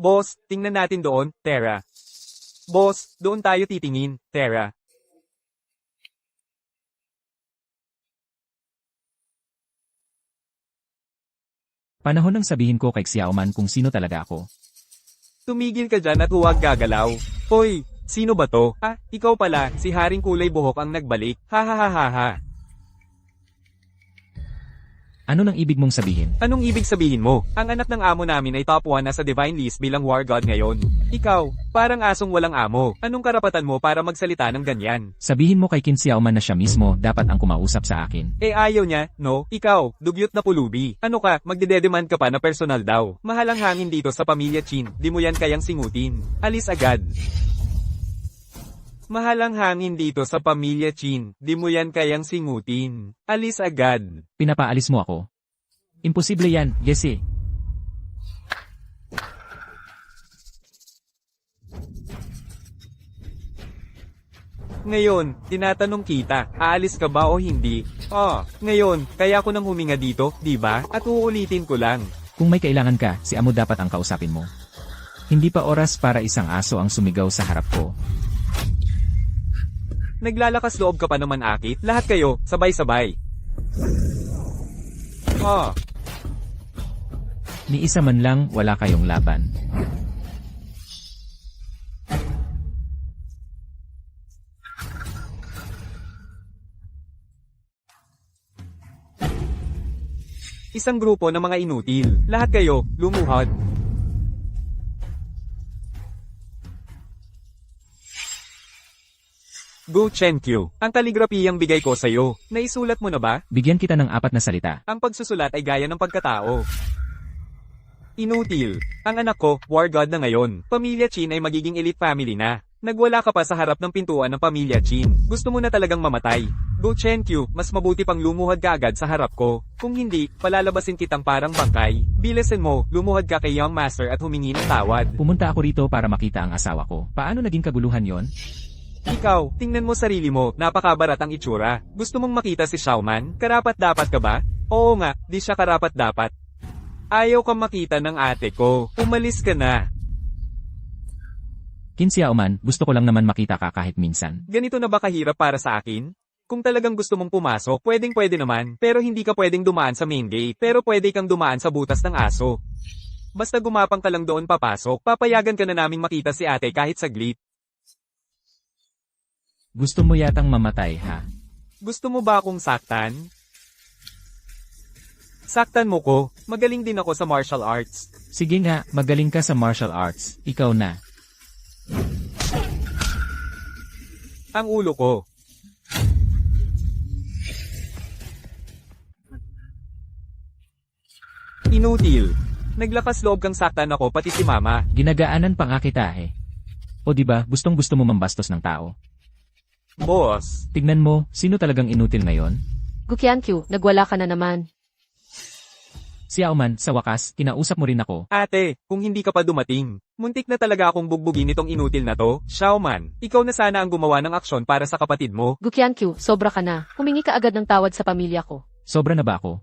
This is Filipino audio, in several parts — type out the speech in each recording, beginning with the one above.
Boss, tingnan natin doon, Tera. Boss, doon tayo titingin, Tera. Panahon nang sabihin ko kay Xiaoman kung sino talaga ako. Tumigil ka dyan at huwag gagalaw. Hoy, sino ba to? Ah, ikaw pala, si Haring Kulay Buhok ang nagbalik. Ha ha ha ha ha. Ano nang ibig mong sabihin? Anong ibig sabihin mo? Ang anak ng amo namin ay top 1 na sa Divine List bilang War God ngayon. Ikaw, parang asong walang amo. Anong karapatan mo para magsalita ng ganyan? Sabihin mo kay Qin Xiaoman na siya mismo dapat ang kumausap sa akin. Eh ayaw niya, no? Ikaw, dugyot na pulubi. Ano ka, magdedemand ka pa na personal daw. Mahalang hangin dito sa pamilya Chin, di mo yan kayang singutin. Alis agad. Mahalang hangin dito sa pamilya Chin, di mo yan kayang singutin. Alis agad. Pinapaalis mo ako? Imposible yan, Jesse. Ngayon, tinatanong kita, aalis ka ba o hindi? Ngayon, kaya ko nang huminga dito, di ba? At uulitin ko lang. Kung may kailangan ka, si Amo dapat ang kausapin mo. Hindi pa oras para isang aso ang sumigaw sa harap ko. Naglalakas loob ka pa naman akit, lahat kayo, sabay-sabay. Ni isa man lang wala kayong laban. Isang grupo ng mga inutil, lahat kayo, lumuhod. Go Chenkyu, ang kaligrapiyang bigay ko sa'yo, naisulat mo na ba? Bigyan kita ng 4 na salita. Ang pagsusulat ay gaya ng pagkatao. Inutil, ang anak ko, War God na ngayon, pamilya Chin ay magiging elite family na. Nagwala ka pa sa harap ng pintuan ng pamilya Chin, gusto mo na talagang mamatay. Go Chenkyu, mas mabuti pang lumuhod ka agad sa harap ko. Kung hindi, palalabasin kitang parang bangkay. Bilisan mo, lumuhod ka kay Young Master at humingi ng tawad. Pumunta ako rito para makita ang asawa ko. Paano naging kaguluhan yon? Ikaw, tingnan mo sarili mo, napakabarat ang itsura. Gusto mong makita si Xiaoman? Karapat-dapat ka ba? Oo nga, di siya karapat-dapat. Ayaw kang makita ng ate ko, umalis ka na. Qin Xiaoman, gusto ko lang naman makita ka kahit minsan. Ganito na ba kahirap para sa akin? Kung talagang gusto mong pumasok, pwedeng-pwede naman, pero hindi ka pwedeng dumaan sa main gate, pero pwede kang dumaan sa butas ng aso. Basta gumapang ka lang doon papasok, papayagan ka na naming makita si ate kahit saglit. Gusto mo yatang mamatay, ha? Gusto mo ba akong saktan? Saktan mo ko, magaling din ako sa martial arts. Sige nga, magaling ka sa martial arts. Ikaw na. Ang ulo ko. Inutil. Naglakas loob kang saktan ako pati si mama. Ginagaanan pa nga kita, eh. O diba, gustong-gusto mo mambastos ng tao? Boss. Tignan mo, sino talagang inutil ngayon? Gukiankyu, nagwala ka na naman. Xiaoman, sa wakas, kinausap mo rin ako. Ate, kung hindi ka pa dumating, muntik na talaga akong bugbugin itong inutil na to. Xiaoman, ikaw na sana ang gumawa ng aksyon para sa kapatid mo. Gukiankyu, sobra ka na. Humingi ka agad ng tawad sa pamilya ko. Sobra na ba ako?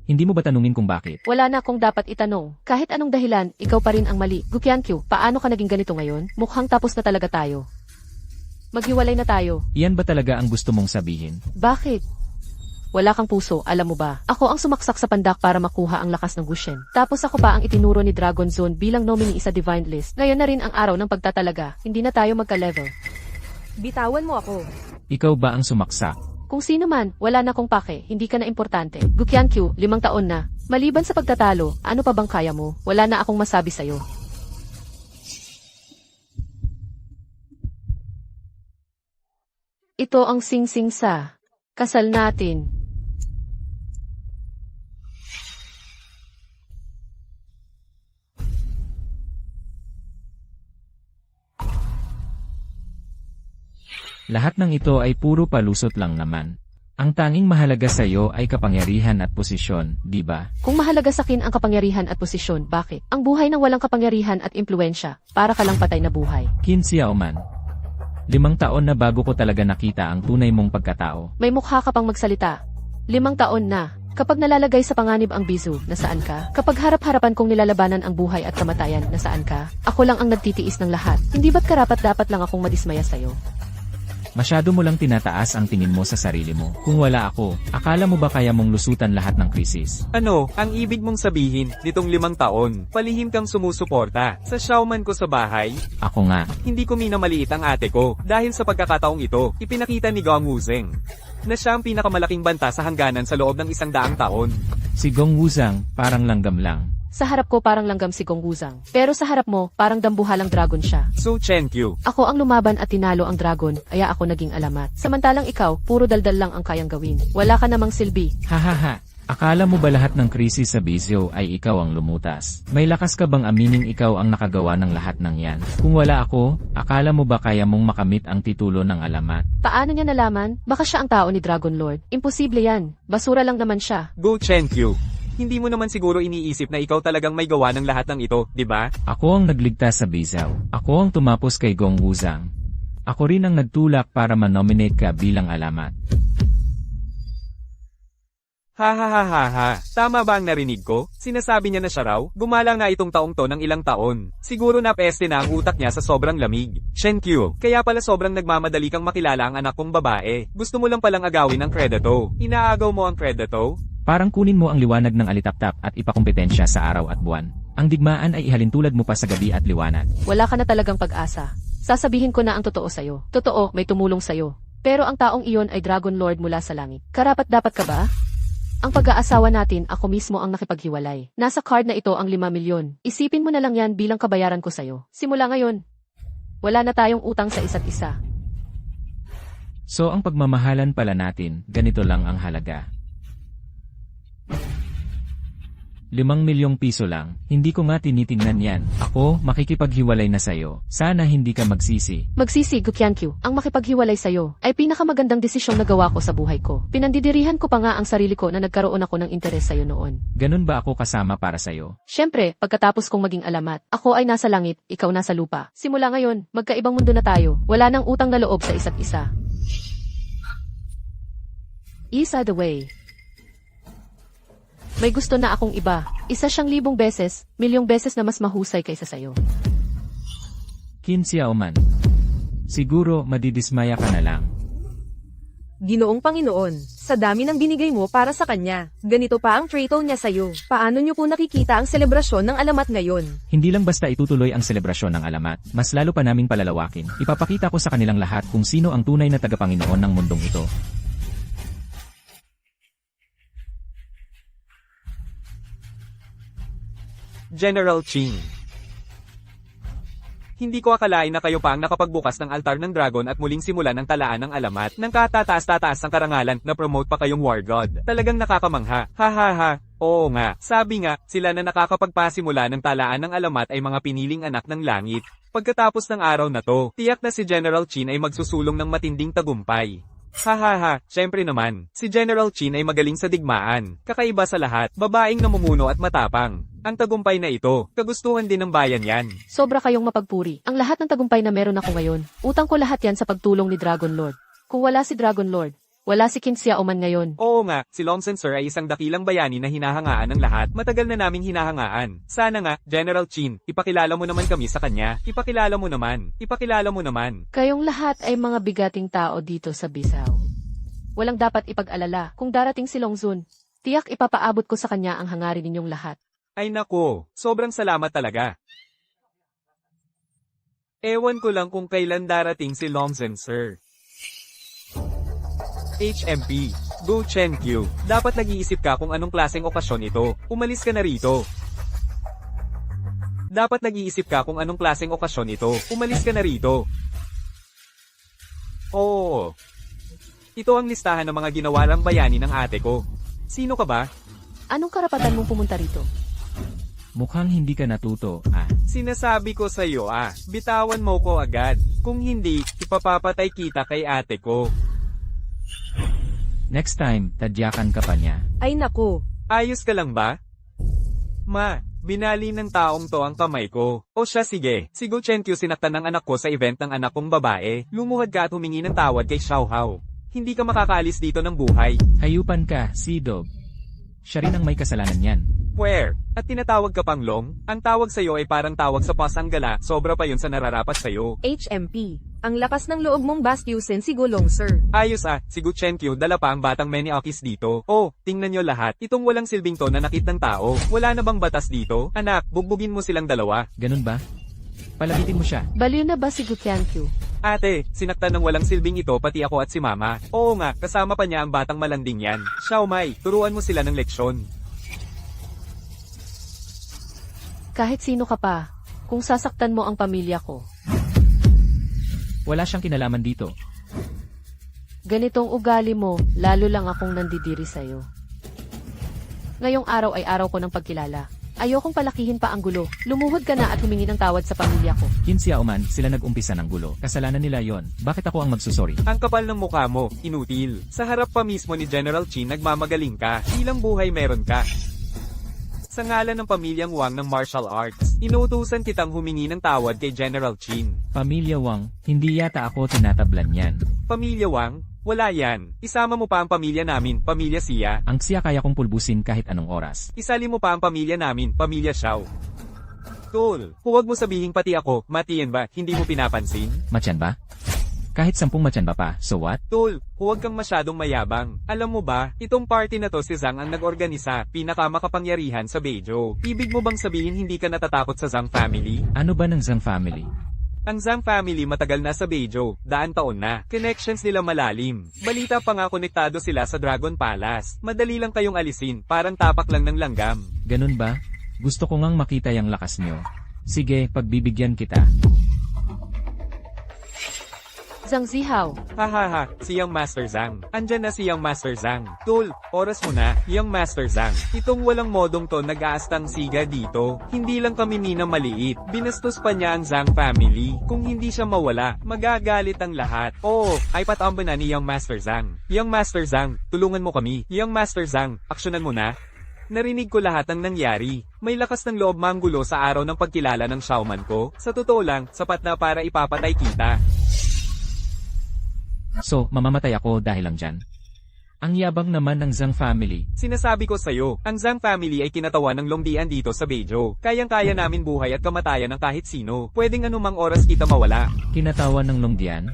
Hindi mo ba tanungin kung bakit? Wala na akong dapat itanong. Kahit anong dahilan, ikaw pa rin ang mali. Gukiankyu, paano ka naging ganito ngayon? Mukhang tapos na talaga tayo. Maghiwalay na tayo. Iyan ba talaga ang gusto mong sabihin? Bakit? Wala kang puso, alam mo ba? Ako ang sumaksak sa pandak para makuha ang lakas ng Gushen. Tapos ako pa ang itinuro ni Dragon Zone bilang nominee sa Divine List. Ngayon na rin ang araw ng pagtatalaga. Hindi na tayo magka-level. Bitawan mo ako. Ikaw ba ang sumaksak? Kung sino man, wala na kong pake. Hindi ka na importante. Gukiankyu, 5 taon na. Maliban sa pagtatalo, ano pa bang kaya mo? Wala na akong masabi sa'yo. Ito ang singsing sa kasal natin. Lahat ng ito ay puro palusot lang naman. Ang tanging mahalaga sa iyo ay kapangyarihan at posisyon, di ba? Kung mahalaga sa akin ang kapangyarihan at posisyon, bakit? Ang buhay ng walang kapangyarihan at impluensya, para ka lang patay na buhay. Qin Xiaoman. 5 taon na bago ko talaga nakita ang tunay mong pagkatao. May mukha ka pang magsalita. 5 taon na. Kapag nalalagay sa panganib ang Bizu, nasaan ka? Kapag harap-harapan kong nilalabanan ang buhay at kamatayan, nasaan ka? Ako lang ang nagtitiis ng lahat. Hindi ba't karapat-dapat lang akong madismaya sa'yo? Masyado mo lang tinataas ang tingin mo sa sarili mo. Kung wala ako, akala mo ba kaya mong lusutan lahat ng krisis? Ano, ang ibig mong sabihin, nitong 5 taon, palihim kang sumusuporta sa Xiaoman ko sa bahay? Ako nga. Hindi ko minamaliit ang ate ko, dahil sa pagkakataong ito, ipinakita ni Gong Wuzeng na siya ang pinakamalaking banta sa hangganan sa loob ng 100 taon. Si Gong Wuzang, parang langgam lang. Sa harap ko parang langgam si Gong Wuzang. Pero sa harap mo, parang dambuhalang dragon siya. So Chen-Q, Ako ang lumaban at tinalo ang dragon, kaya ako naging alamat. Samantalang ikaw, puro daldal lang ang kayang gawin. Wala ka namang silbi. Hahaha. Akala mo ba lahat ng krisis sa Bizyo ay ikaw ang lumutas? May lakas ka bang amining ikaw ang nakagawa ng lahat ng yan? Kung wala ako, akala mo ba kaya mong makamit ang titulo ng alamat? Paano niya nalaman? Baka siya ang tao ni Dragon Lord. Imposible yan. Basura lang naman siya. go Chen-Q. Hindi mo naman siguro iniisip na ikaw talagang may gawa ng lahat ng ito, di ba? Ako ang nagligtas sa Bizaw. Ako ang tumapos kay Gong Wuzang. Ako rin ang nagtulak para manominate ka bilang alamat. Ha ha ha ha ha. Tama ba ang narinig ko? Sinasabi niya na siya raw, gumala nga itong taong to ng ilang taon. Siguro napeste na ang utak niya sa sobrang lamig. Chen-Q, kaya pala sobrang nagmamadali kang makilala ang anak kong babae. Gusto mo lang palang agawin ang Predato. Inaagaw mo ang Predato? Parang kunin mo ang liwanag ng alitaptap at ipakompetensya sa araw at buwan. Ang digmaan ay ihalintulad mo pa sa gabi at liwanag. Wala ka na talagang pag-asa. Sasabihin ko na ang totoo sa'yo. Totoo, may tumulong sa'yo. Pero ang taong iyon ay Dragon Lord mula sa langit. Karapat-dapat ka ba? Ang pag-aasawa natin, ako mismo ang nakipaghiwalay. Nasa card na ito ang 5 milyon. Isipin mo na lang yan bilang kabayaran ko sa'yo. Simula ngayon, wala na tayong utang sa isa't isa. So ang pagmamahalan pala natin, ganito lang ang halaga. 5 milyong piso lang, hindi ko nga tinitingnan yan. Ako, makikipaghiwalay na sa'yo. Sana hindi ka magsisi. Magsisi, Gukyankyu, ang makipaghiwalay sa'yo ay pinakamagandang desisyong nagawa ko sa buhay ko. Pinandidirihan ko pa nga ang sarili ko na nagkaroon ako ng interes sa'yo noon. Ganun ba ako kasama para sa'yo? Siyempre, pagkatapos kong maging alamat, ako ay nasa langit, ikaw nasa lupa. Simula ngayon, magkaibang mundo na tayo. Wala nang utang na loob sa isa't isa. Isa the way. May gusto na akong iba. Isa siyang 1,000 beses, milyong beses na mas mahusay kaysa sayo. Qin Xiaoman. Siguro madidismaya ka na lang. Ginoong Panginoon, sa dami ng binigay mo para sa kanya, ganito pa ang trato niya sa'yo. Paano niyo po nakikita ang selebrasyon ng alamat ngayon? Hindi lang basta itutuloy ang selebrasyon ng alamat, mas lalo pa naming palalawakin. Ipapakita ko sa kanilang lahat kung sino ang tunay na tagapanginoon ng mundong ito. General Qin. Hindi ko akalain na kayo pa ang nakapagbukas ng altar ng dragon at muling simulan ng talaan ng alamat ng katataas-tataas ng karangalan na promote pa kayong war god. Talagang nakakamangha. Ha ha ha. Oo nga, sabi nga, sila na nakakapagpasimula ng talaan ng alamat ay mga piniling anak ng langit. Pagkatapos ng araw na to, tiyak na si General Qin ay magsusulong ng matinding tagumpay. Ha ha ha, syempre naman, si General Qin ay magaling sa digmaan, kakaiba sa lahat, babaeng namumuno at matapang. Ang tagumpay na ito, kagustuhan din ng bayan yan. Sobra kayong mapagpuri. Ang lahat ng tagumpay na meron ako ngayon, utang ko lahat yan sa pagtulong ni Dragon Lord. Kung wala si Dragon Lord, wala si Qin Xiaoman ngayon. Oo nga, si Longsen Sir ay isang dakilang bayani na hinahangaan ng lahat, matagal na naming hinahangaan. Sana nga, General Qin, ipakilala mo naman kami sa kanya. Ipakilala mo naman. Ipakilala mo naman. Kayong lahat ay mga bigating tao dito sa Bizaw. Walang dapat ipag-alala. Kung darating si Longzun, tiyak ipapaabot ko sa kanya ang hangarin ninyong lahat. Ay nako, sobrang salamat talaga. Ewan ko lang kung kailan darating si Longsen Sir. HMP, Go Chen-Q, dapat nag-iisip ka kung anong klaseng okasyon ito. Umalis ka na rito. Dapat nag-iisip ka kung anong klaseng okasyon ito. Umalis ka na rito. Oo. Ito ang listahan ng mga ginawalang bayani ng ate ko. Sino ka ba? Anong karapatan mong pumunta rito? Mukhang hindi ka natuto, Sinasabi ko sa iyo bitawan mo ko agad. Kung hindi, ipapapatay kita kay ate ko. Next time, tadyakan ka pa niya. Ay nako, Ayos ka lang ba? Ma, binali ng taong to ang kamay ko. O siya sige, si Go Chen-Q sinaktan ng anak ko sa event ng anak kong babae. Lumuhad ka at humingi ng tawad kay Xiao Hao. Hindi ka makakaalis dito ng buhay. Hayupan ka, Sidog. Siya rin ang may kasalanan yan. Where? At tinatawag ka pang Long? Ang tawag sa'yo ay parang tawag sa pasanggala, sobra pa yun sa nararapat sa'yo. HMP. Ang lakas ng loob mong bastyusin si Gulong, sir. Ayos si Guchenkyu, dala pa ang batang Meniakis dito. Oh, tingnan nyo lahat, itong walang silbing to na nakit ng tao. Wala na bang batas dito? Anak, bugbugin mo silang dalawa. Ganun ba? Palagitin mo siya. Baliw na ba si Gukyankyu? Ate, sinaktan ng walang silbing ito pati ako at si mama. Oo nga, kasama pa niya ang batang malanding yan. Xiaomai, turuan mo sila ng leksyon. Kahit sino ka pa, kung sasaktan mo ang pamilya ko, Wala siyang kinalaman dito. ganitong ugali mo, lalo lang akong nandidiri sa'yo. Ngayong araw ay araw ko ng pagkilala. Ayokong palakihin pa ang gulo. Lumuhod ka na at humingi ng tawad sa pamilya ko. Qin Xiaoman, sila nag-umpisa ng gulo. Kasalanan nila yon. Bakit ako ang magsusori? Ang kapal ng mukha mo, inutil. Sa harap pa mismo ni General Qin nagmamagaling ka. Ilang buhay meron ka. Sa ngalan ng pamilyang Wang ng martial arts, inuutusan kitang humingi ng tawad kay General Qin. Pamilya Wang, hindi yata ako tinatablan yan. Pamilya Wang? Wala yan. Isama mo pa ang pamilya namin, pamilya Xia. Ang siya kaya kong pulbusin kahit anong oras. Isali mo pa ang pamilya namin, pamilya Xiao. Tol, huwag mo sabihin pati ako, Matiyan ba, hindi mo pinapansin? Matyan ba? Kahit 10 matyan ba pa, so what? Tol, huwag kang masyadong mayabang. Alam mo ba, itong party na to si Zhang ang nag-organisa, pinakamakapangyarihan sa Beijou. Ibig mo bang sabihin hindi ka natatakot sa Zhang family? Ano ba ng Zhang family? Ang Zhang family matagal na sa Beijou, daan taon na. Connections nila malalim. Balita pa nga konektado sila sa Dragon Palace. Madali lang kayong alisin, parang tapak lang ng langgam. Ganun ba? Gusto ko ngang makita yung lakas nyo. Sige, pagbibigyan kita. Zhang Zihao, Hahaha, si Young Master Zhang. Andyan na si Young Master Zhang. Tol, oras mo na, Young Master Zhang. Itong walang modong to nag-aastang siga dito. Hindi lang kami ni na maliit. Binastos pa niya ang Zhang family. Kung hindi siya mawala, magagalit ang lahat. Oo, ay patamba na ni Young Master Zhang. Young Master Zhang, tulungan mo kami. Young Master Zhang, aksyonan mo na. Narinig ko lahat ng nangyari. May lakas ng loob manggulo sa araw ng pagkilala ng Xiaoman ko. Sa totoo lang, sapat na para ipapatay kita. So, mamamatay ako dahil lang dyan. Ang yabang naman ng Zhang family. Sinasabi ko sa'yo, ang Zhang family ay kinatawan ng Longdian dito sa Beijou. Kayang-kaya namin buhay at kamatayan ng kahit sino. Pwedeng anumang oras kita mawala. Kinatawan ng Longdian?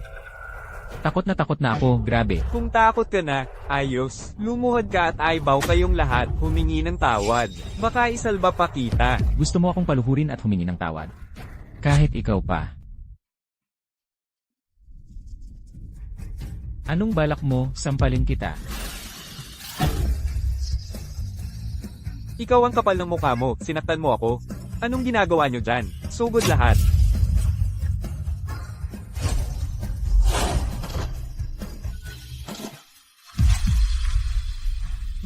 Takot na ako, grabe. Kung takot ka na, ayos. Lumuhod ka at aybaw kayong lahat, humingi ng tawad. Baka isalba pa kita. Gusto mo akong paluhurin at humingi ng tawad. Kahit ikaw pa. Anong balak mo, sampalin kita? Ikaw ang kapal ng mukha mo, sinaktan mo ako. Anong ginagawa nyo dyan? Sugod lahat.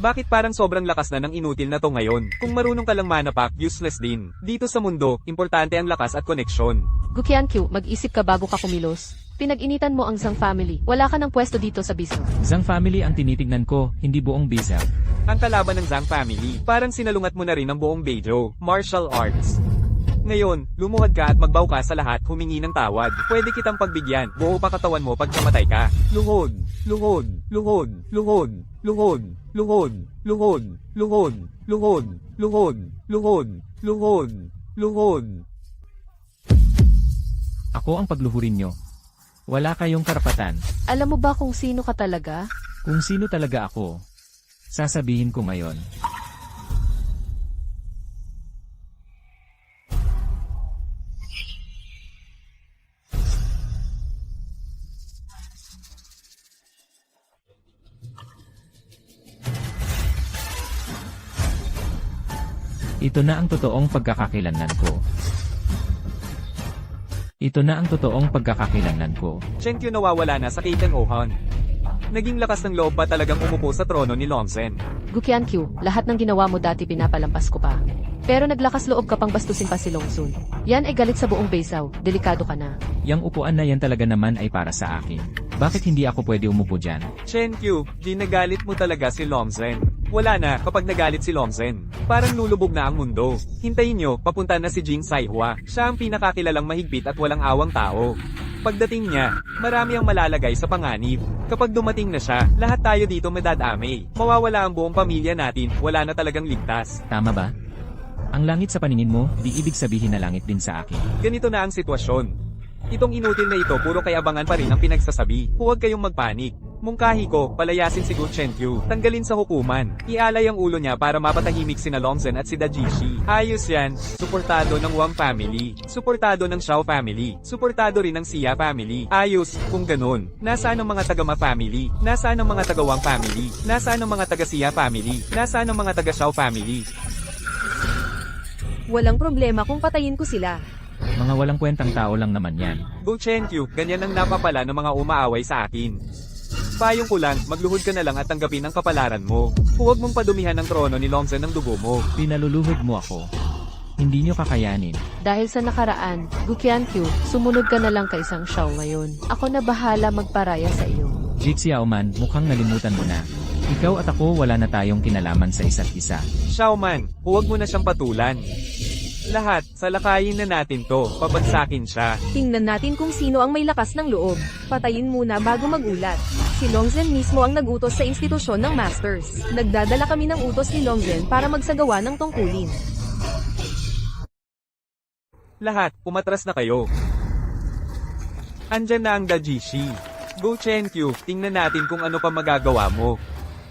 Bakit parang sobrang lakas na ng inutil na to ngayon? Kung marunong ka lang manapak, useless din. Dito sa mundo, importante ang lakas at koneksyon. Gukyankyu, mag-isip ka bago ka kumilos. Pinag-initan mo ang Zhang family. Wala ka ng pwesto dito sa bisyo. Zhang family ang tinitignan ko, hindi buong bisa. Ang kalaban ng Zhang family, parang sinalungat mo na rin ang buong Beijou, martial arts. Ngayon, lumuhod ka at magbaw ka sa lahat, humingi ng tawad. Pwede kitang pagbigyan, buo pa katawan mo pag namatay ka. Luhod, luhod, luhod, luhod, luhod, luhod, luhod, luhod, luhod, luhod, luhod, luhod, luhod. Ako ang pagluhurin nyo. Wala kayong karapatan. Alam mo ba kung sino ka talaga? Kung sino talaga ako, sasabihin ko ngayon. Ito na ang totoong pagkakakilanlan ko. Ito na ang totoong pagkakakilanlan ko. Chenkyu nawawala na sa Keiteng Ohan. Naging lakas ng loob ba talagang umupo sa trono ni Longzhen? Gukyankyu, lahat ng ginawa mo dati pinapalampas ko pa. Pero naglakas loob ka pang bastusin pa si Longsun. Yan ay galit sa buong Beizao, delikado ka na. Yang upuan na yan talaga naman ay para sa akin. Bakit hindi ako pwede umupo dyan? Chenkyu, di nagalit mo talaga si Longzhen. Wala na kapag nagalit si Longzhen. Parang lulubog na ang mundo. Hintayin nyo, papunta na si Jing Saihua. Siya ang pinakakilalang mahigpit at walang awang tao. Pagdating niya, marami ang malalagay sa panganib. Kapag dumating na siya, lahat tayo dito madadamay. Mawawala ang buong pamilya natin, wala na talagang ligtas. Tama ba? Ang langit sa paningin mo, di ibig sabihin na langit din sa akin. Ganito na ang sitwasyon. Itong inutil na ito puro kayabangan pa rin ang pinagsasabi. Huwag kayong magpanik. Mungkahi ko, palayasin si Gu Chenkyu. Tanggalin sa hukuman. Ialay ang ulo niya para mapatahimik sina Longzhen at si Dajishi. Ayos yan. Suportado ng Wang family. Suportado ng Xiao family. Suportado rin ng Xia family. Ayos, kung ganun. Nasaan ang mga taga Ma family? Nasaan ang mga taga Wang family? Nasaan ang mga taga Xia family? Nasaan ang mga taga Xiao family? Walang problema kung patayin ko sila. Mga walang kwentang tao lang naman yan. Gu Chenkyu, ganyan ang napapala ng mga umaaway sa akin. Payong ko lang, magluhod ka na lang at tanggapin ang kapalaran mo. Huwag mong padumihan ang trono ni Longzhen ng dugo mo. Pinaluluhod mo ako. Hindi nyo kakayanin. Dahil sa nakaraan, Gukyankyu, sumunod ka na lang kay isang Xiao ngayon. Ako na bahala magparaya sa iyo. Jig Xiaoman, mukhang nalimutan mo na. Ikaw at ako wala na tayong kinalaman sa isa't isa. Xiaoman, huwag mo na siyang patulan. Lahat, salakayin na natin to, pabagsakin siya. Tingnan natin kung sino ang may lakas ng loob. Patayin muna bago magulat. Si Longzhen mismo ang nagutos sa institusyon ng Masters. Nagdadala kami ng utos ni Longzhen para magsagawa ng tungkulin. Lahat, umatras na kayo. Andyan na ang Dajishi. Gu Chenkyu, tingnan natin kung ano pa magagawa mo.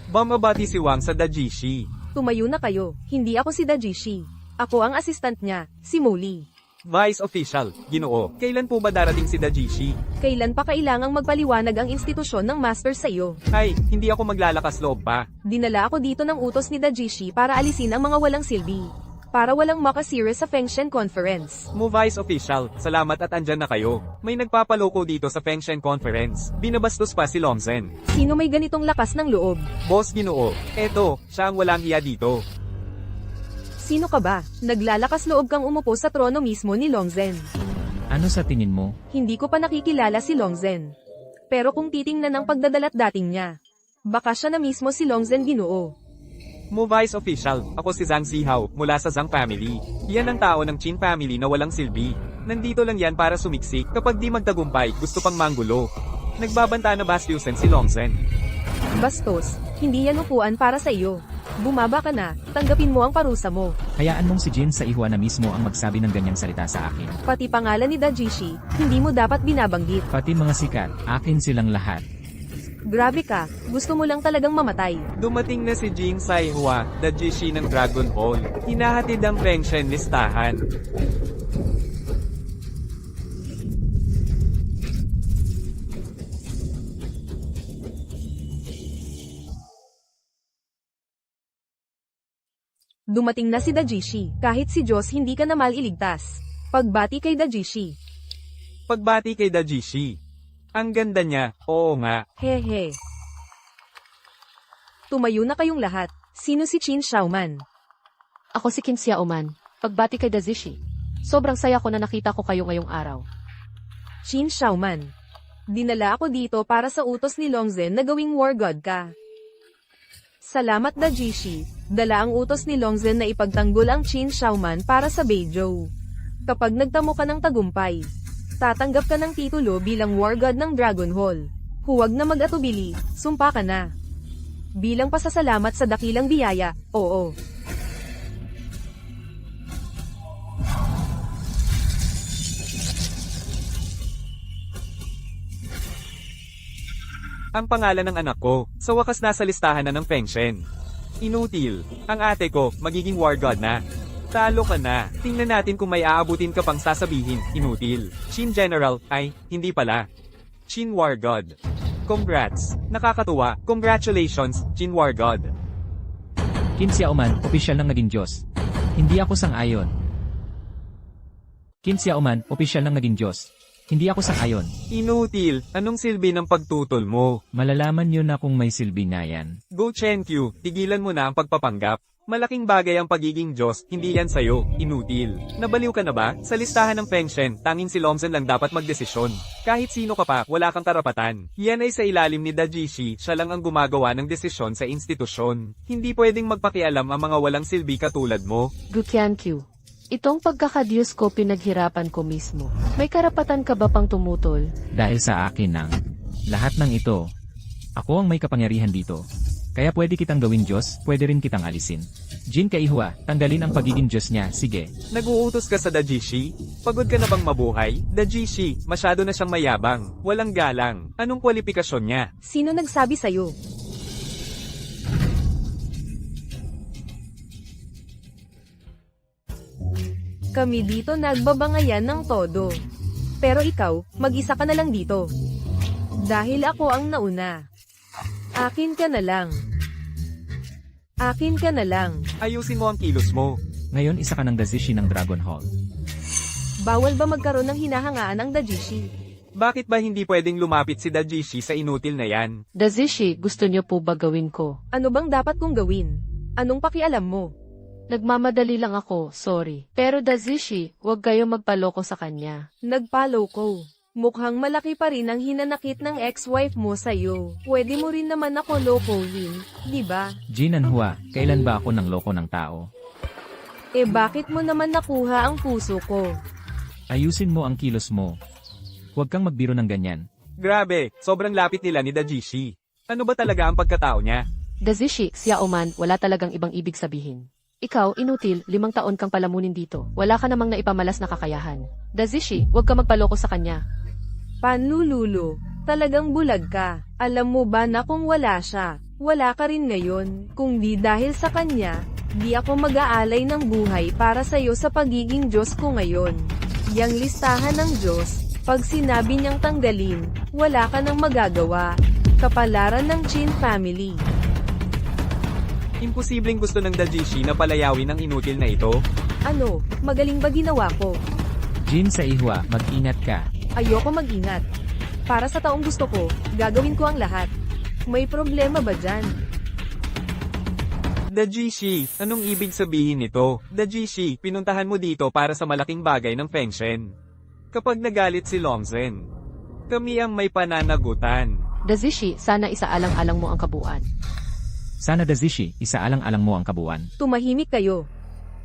Bumabati si Wang sa Dajishi. Tumayo na kayo. Hindi ako si Dajishi. Ako ang assistant niya, si Molly. Vice Official, Ginoo, kailan po ba darating si Dajishi? Kailan pa kailangang magpaliwanag ang institusyon ng Masters sa iyo? Ay, hindi ako maglalakas loob pa. Dinala ako dito ng utos ni Dajishi para alisin ang mga walang silbi. Para walang maka-series sa Fengshen Conference. Mo Vice Official, salamat at andyan na kayo. May nagpapaloko dito sa Fengshen Conference. Binabastos pa si Longzhen. Sino may ganitong lakas ng loob? Boss Ginoo, eto, siya ang walang hiya dito. Sino ka ba? Naglalakas loob kang umupo sa trono mismo ni Longzhen. Ano sa tingin mo? Hindi ko pa nakikilala si Longzhen. Pero kung titingnan ang pagdadalat dating niya, baka siya na mismo si Longzhen Ginoo. Mo Vice Official, ako si Zhang Zihao, mula sa Zhang family. Yan ang tao ng Qin family na walang silbi. Nandito lang yan para sumiksik, kapag di magtagumpay, gusto pang manggulo. Nagbabanta na Bastiusen si Longzhen. Bastos, hindi yan upuan para sa iyo. Bumaba ka na, tanggapin mo ang parusa mo. Hayaan mong si Jin Saihua na mismo ang magsabi ng ganyang salita sa akin. Pati pangalan ni Dajishi, hindi mo dapat binabanggit. Pati mga sikat, akin silang lahat. Grabe ka, gusto mo lang talagang mamatay. Dumating na si Jing Saihua, Dajishi ng Dragon Ball. Hinahatid ang Fengshen listahan. Dumating na si Dajishi, kahit si Diyos hindi ka na maliligtas. Pagbati kay Dajishi. Pagbati kay Dajishi. Ang ganda niya, oo nga. Hehe. Tumayo na kayong lahat. Sino si Qin Xiaoman? Ako si Kim Xiaoman. Pagbati kay Dazishi. Sobrang saya ko na nakita ko kayo ngayong araw. Qin Xiaoman. Dinala ako dito para sa utos ni Longzhen na gawing war god ka. Salamat Dajishi. Dala ang utos ni Longzhen na ipagtanggol ang Qin Xiaoman para sa Beizhou. Kapag nagtamo ka ng tagumpay, tatanggap ka ng titulo bilang war god ng Dragon Hall. Huwag na mag-atubili, sumpa ka na. Bilang pasasalamat sa dakilang biyaya, oo. Ang pangalan ng anak ko, sa wakas nasa listahan na ng Fengshen. Inutil, ang ate ko, magiging war god na. Talo ka na, tingnan natin kung may aabutin ka pang sasabihin, inutil. Qin General, ay, hindi pala. Qin War God. Congrats, nakakatuwa, congratulations, Qin War God. Qin Xiaoman, opisyal ng naging Diyos. Hindi ako sang-ayon. Qin Xiaoman, opisyal ng naging Diyos. Hindi ako sang-ayon. Inutil, anong silbi ng pagtutol mo? Malalaman nyo na kung may silbi nga yan. Gu Chenkyu, tigilan mo na ang pagpapanggap. Malaking bagay ang pagiging Diyos, hindi yan sayo, inutil. Nabaliw ka na ba? Sa listahan ng Feng Shen, tanging si Longzhen lang dapat magdesisyon. Kahit sino ka pa, wala kang karapatan. Yan ay sa ilalim ni Da Jishi, siya lang ang gumagawa ng desisyon sa institusyon. Hindi pwedeng magpakialam ang mga walang silbi katulad mo. Guqianqiu. Itong pagkakadiyos ko pinaghirapan ko mismo. May karapatan ka ba pang tumutol? Dahil sa akin ang lahat ng ito, ako ang may kapangyarihan dito. Kaya pwede kitang gawin Diyos, pwede rin kitang alisin. Jin Kaihua, tanggalin ang pagiging Diyos niya, sige. Nag-uutos ka sa Da Jishi? Pagod ka na bang mabuhay? Da Jishi, masyado na siyang mayabang. Walang galang. Anong kwalifikasyon niya? Sino nagsabi sa'yo? Kami dito nagbabangayan ng todo. Pero ikaw, mag-isa ka na lang dito. Dahil ako ang nauna. Akin ka na lang. Akin ka na lang. Ayusin mo ang kilos mo. Ngayon isa ka ng Dazishi ng Dragon Hall. Bawal ba magkaroon ng hinahangaan ang Dajishi? Bakit ba hindi pwedeng lumapit si Da Jishi sa inutil na yan? Dazishi, gusto niyo po ba gawin ko? Ano bang dapat kong gawin? Anong pakialam mo? Nagmamadali lang ako, sorry. Pero Dazishi, huwag kayo magpaloko sa kanya. Nagpalo ko. Mukhang malaki pa rin ang hinanakit ng ex-wife mo sa'yo. Pwede mo rin naman ako lokohin, di ba? Jin Anhua, kailan ba ako ng loko ng tao? Eh bakit mo naman nakuha ang puso ko? Ayusin mo ang kilos mo. Huwag kang magbiro ng ganyan. Grabe, sobrang lapit nila ni Da Jishi. Ano ba talaga ang pagkatao niya? Dazishi, Xiaoman, wala talagang ibang ibig sabihin. Ikaw, inutil, 5 taon kang palamunin dito. Wala ka namang naipamalas na kakayahan. Dazishi, huwag ka magpaloko sa kanya. Panlululo, talagang bulag ka. Alam mo ba na kung wala siya, wala ka rin ngayon. Kung di dahil sa kanya, di ako mag-aalay ng buhay para sa'yo sa pagiging Diyos ko ngayon. Yang listahan ng Diyos, pag sinabi niyang tanggalin, wala ka nang magagawa. Kapalaran ng Qin family. Imposibleng gusto ng Da Jishi na palayawin ang inutil na ito. Ano, magaling ba ginawa ko? Jin sa Ihua, mag-ingat ka. Ayoko mag-ingat. Para sa taong gusto ko, gagawin ko ang lahat. May problema ba dyan? Da Jishi, anong ibig sabihin nito? Da Jishi, pinuntahan mo dito para sa malaking bagay ng Feng Shen. Kapag nagalit si Longzhen, kami ang may pananagutan. Dazishi, sana isaalang-alang mo ang kabuuan. Sana Dazishi, isaalang-alang mo ang kabuuan. Tumahimik kayo.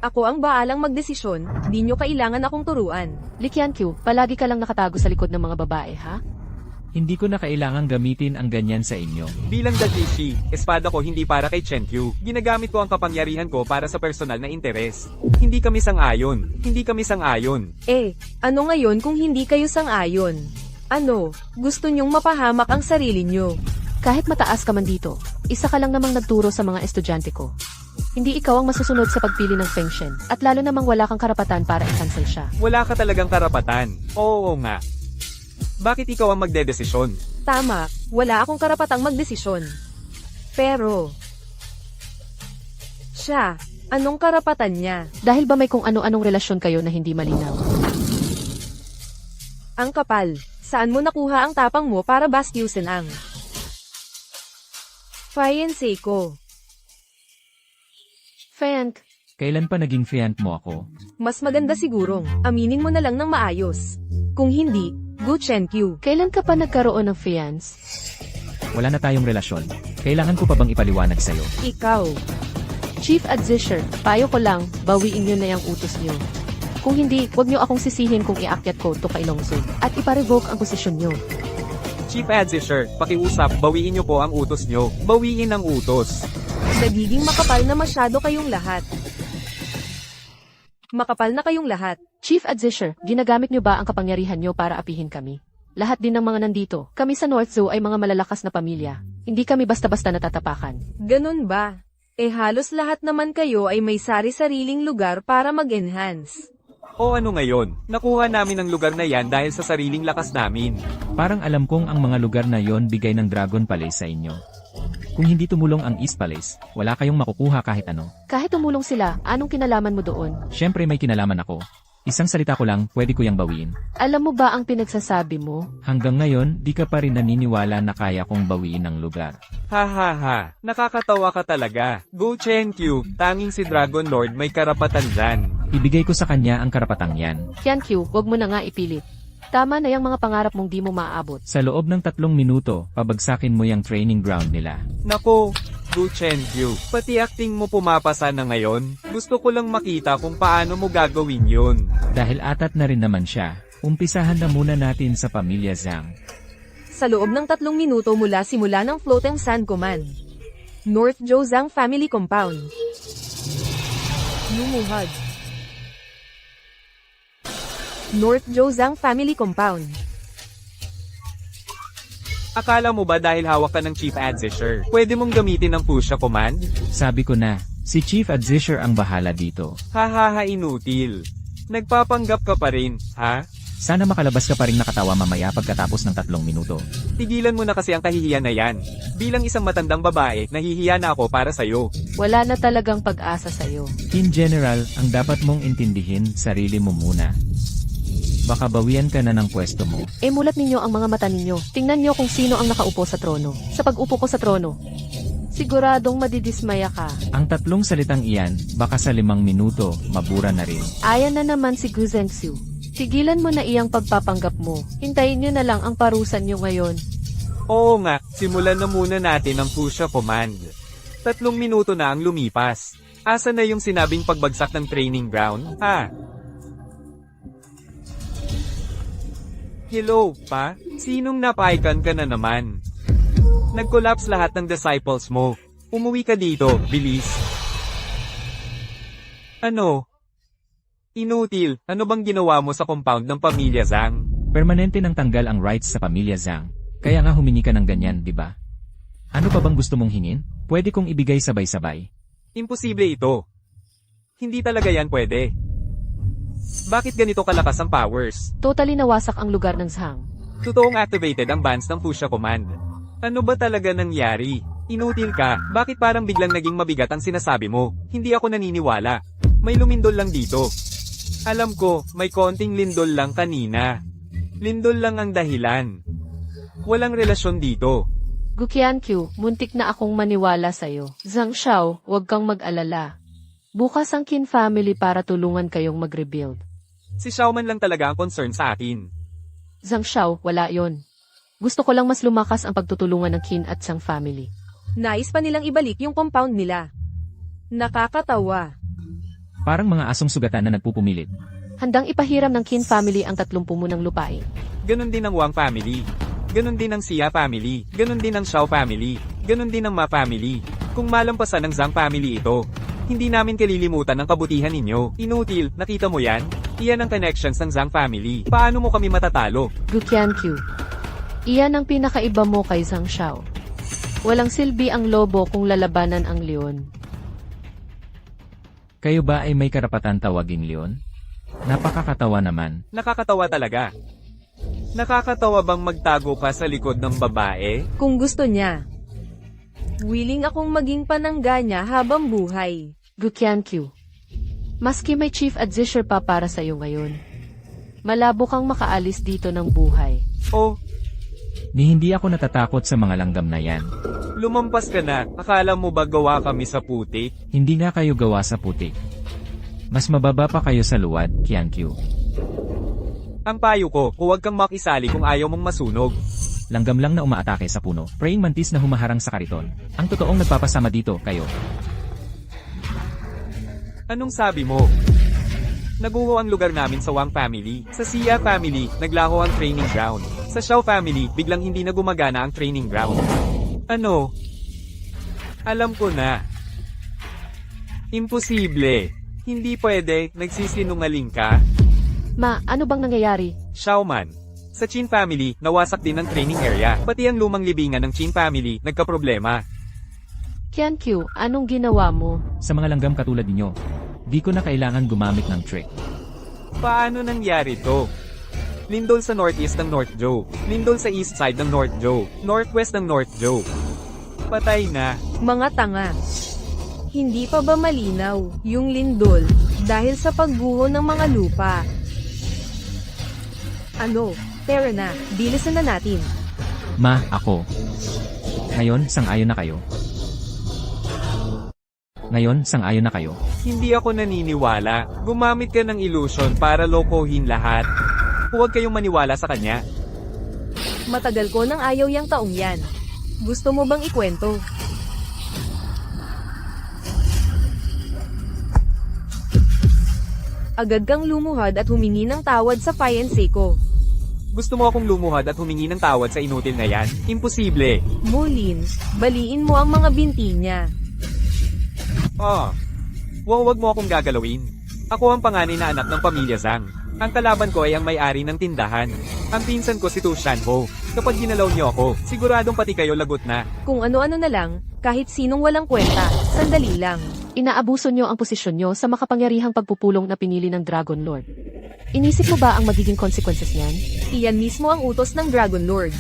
Ako ang baalang magdesisyon, di nyo kailangan akong turuan. Liqianqiu, palagi ka lang nakatago sa likod ng mga babae, ha? Hindi ko na kailangang gamitin ang ganyan sa inyo. Bilang Da Jishi, espada ko hindi para kay Chenkyu. Ginagamit ko ang kapangyarihan ko para sa personal na interes. Hindi kami sang-ayon. Hindi kami sang-ayon. Ano ngayon kung hindi kayo sang-ayon? Ano, gusto nyong mapahamak ang sarili nyo? Kahit mataas ka man dito, isa ka lang namang nagturo sa mga estudyante ko. Hindi ikaw ang masusunod sa pagpili ng Feng Shen, at lalo namang wala kang karapatan para i-cancel siya. Wala ka talagang karapatan. Oo nga. Bakit ikaw ang magdedesisyon? Tama, wala akong karapatang magdesisyon. Pero, siya, anong karapatan niya? Dahil ba may kung ano-anong relasyon kayo na hindi malinaw? Ang kapal, saan mo nakuha ang tapang mo para bastyusin ang fiancé ko? Feng, Kailan pa naging fiant mo ako? Mas maganda sigurong, aminin mo na lang ng maayos. Kung hindi, Gu Chenkyu. kailan ka pa nagkaroon ng fiance? Wala na tayong relasyon. Kailangan ko pa bang ipaliwanag sa'yo? Ikaw. Chief Advisor, payo ko lang, bawiin nyo na yung utos nyo. Kung hindi, huwag nyo akong sisihin kung iakyat ko to kay Longzhen, at iparevoke ang posisyon nyo. Chief Advisor, pakiusap, bawiin niyo po ang utos niyo. Bawiin ang utos. Nagiging makapal na masyado kayong lahat. Makapal na kayong lahat. Chief Advisor, ginagamit nyo ba ang kapangyarihan nyo para apihin kami? Lahat din ng mga nandito, kami sa North Zoo ay mga malalakas na pamilya. Hindi kami basta-basta natatapakan. Ganun ba? Halos lahat naman kayo ay may sari-sariling lugar para mag-enhance. O ano ngayon? Nakuha namin ang lugar na yan dahil sa sariling lakas namin. Parang alam kong ang mga lugar na yon bigay ng Dragon Palace sa inyo. Kung hindi tumulong ang East Palace, wala kayong makukuha kahit ano. Kahit tumulong sila, anong kinalaman mo doon? Siyempre may kinalaman ako. Isang salita ko lang, pwede ko yang bawiin. Alam mo ba ang pinagsasabi mo? Hanggang ngayon, di ka pa rin naniniwala na kaya kong bawiin ang lugar. Ha ha ha, nakakatawa ka talaga. Go Chen-Q, tanging si Dragon Lord may karapatan dyan. Ibigay ko sa kanya ang karapatang yan. Qianqiu, wag mo na nga ipilit. Tama na yung mga pangarap mong di mo maaabot. Sa loob ng 3 minuto, pabagsakin mo yung training ground nila. Nako, Go Chen-Q, pati acting mo pumapasa na ngayon. Gusto ko lang makita kung paano mo gagawin yun. Dahil atat na rin naman siya, umpisahan na muna natin sa pamilya Zhang. Sa loob ng 3 minuto mula simula ng Floating Sand Command. North Zhang Family Compound. Lumuhod. North Zhang Family Compound. Akala mo ba dahil hawak ka ng Chief Advisor, pwede mong gamitin ang Pusha Command? Sabi ko na, si Chief Advisor ang bahala dito. Hahaha inutil. Nagpapanggap ka pa rin, ha? Sana makalabas ka pa rin nakatawa mamaya pagkatapos ng 3 minuto. Tigilan mo na kasi ang kahihiyan na yan. Bilang isang matandang babae, nahihiya na ako para sa'yo. Wala na talagang pag-asa sa'yo. In general, ang dapat mong intindihin, sarili mo muna. Baka bawian ka na ng pwesto mo. Mulat ninyo ang mga mata ninyo. Tingnan nyo kung sino ang nakaupo sa trono. Sa pag-upo ko sa trono, siguradong madidismaya ka. Ang 3 salitang iyan, baka sa 5 minuto, mabura na rin. Ayan na naman si Gu Zhengxiu. Tigilan mo na iyang pagpapanggap mo. Hintayin nyo na lang ang parusan nyo ngayon. Oo nga, simulan na muna natin ang Pusha Command. 3 minuto na ang lumipas. Asa na yung sinabing pagbagsak ng training ground, ha? Hello, pa? Sinong napaikan ka na naman? Nag-collapse lahat ng disciples mo. Umuwi ka dito, bilis. Ano? Inutil, ano bang ginawa mo sa compound ng pamilya Zhang? Permanente nang tanggal ang rights sa pamilya Zhang. Kaya nga humingi ka ng ganyan, di ba? Ano pa bang gusto mong hingin? Pwede kong ibigay sabay-sabay. Imposible ito. Hindi talaga yan pwede. Bakit ganito kalakas ang powers? Totally nawasak ang lugar ng Zhang. Totoong activated ang bans ng Pusha Command. Ano ba talaga nangyari? Inutil ka, bakit parang biglang naging mabigat ang sinasabi mo? Hindi ako naniniwala. May lumindol lang dito. Alam ko, may konting lindol lang kanina. Lindol lang ang dahilan. Walang relasyon dito. Gu Qianqiu, muntik na akong maniwala sa'yo. Zhang Xiao, huwag kang mag-alala. Bukas ang Qin family para tulungan kayong mag-rebuild. Si Xiaoman lang talaga ang concern sa akin. Zhang Xiao, wala yon. Gusto ko lang mas lumakas ang pagtutulungan ng Qin at Zhang family. Nais pa nilang ibalik yung compound nila. Nakakatawa. Parang mga asong sugatan na nagpupumilit. Handang ipahiram ng Qin family ang 30 munang lupain. Ganon din ang Wang family. Ganon din ang Xia family. Ganon din ang Xiao family. Ganon din ang Ma family. Kung malampasan ng Zhang family ito, hindi namin kalilimutan ang kabutihan ninyo. Inutil, nakita mo yan? Iyan ang connections ng Zhang family. Paano mo kami matatalo? Gu Qianqiu. Iyan ang pinakaiba mo kay Zhang Xiao. Walang silbi ang lobo kung lalabanan ang leon. Kayo ba ay may karapatan tawaging leon? Napakakatawa naman. Nakakatawa talaga. Nakakatawa bang magtago ka sa likod ng babae? Kung gusto niya. Willing akong maging panangga niya habang buhay. Gu Qianqiu. Maski may chief advisor pa para sa'yo ngayon. Malabo kang makaalis dito ng buhay. Oh, Ni hindi ako natatakot sa mga langgam na yan. lumampas ka na. Akala mo ba gawa kami sa putik? Hindi nga kayo gawa sa putik. Mas mababa pa kayo sa luwad, Qianqiu. Ang payo ko, huwag kang makisali kung ayaw mong masunog. Langgam lang na umaatake sa puno, praying mantis na humaharang sa kariton. Ang totoong nagpapasama dito, kayo. Anong sabi mo? Naguho ang lugar namin sa Wang family. Sa Xia family, naglaho ang training ground. Sa Xiao family, biglang hindi na gumagana ang training ground. Ano? Alam ko na. Imposible. Hindi pwede, nagsisinungaling ka. Ma, ano bang nangyayari? Xiaoman. Sa Qin family, nawasak din ang training area. Pati ang lumang libingan ng Qin family, nagkaproblema. Qianqiu, anong ginawa mo? Sa mga langgam katulad ninyo, di ko na kailangan gumamit ng trick. Paano nangyari to? Lindol sa northeast ng North Zhou. Lindol sa east side ng North Zhou. Northwest ng North Zhou. Patay na. Mga tanga. Hindi pa ba malinaw yung lindol dahil sa pagguho ng mga lupa Ano? Tara na, bilisan na natin. Ma, ako. Ngayon, sang-ayon na kayo. Ngayon, sang-ayon na kayo. Hindi ako naniniwala. Gumamit ka ng illusion para lokohin lahat. Huwag kayong maniwala sa kanya. Matagal ko nang ayaw yang taong yan. Gusto mo bang ikwento? Agad kang lumuhad at humingi ng tawad sa fiancé ko. Gusto mo akong lumuhad at humingi ng tawad sa inutil na yan? Imposible. Mulin, baliin mo ang mga binti niya. Wag mo akong gagalawin. Ako ang panganay na anak ng pamilya Zhang. Ang kalaban ko ay ang may-ari ng tindahan. Ang pinsan ko si Tu Shanho. Kapag ginalaw niyo ako, siguradong pati kayo lagot na. Kung ano-ano na lang, kahit sinong walang kwenta, sandali lang. Inaabuso nyo ang posisyon nyo sa makapangyarihang pagpupulong na pinili ng Dragon Lord. Inisip mo ba ang magiging consequences niyan? Iyan mismo ang utos ng Dragon Lord.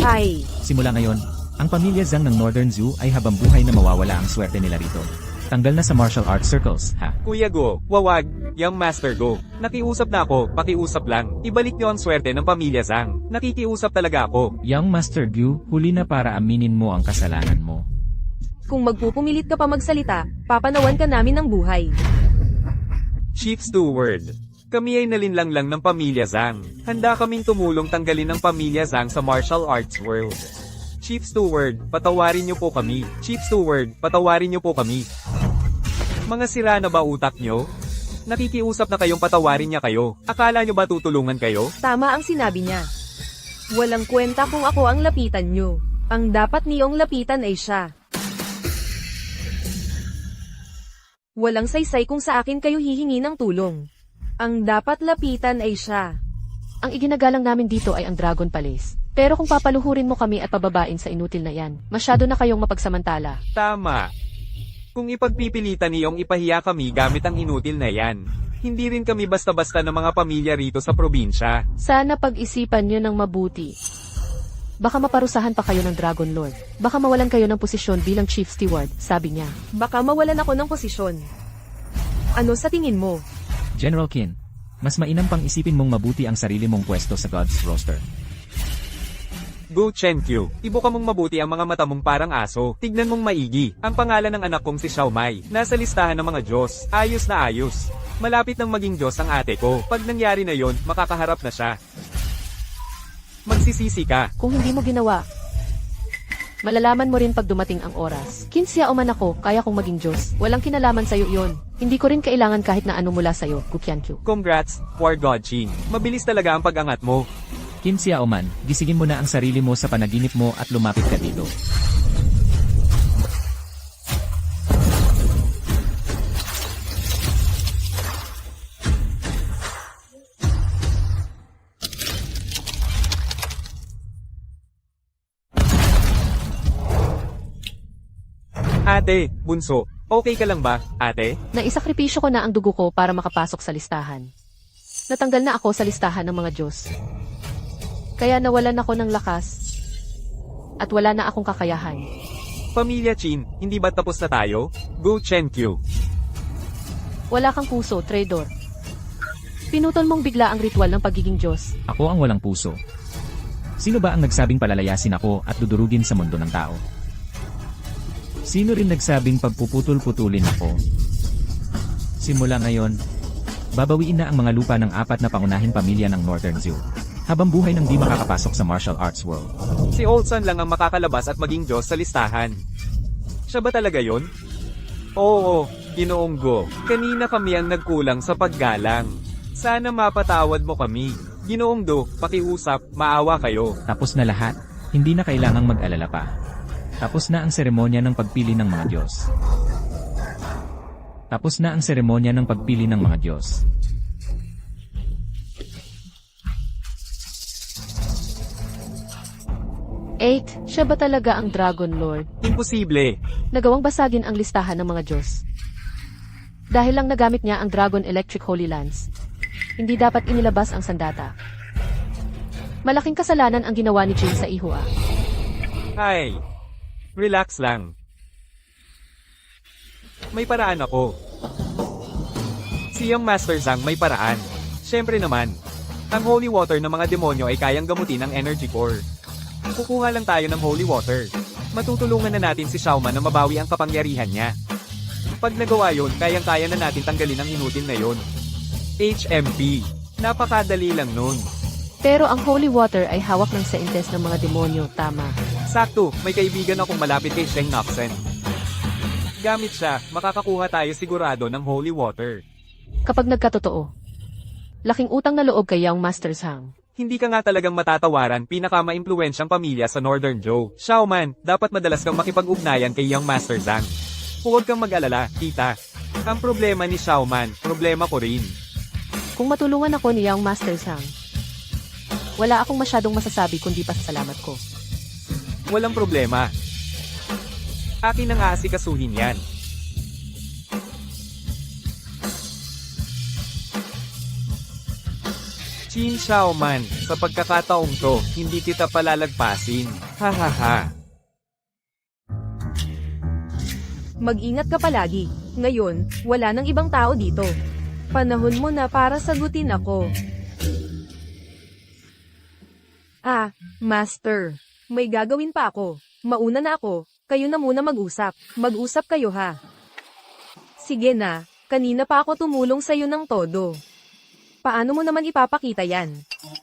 Ay, Simula ngayon, ang pamilya Zhang ng Northern Zoo ay habang-buhay na mawawala ang swerte nila rito. Tanggal na sa martial arts circles, ha? Kuya Go, wawag, Young Master Go. Nakiusap na ako, pakiusap lang. Ibalik niyo ang swerte ng pamilya Zhang. Nakikiusap talaga ako. Young Master Gu, huli na para aminin mo ang kasalanan mo. kung magpupumilit ka pa magsalita, papanawan ka namin ng buhay. Chief Steward, kami ay nalinlang lang ng pamilya Zhang. Handa kaming tumulong tanggalin ang pamilya Zhang sa martial arts world. Chief Steward, patawarin niyo po kami. Chief Steward, patawarin niyo po kami. Mga sira na ba utak niyo? Nakikiusap na kayong patawarin niya kayo. Akala niyo ba tutulungan kayo? Tama ang sinabi niya. Walang kwenta kung ako ang lapitan niyo. Ang dapat niyong lapitan ay siya. Walang saysay kung sa akin kayo hihingi ng tulong. Ang dapat lapitan ay siya. Ang iginagalang namin dito ay ang Dragon Palace. Pero kung papaluhurin mo kami at pababain sa inutil na yan, masyado na kayong mapagsamantala. Tama. Kung ipagpipilitan niyong ipahiya kami gamit ang inutil na yan, hindi rin kami basta-basta ng mga pamilya rito sa probinsya. Sana pag-isipan niyo ng mabuti. Baka maparusahan pa kayo ng Dragon Lord. Baka mawalan kayo ng posisyon bilang Chief Steward, sabi niya. Baka mawalan ako ng posisyon. Ano sa tingin mo? General Qin, mas mainam pang isipin mong mabuti ang sarili mong pwesto sa God's roster. Go Chenkyu, ibuka mong mabuti ang mga mata mong parang aso. Tignan mong maigi. Ang pangalan ng anak kong si Xiaomai. Nasa listahan ng mga Diyos. Ayos na ayos. Malapit nang maging Diyos ang ate ko. Pag nangyari na yon, makakaharap na siya. Magsisisi ka. Kung hindi mo ginawa, malalaman mo rin pag dumating ang oras. Kinsiya o man ako, kaya kong maging Diyos. Walang kinalaman sa'yo yon. Hindi ko rin kailangan kahit na ano mula sa'yo, Gukyankyu. Congrats, War God Chin. Mabilis talaga ang pag-angat mo. Kim Xiaoman, gisingin mo na ang sarili mo sa panaginip mo at lumapit ka dito. Ate, bunso, okay ka lang ba, ate? Naisakripisyo ko na ang dugo ko para makapasok sa listahan. Natanggal na ako sa listahan ng mga Diyos. Kaya nawalan ako ng lakas. At wala na akong kakayahan. Pamilya Chin, hindi ba tapos na tayo? Go Chenkyu. Wala kang puso, traitor. Pinutol mong bigla ang ritual ng pagiging Diyos. Ako ang walang puso. Sino ba ang nagsabing palalayasin ako at dudurugin sa mundo ng tao? Sino rin nagsabing pagpuputol-putulin ako? Simula ngayon, babawiin na ang mga lupa ng 4 na pangunahing pamilya ng Northern Zoo. Habang buhay nang di makakapasok sa martial arts world. Si Olson lang ang makakalabas at maging Diyos sa listahan. Siya ba talaga yon? Oo, Ginoong Go. Kanina kami ang nagkulang sa paggalang. Sana mapatawad mo kami. Ginoong Do, pakiusap, maawa kayo. Tapos na lahat, hindi na kailangang mag-alala pa. Tapos na ang seremonya ng pagpili ng mga Diyos. Tapos na ang seremonya ng pagpili ng mga Diyos. Siya ba talaga ang Dragon Lord? Imposible. Nagawang basagin ang listahan ng mga Diyos. Dahil lang nagamit niya ang Dragon Electric Holy Lance. Hindi dapat inilabas ang sandata. Malaking kasalanan ang ginawa ni Jin sa Ihua. Ay, relax lang. May paraan ako. Si Young Master Zhang may paraan. Siyempre naman. Ang holy water ng mga demonyo ay kayang gamutin ang energy core. Kukuha lang tayo ng holy water. Matutulungan na natin si Xiaoman na mabawi ang kapangyarihan niya. Pag nagawa yun, kayang-kaya na natin tanggalin ang inutil na yun. HMP. Napakadali lang nun. Pero ang holy water ay hawak ng saintes ng mga demonyo, tama. Sakto, may kaibigan akong malapit kay Sheng Noxen. Gamit siya, makakakuha tayo sigurado ng holy water. Kapag nagkatotoo, laking utang na loob kay Young Master Zhang. Hindi ka nga talagang matatawaran, pinaka-maimpluwensyang pamilya sa Northern Zhou. Xiaoman, dapat madalas kang makipag-ugnayan kay Young Master Zhang. Huwag kang mag-alala, tita. Ang problema ni Xiaoman, problema ko rin. Kung matulungan ako ni Young Master Zhang, wala akong masyadong masasabi kundi pasasalamat ko. Walang problema. Akin ang aasikasuhin yan. Qin Xiaoman, sa pagkakataong to, hindi kita palalagpasin. Hahaha. Mag-ingat ka palagi. Ngayon, wala nang ibang tao dito. Panahon mo na para sagutin ako. Ah, Master. May gagawin pa ako. Mauna na ako. Kayo na muna mag-usap. Mag-usap kayo ha. Sige na. Kanina pa ako tumulong sa'yo ng todo. Paano mo naman ipapakita yan?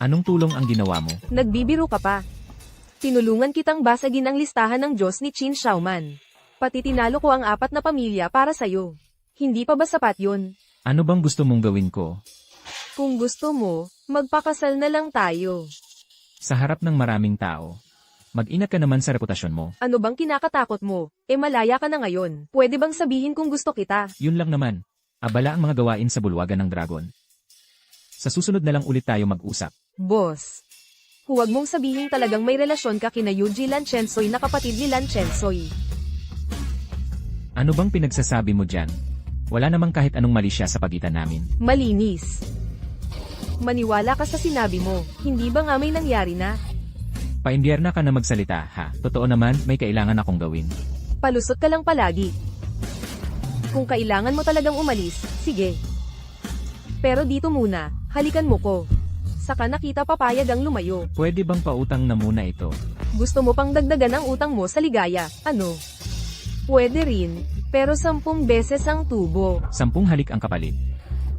Anong tulong ang ginawa mo? Nagbibiro ka pa. Tinulungan kitang basagin ang listahan ng Diyos ni Qin Xiaoman. Pati tinalo ko ang 4 na pamilya para sa'yo. Hindi pa ba sapat yun? Ano bang gusto mong gawin ko? Kung gusto mo, magpakasal na lang tayo. Sa harap ng maraming tao. Mag-ingat ka naman sa reputasyon mo. Ano bang kinakatakot mo? Malaya ka na ngayon. Pwede bang sabihin kung gusto kita? Yun lang naman. Abala ang mga gawain sa bulwagan ng dragon. Sa susunod na lang ulit tayo mag-usap. Boss. Huwag mong sabihin talagang may relasyon ka kina Yuji Lanchensoy na kapatid ni Lanchensoy. Ano bang pinagsasabi mo dyan? Wala namang kahit anong mali siya sa pagitan namin. Malinis. Maniwala ka sa sinabi mo. Hindi ba nga may nangyari na? Paimbyerna ka na magsalita, ha? Totoo naman, may kailangan akong gawin. Palusot ka lang palagi. Kung kailangan mo talagang umalis, sige. Pero dito muna, halikan mo ko. Saka nakita papayag ang lumayo. Pwede bang pautang na muna ito? Gusto mo pang dagdagan ang utang mo sa ligaya, ano? Pwede rin, pero 10 beses ang tubo. 10 halik ang kapalit.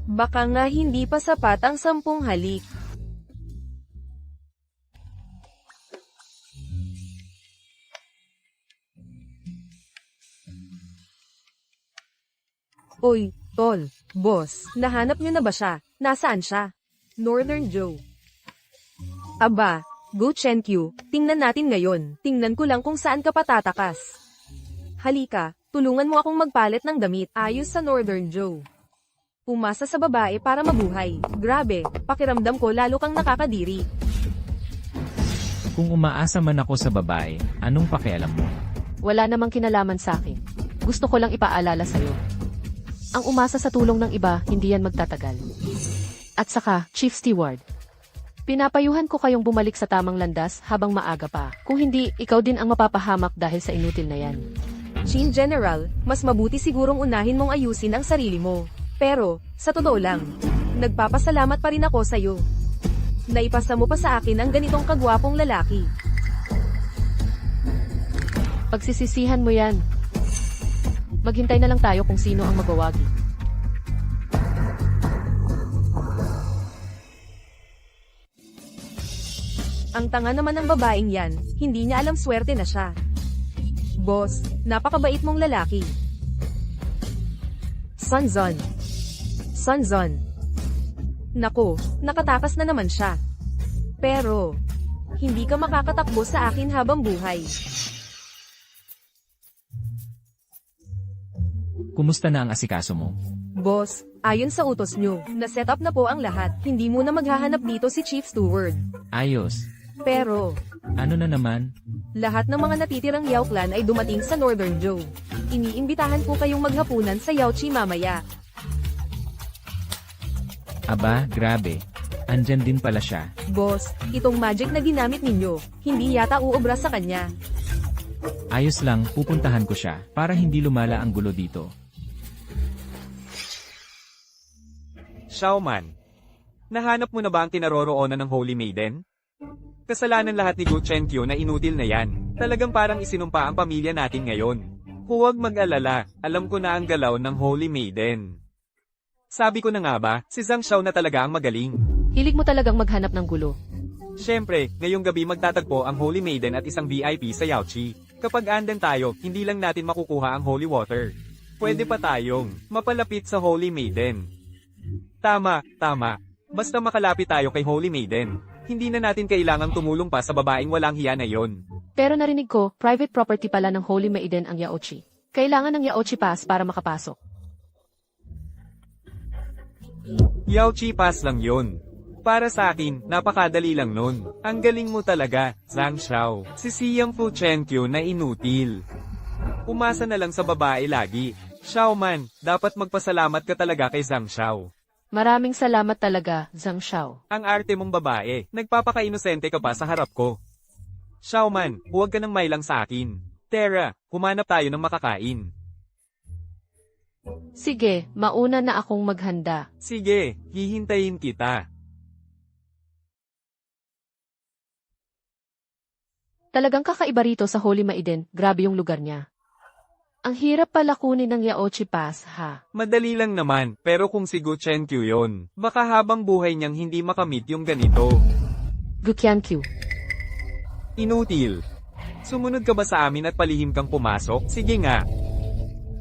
Baka nga hindi pa sapat ang 10 halik. Oy, tol, boss, nahanap niyo na ba siya? Nasaan siya? Northern Zhou. Aba, go Chenkyu, tingnan natin ngayon. Tingnan ko lang kung saan ka patatakas. Halika, tulungan mo akong magpalit ng damit. Ayos sa Northern Zhou. Umasa sa babae para mabuhay. Grabe, pakiramdam ko lalo kang nakakadiri. Kung umaasa man ako sa babae, anong pakialam mo? Wala namang kinalaman sa akin. Gusto ko lang ipaalala sa'yo. Ang umasa sa tulong ng iba, hindi yan magtatagal. At saka, Chief Steward. Pinapayuhan ko kayong bumalik sa tamang landas habang maaga pa. Kung hindi, ikaw din ang mapapahamak dahil sa inutil na yan. Qin General, mas mabuti sigurong unahin mong ayusin ang sarili mo. Pero, sa totoo lang, nagpapasalamat pa rin ako sa'yo. Naipasa mo pa sa akin ang ganitong kagwapong lalaki. Pagsisisihan mo yan. Maghintay na lang tayo kung sino ang magwawagi. Ang tanga naman ng babaeng yan, hindi niya alam swerte na siya. Boss, napakabait mong lalaki. Sunzon. Sunzon. Nako, nakatakas na naman siya. Pero, hindi ka makakatakbo sa akin habang buhay. Kumusta na ang asikaso mo? Boss, ayon sa utos nyo, na-set up na po ang lahat. Hindi muna maghahanap dito si Chief Steward. Ayos. Pero, Ano na naman? lahat ng mga natitirang Yao clan ay dumating sa Northern Zhou. Iniimbitahan po kayong maghapunan sa Yaochi mamaya. Aba, grabe. Andyan din pala siya. Boss, itong magic na ginamit ninyo, hindi yata uobra sa kanya. Ayos lang, pupuntahan ko siya, para hindi lumala ang gulo dito. Xiaoman. Nahanap mo na ba ang kinaroroonan ng Holy Maiden? Kasalanan lahat ni Gu Chenkyu na inutil na yan. Talagang parang isinumpa ang pamilya natin ngayon. Huwag mag-alala, alam ko na ang galaw ng Holy Maiden. Sabi ko na nga ba, si Zhang Xiao na talaga ang magaling. Hilig mo talagang maghanap ng gulo. Siyempre, ngayong gabi magtatagpo ang Holy Maiden at isang VIP sa Yaochi. Kapag andan tayo, hindi lang natin makukuha ang Holy Water. Pwede pa tayong mapalapit sa Holy Maiden. Tama. Basta makalapit tayo kay Holy Maiden. Hindi na natin kailangang tumulong pa sa babaeng walang hiya na yon. Pero narinig ko, private property pala ng Holy Maiden ang Yaochi. Kailangan ng Yaochi Pass para makapasok. Yaochi Pass lang yon. Para sa akin, napakadali lang nun. Ang galing mo talaga, Zhang Xiao. Si Siyang Fu Chenkyu na inutil. Umasa na lang sa babae lagi. Xiao man, dapat magpasalamat ka talaga kay Zhang Xiao. Maraming salamat talaga, Zhang Xiao. Ang arte mong babae, nagpapaka-inosente ka pa sa harap ko. Xiao man, huwag ka nang mailang sa akin. Tara, humanap tayo ng makakain. Sige, mauna na akong maghanda. Sige, hihintayin kita. Talagang kakaiba rito sa Holy Maiden, grabe yung lugar niya. Ang hirap pala kunin ng Yaochi Pass, ha? Madali lang naman, pero kung si Gu Chenkyu yon, baka habang buhay niyang hindi makamit yung ganito. Gukyankyu. Inutil. Sumunod ka ba sa amin at palihim kang pumasok? Sige nga.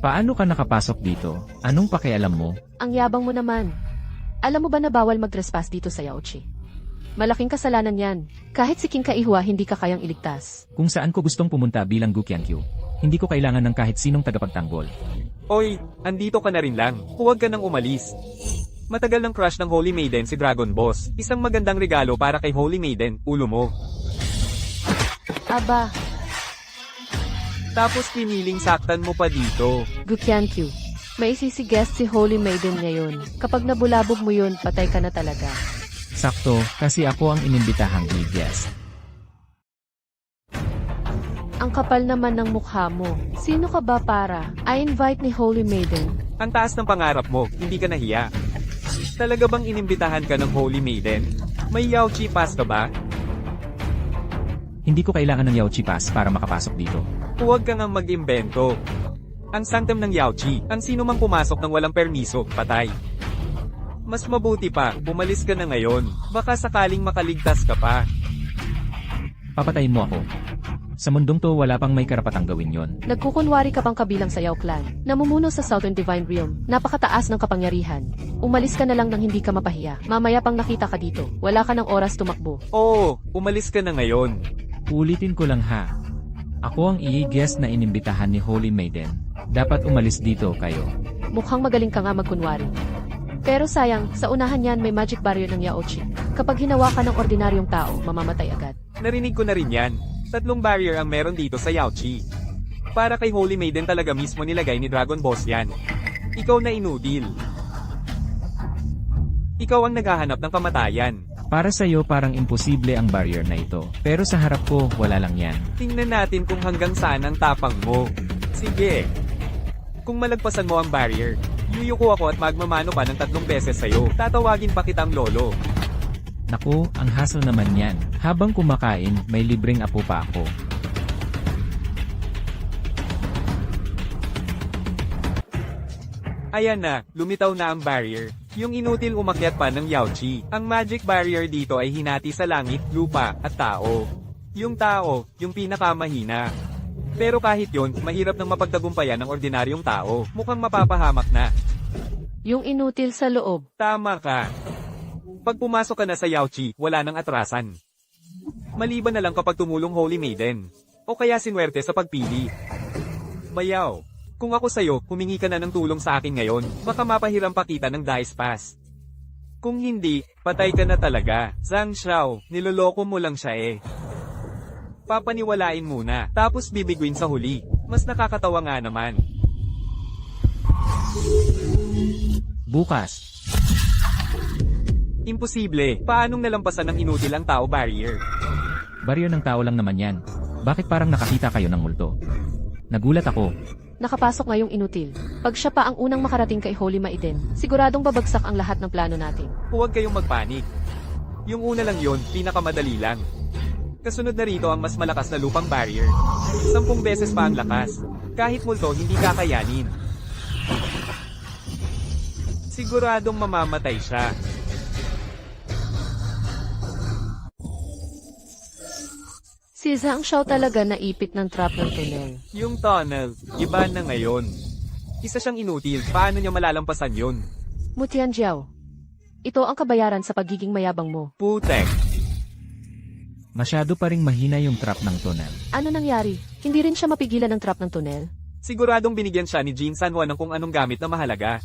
Paano ka nakapasok dito? Anong pakialam mo? Ang yabang mo naman. Alam mo ba na bawal mag-trespass dito sa Yaochi? Malaking kasalanan yan. Kahit si King Kaihua hindi ka kayang iligtas. Kung saan ko gustong pumunta bilang Gukyankyu, hindi ko kailangan ng kahit sinong tagapagtanggol. Oy, andito ka na rin lang. Huwag ka nang umalis. Matagal ng crush ng Holy Maiden si Dragon Boss. Isang magandang regalo para kay Holy Maiden, ulo mo. Aba, Tapos piniling saktan mo pa dito. Gukyankyu. May isisuggest si Holy Maiden ngayon. Kapag nabulabog mo yun, patay ka na talaga. Sakto, kasi ako ang inimbitahang guest. Ang kapal naman ng mukha mo. Sino ka ba para? I invite ni Holy Maiden. Ang taas ng pangarap mo, hindi ka nahiya. Talaga bang inimbitahan ka ng Holy Maiden? May Yaochi Pass ka ba? Hindi ko kailangan ng Yaochi Pass para makapasok dito. Huwag ka ngang mag-imbento. Ang sanctum ng Yaochi, ang sino mang pumasok ng walang permiso, patay. Mas mabuti pa, umalis ka na ngayon. Baka sakaling makaligtas ka pa. Papatayin mo ako. Sa mundong to wala pang may karapatang gawin yon. Nagkukunwari ka pang kabilang sa Yao Clan. Namumuno sa Southern Divine Realm. Napakataas ng kapangyarihan. Umalis ka na lang nang hindi ka mapahiya. Mamaya pang nakita ka dito. Wala ka ng oras tumakbo. Oo, umalis ka na ngayon. Ulitin ko lang ha. Ako ang i-guest na inimbitahan ni Holy Maiden. Dapat umalis dito kayo. Mukhang magaling ka nga magkunwari. Pero sayang, sa unahan yan may magic barrier ng Yaochi. Kapag hinawakan ng ordinaryong tao, mamamatay agad. Narinig ko na rin yan. 3 barrier ang meron dito sa Yaochi. Para kay Holy Maiden talaga mismo nilagay ni Dragon Boss yan. Ikaw na inudil. Ikaw ang naghahanap ng kamatayan. Para sa'yo parang imposible ang barrier na ito. Pero sa harap ko, wala lang yan. Tingnan natin kung hanggang saan ang tapang mo. Sige. Kung malagpasan mo ang barrier, yuyuko ako at magmamano pa ng 3 beses sa'yo. Tatawagin pa kitang lolo. Naku, ang hassle naman yan. Habang kumakain, may libreng apo pa ako. Ayan na, lumitaw na ang barrier. Yung inutil umakyat pa ng Yaochi. Ang magic barrier dito ay hinati sa langit, lupa, at tao. Yung tao, yung pinakamahina. Pero kahit yon, mahirap nang mapagtagumpayan ng ordinaryong tao. Mukhang mapapahamak na. Yung inutil sa loob. Tama ka. Pag pumasok ka na sa Yaochi, wala nang atrasan. Maliban na lang kapag tumulong Holy Maiden. O kaya sinwerte sa pagpili. Bayaw. Kung ako sa'yo, humingi ka na ng tulong sa akin ngayon, baka mapahiram pa kita ng Dice Pass. Kung hindi, patay ka na talaga. Zhang Xiao, niloloko mo lang siya eh. Papaniwalain muna, tapos bibiguin sa huli. Mas nakakatawa nga naman. Bukas. Imposible, paanong nalampasan ng inutil ang tao barrier? Barrier ng tao lang naman yan. Bakit parang nakakita kayo ng multo? Nagulat ako. Nakapasok ngayong inutil. Pag siya pa ang unang makarating kay Holy Maiden, siguradong babagsak ang lahat ng plano natin. Huwag kayong magpanik. Yung una lang yon, pinakamadali lang. Kasunod na rito ang mas malakas na lupang barrier. 10 beses pa ang lakas. Kahit multo, hindi kakayanin. Siguradong mamamatay siya. Si Zhang Xiao talaga naipit ng trap ng tunnel. Yung tunnel, iba na ngayon. Isa siyang inutil, paano niya malalampasan yun? Mutian Jiao. Ito ang kabayaran sa pagiging mayabang mo. Putek. Masyado pa ring mahina yung trap ng tunnel. Ano nangyari? Hindi rin siya mapigilan ng trap ng tunnel? Siguradong binigyan siya ni Jin San Juan ng kung anong gamit na mahalaga.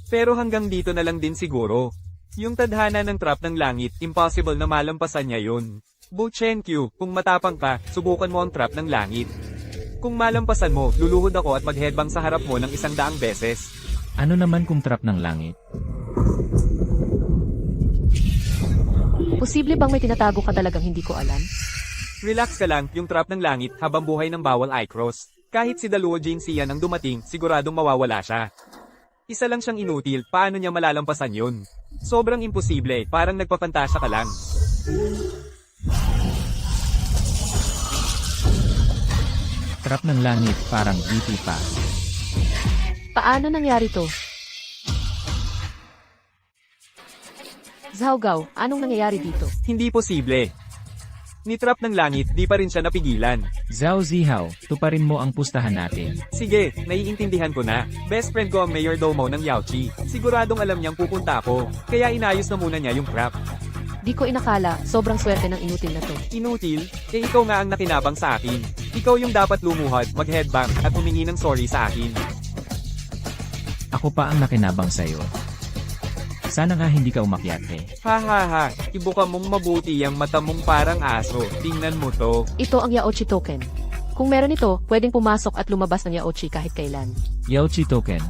Pero hanggang dito na lang din siguro. Yung tadhana ng trap ng langit, impossible na malampasan niya yun. Bu Chen Q, kung matapang ka, subukan mo ang trap ng langit. Kung malampasan mo, luluhod ako at mag-headbang sa harap mo ng 100 beses. Ano naman kung trap ng langit? Posible bang may tinatago ka talagang hindi ko alam? Relax ka lang, yung trap ng langit habang buhay ng bawal Icross. Kahit si Daluo Jin Sian ang dumating, siguradong mawawala siya. Isa lang siyang inutil, paano niya malalampasan yun? Sobrang imposible, parang nagpapantasya ka lang. Trap ng langit parang BP pa. Paano nangyari to? Zhao Gao, anong nangyayari dito? Hindi posible. Ni trap ng langit, di pa rin siya napigilan. Zhao Zihao, tuparin mo ang pustahan natin. Sige, naiintindihan ko na. Best friend ko ang Mayor Domo ng Yaochi. Siguradong alam niyang pupunta ako. Kaya inayos na muna niya yung trap. Di ko inakala, sobrang swerte ng inutil na to. Inutil? Eh ikaw nga ang nakinabang sa akin. Ikaw yung dapat lumuhod, mag-headbang, at humingi ng sorry sa akin. Ako pa ang nakinabang sa'yo. Sana nga hindi ka umakyat eh. Ha ha ha, ibuka mong mabuti ang mata mong parang aso. Tingnan mo to. Ito ang Yaochi token. Kung meron ito, pwedeng pumasok at lumabas ng Yaochi kahit kailan. Yaochi token.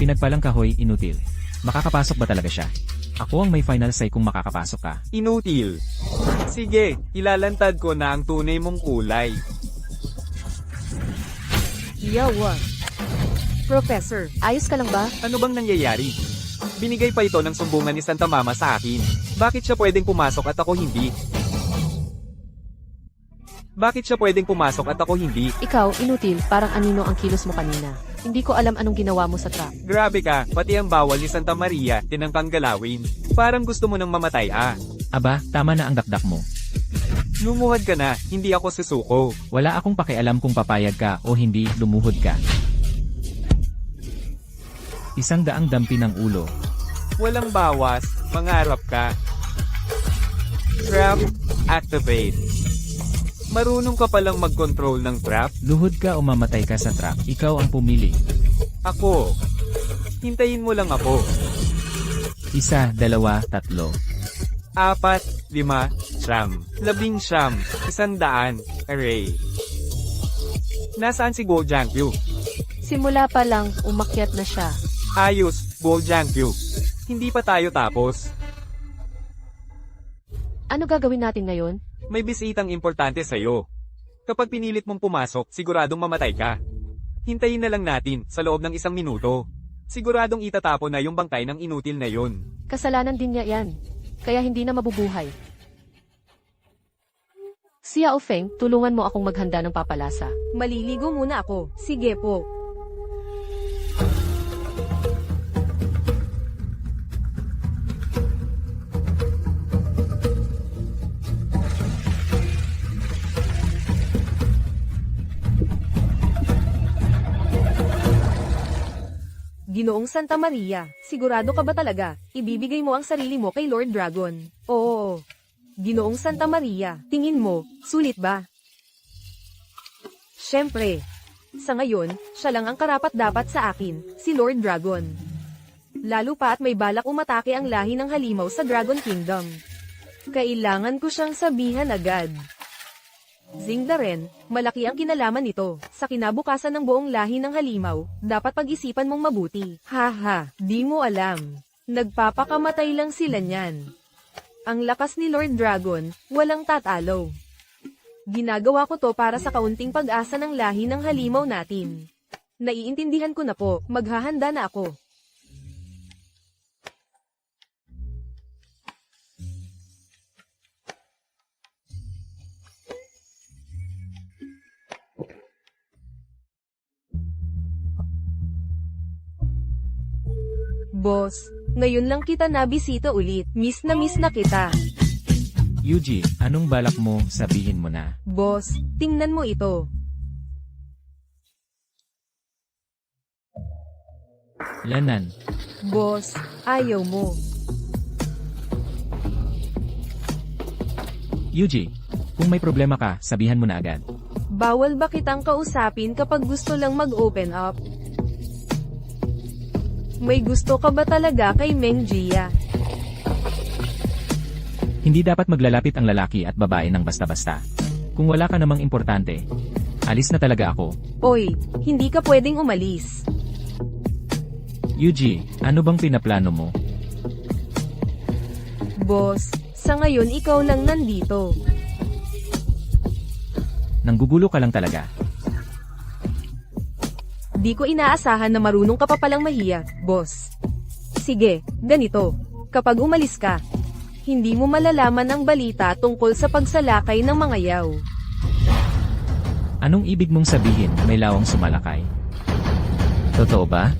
Pinagpalang kahoy, inutil. Makakapasok ba talaga siya? Ako ang may final say kung makakapasok ka. Inutil. Sige, ilalantad ko na ang tunay mong kulay. Yawa. Professor, Ayos ka lang ba? Ano bang nangyayari? Binigay pa ito ng sumbungan ni Santa Mama sa akin. Bakit siya pwedeng pumasok at ako hindi? Bakit siya pwedeng pumasok at ako hindi? Ikaw, inutil, parang anino ang kilos mo kanina. Hindi ko alam anong ginawa mo sa trap. Grabe ka, pati ang bawal ni Santa Maria, tinangkang galawin. Parang gusto mo nang mamatay ah. Aba, tama na ang dakdak mo. Lumuhod ka na, hindi ako susuko. Wala akong pakialam kung papayag ka o hindi, lumuhod ka. 100 dampi ng ulo. Walang bawas, mangarap ka. Trap, activate. Marunong ka palang mag-control ng trap? Luhod ka o mamatay ka sa trap, ikaw ang pumili. Ako. Hintayin mo lang ako. 1, 2, 3. 4, 5, 10, 11, 100, array. Nasaan si Go Jiangqiu? Simula pa lang, umakyat na siya. Ayos, Go Jiangqiu. Hindi pa tayo tapos. Ano gagawin natin ngayon? May bisitang importante sa'yo. Kapag pinilit mong pumasok, siguradong mamatay ka. Hintayin na lang natin, sa loob ng 1 minuto. Siguradong itatapon na yung bangkay ng inutil na yon. Kasalanan din niya yan. Kaya hindi na mabubuhay. Si Yao Feng, tulungan mo akong maghanda ng papalasa. maliligo muna ako. Sige po. Ginoong Santa Maria, sigurado ka ba talaga, ibibigay mo ang sarili mo kay Lord Dragon? Oo. Ginoong Santa Maria, tingin mo, sulit ba? Siyempre. Sa ngayon, siya lang ang karapat-dapat sa akin, si Lord Dragon. Lalo pa at may balak umatake ang lahi ng halimaw sa Dragon Kingdom. Kailangan ko siyang sabihan agad. Zingdaren, malaki ang kinalaman nito. Sa kinabukasan ng buong lahi ng halimaw, dapat pag-isipan mong mabuti. Haha, di mo alam. Nagpapakamatay lang sila niyan. Ang lakas ni Lord Dragon, walang tatalo. Ginagawa ko to para sa kaunting pag-asa ng lahi ng halimaw natin. Naiintindihan ko na po, maghahanda na ako. Boss, ngayon lang kita nabisita ulit. Miss na kita. Yuji, anong balak mo, sabihin mo na. Boss, tingnan mo ito. Lanan, Boss, ayaw mo. Yuji, kung may problema ka, sabihan mo na agad. Bawal ba kitang kausapin kapag gusto lang mag-open up? May gusto ka ba talaga kay Meng Jia? Hindi dapat maglalapit ang lalaki at babae ng basta-basta. Kung wala ka namang importante, alis na talaga ako. Oy, hindi ka pwedeng umalis. Yuji, ano bang pinaplano mo? Boss, sa ngayon ikaw lang nandito. Nanggugulo ka lang talaga. Di ko inaasahan na marunong ka pa palang mahiya, boss. Sige, ganito. Kapag umalis ka, hindi mo malalaman ang balita tungkol sa pagsalakay ng mga yaw. Anong ibig mong sabihin, may lawang sumalakay? Totoo ba?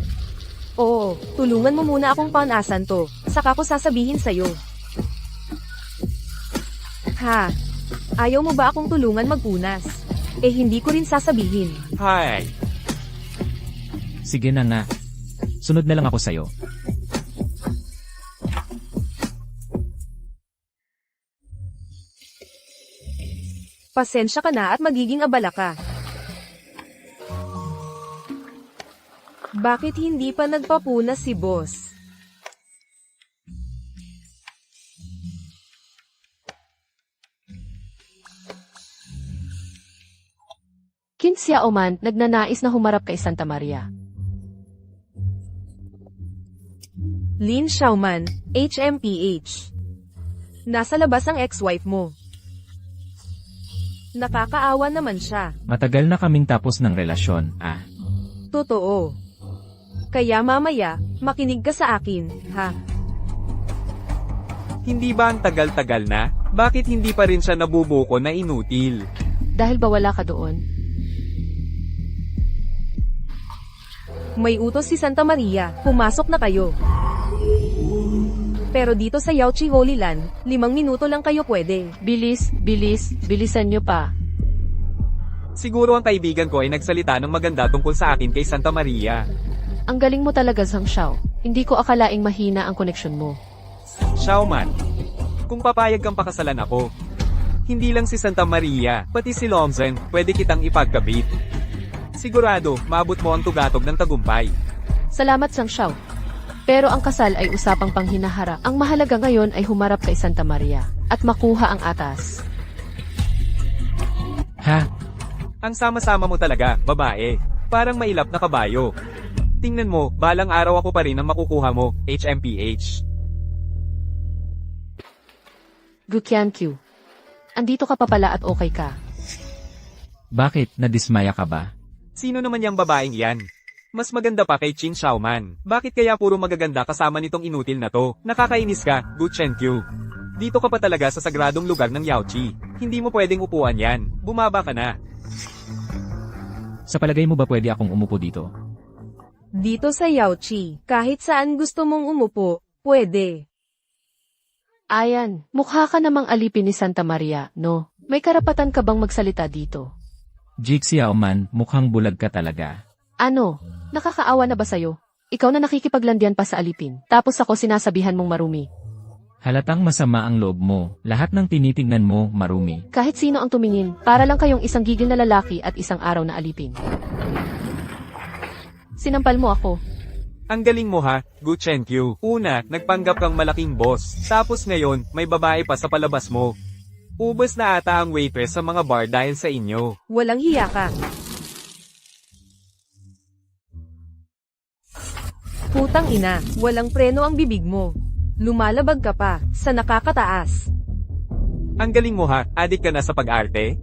Oo, tulungan mo muna akong paunasan to, saka ko sasabihin sa'yo. Ha? Ayaw mo ba akong tulungan magpunas? Eh hindi ko rin sasabihin. Hi! Sige na nga. Sunod na lang ako sa'yo. Pasensya ka na at magiging abala ka. Bakit hindi pa nagpapunas si boss? Qin Xiaoman, nagnanais na humarap kay Santa Maria. Lin Xiaoman, HMPH. Nasa labas ang ex-wife mo. Nakakaawa naman siya. Matagal na kaming tapos ng relasyon, ah. Totoo. Kaya mamaya, makinig ka sa akin, ha? Hindi ba ang tagal-tagal na? Bakit hindi pa rin siya nabubuko na inutil? Dahil ba wala ka doon? May utos si Santa Maria, pumasok na kayo. Pero dito sa Yaochi Holy Land, 5 minuto lang kayo pwede. Bilisan nyo pa. Siguro ang kaibigan ko ay nagsalita ng maganda tungkol sa akin kay Santa Maria. Ang galing mo talaga, Zhang Xiao. Hindi ko akalaing mahina ang koneksyon mo. Xiaoman, kung papayag kang pakasalan ako, hindi lang si Santa Maria, pati si Longzhen, pwede kitang ipagkabit. Sigurado, maabot mo ang tugatog ng tagumpay. Salamat, Zhang Xiao. Pero ang kasal ay usapang panghinaharap. Ang mahalaga ngayon ay humarap kay Santa Maria at makuha ang atas. Ha? Ang sama-sama mo talaga, babae. Parang mailap na kabayo. Tingnan mo, balang araw ako pa rin ang makukuha mo, HMPH. Guqian Q. Andito ka pa pala at okay ka. Bakit, nadismaya ka ba? Sino naman yung babaeng yan? Mas maganda pa kay Qin Xiaoman. Bakit kaya puro magaganda kasama nitong inutil na to? Nakakainis ka, Gu Chenkyu. Dito ka pa talaga sa sagradong lugar ng Yaochi. Hindi mo pwedeng upuan yan. Bumaba ka na. Sa palagay mo ba pwede akong umupo dito? Dito sa Yaochi, kahit saan gusto mong umupo, pwede. Ayan, mukha ka namang alipin ni Santa Maria, no? May karapatan ka bang magsalita dito? Jig Xiaoman, mukhang bulag ka talaga. Ano? Nakakaawa na ba sa'yo? Ikaw na nakikipaglandian pa sa alipin, tapos ako sinasabihan mong marumi. Halatang masama ang loob mo, lahat ng tinitingnan mo, marumi. Kahit sino ang tumingin, para lang kayong isang gigil na lalaki at isang araw na alipin. Sinampal mo ako. Ang galing mo ha, Gu Chenkyu. Una, nagpanggap kang malaking boss. Tapos ngayon, may babae pa sa palabas mo. Ubos na ata ang waitress sa mga bar dahil sa inyo. Walang hiya ka. Putang ina, walang preno ang bibig mo. Lumalabag ka pa, sa nakakataas. Ang galing mo ha, adik ka na sa pag-arte?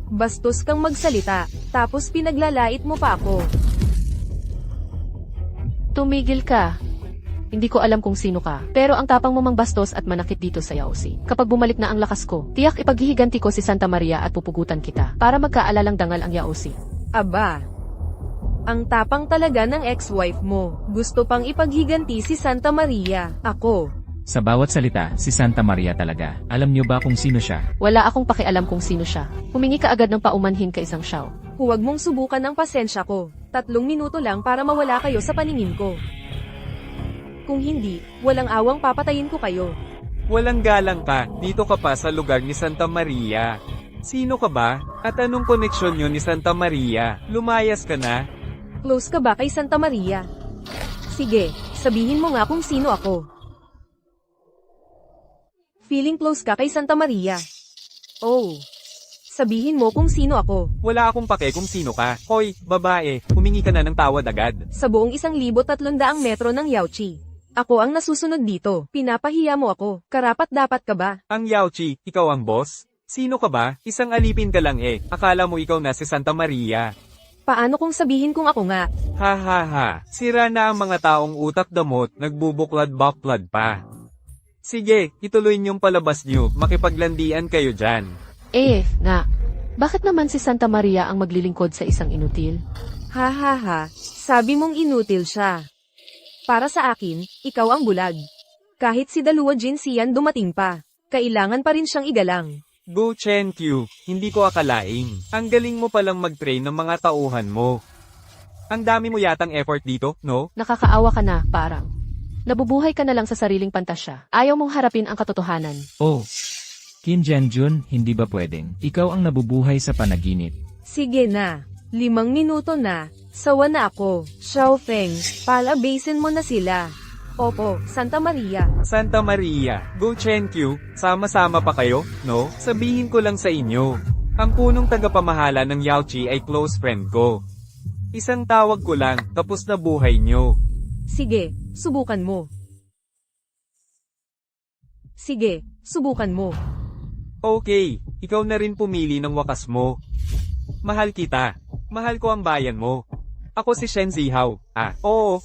Bastos kang magsalita, tapos pinaglalait mo pa ako. Tumigil ka. Hindi ko alam kung sino ka, pero ang tapang mo mang bastos at manakit dito sa Yaosi. Kapag bumalik na ang lakas ko, tiyak ipaghihiganti ko si Santa Maria at pupugutan kita, para magkaalalang dangal ang Yaosi. Aba. Ang tapang talaga ng ex-wife mo. Gusto pang ipaghiganti si Santa Maria. Ako. Sa bawat salita, si Santa Maria talaga. Alam niyo ba kung sino siya? Wala akong pakialam kung sino siya. Humingi ka agad ng paumanhin ka isang Xiao. Huwag mong subukan ang pasensya ko. 3 minuto lang para mawala kayo sa paningin ko. Kung hindi, walang awang papatayin ko kayo. Walang galang ka, dito ka pa sa lugar ni Santa Maria. Sino ka ba? At anong koneksyon nyo ni Santa Maria? Lumayas ka na? Close ka ba kay Santa Maria? Sige, sabihin mo nga kung sino ako. Feeling close ka kay Santa Maria. Oh. Sabihin mo kung sino ako. Wala akong pake kung sino ka. Hoy, babae, humingi ka na ng tawad agad. Sa buong 1,300 metro ng Yaochi. Ako ang nasusunod dito. Pinapahiya mo ako. Karapat dapat ka ba? Ang Yaochi, ikaw ang boss? Sino ka ba? Isang alipin ka lang eh. Akala mo ikaw na si Santa Maria. Paano kung sabihin kung ako nga? Ha ha ha. Sira na ang mga taong utak damot, nagbubuklad-baklad pa. Sige, ituloy niyong palabas niyo, makipaglandian kayo dyan. Bakit naman si Santa Maria ang maglilingkod sa isang inutil? Ha ha ha. Sabi mong inutil siya. Para sa akin, ikaw ang bulag. Kahit si Dalua Jin Sian dumating pa, kailangan pa rin siyang igalang. Go Chen Q, hindi ko akalaing. Ang galing mo palang mag-train ng mga tauhan mo. Ang dami mo yatang effort dito, no? Nakakaawa ka na, parang. Nabubuhay ka na lang sa sariling pantasya. Ayaw mong harapin ang katotohanan. Oh. Kim Janjun, hindi ba pwedeng? Ikaw ang nabubuhay sa panaginip. Sige na. 5 minuto na. Sawa na ako. Xiaofeng, palabasin mo na sila. Opo, Santa Maria. Santa Maria, Go Chen Q, sama-sama pa kayo, no? Sabihin ko lang sa inyo. Ang punong tagapamahala ng Yaochi ay close friend ko. Isang tawag ko lang, tapos na buhay nyo. Sige, subukan mo. Sige, subukan mo. Okay, ikaw na rin pumili ng wakas mo. Mahal kita. Mahal ko ang bayan mo. Ako si Shen Zihao. Oo.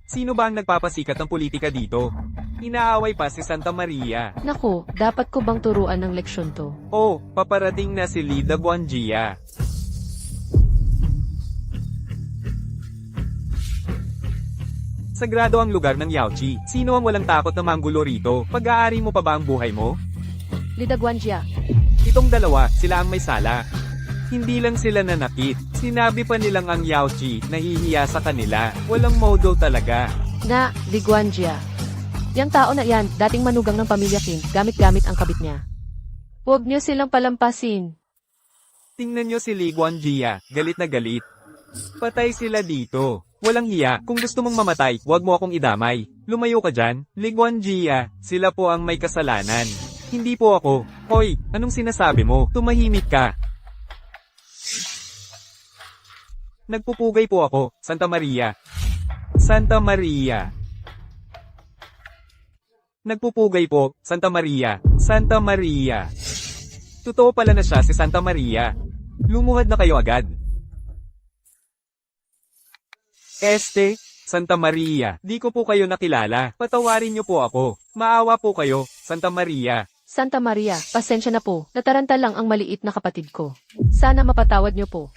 Sino ba ang nagpapasikat ng politika dito? Inaaway pa si Santa Maria. Naku, dapat ko bang turuan ng leksyon to? Oh, paparating na si Lida Guanjia. Sagrado ang lugar ng Yaochi. Sino ang walang takot na manggulo rito? Pag-aari mo pa ba ang buhay mo? Lida Guanjia, Itong dalawa, sila ang may sala. Hindi lang sila nanakit. Sinabi pa nilang ang Yaochi, nahihiya sa kanila. Walang modo talaga. Li Guanjia. Yang tao na yan, dating manugang ng pamilya Qin, gamit-gamit ang kabit niya. Huwag niyo silang palampasin. Tingnan nyo si Li Guanjia, galit na galit. Patay sila dito. Walang hiya, kung gusto mong mamatay, huwag mo akong idamay. Lumayo ka dyan, Li Guanjia, sila po ang may kasalanan. Hindi po ako. Hoy, anong sinasabi mo? Tumahimik ka. Nagpupugay po ako, Santa Maria. Santa Maria. Nagpupugay po, Santa Maria. Santa Maria. Totoo pala na siya si Santa Maria. Lumuhad na kayo agad. Santa Maria, di ko po kayo nakilala. Patawarin niyo po ako. Maawa po kayo, Santa Maria. Santa Maria, pasensya na po, nataranta lang ang maliit na kapatid ko. Sana mapatawad niyo po.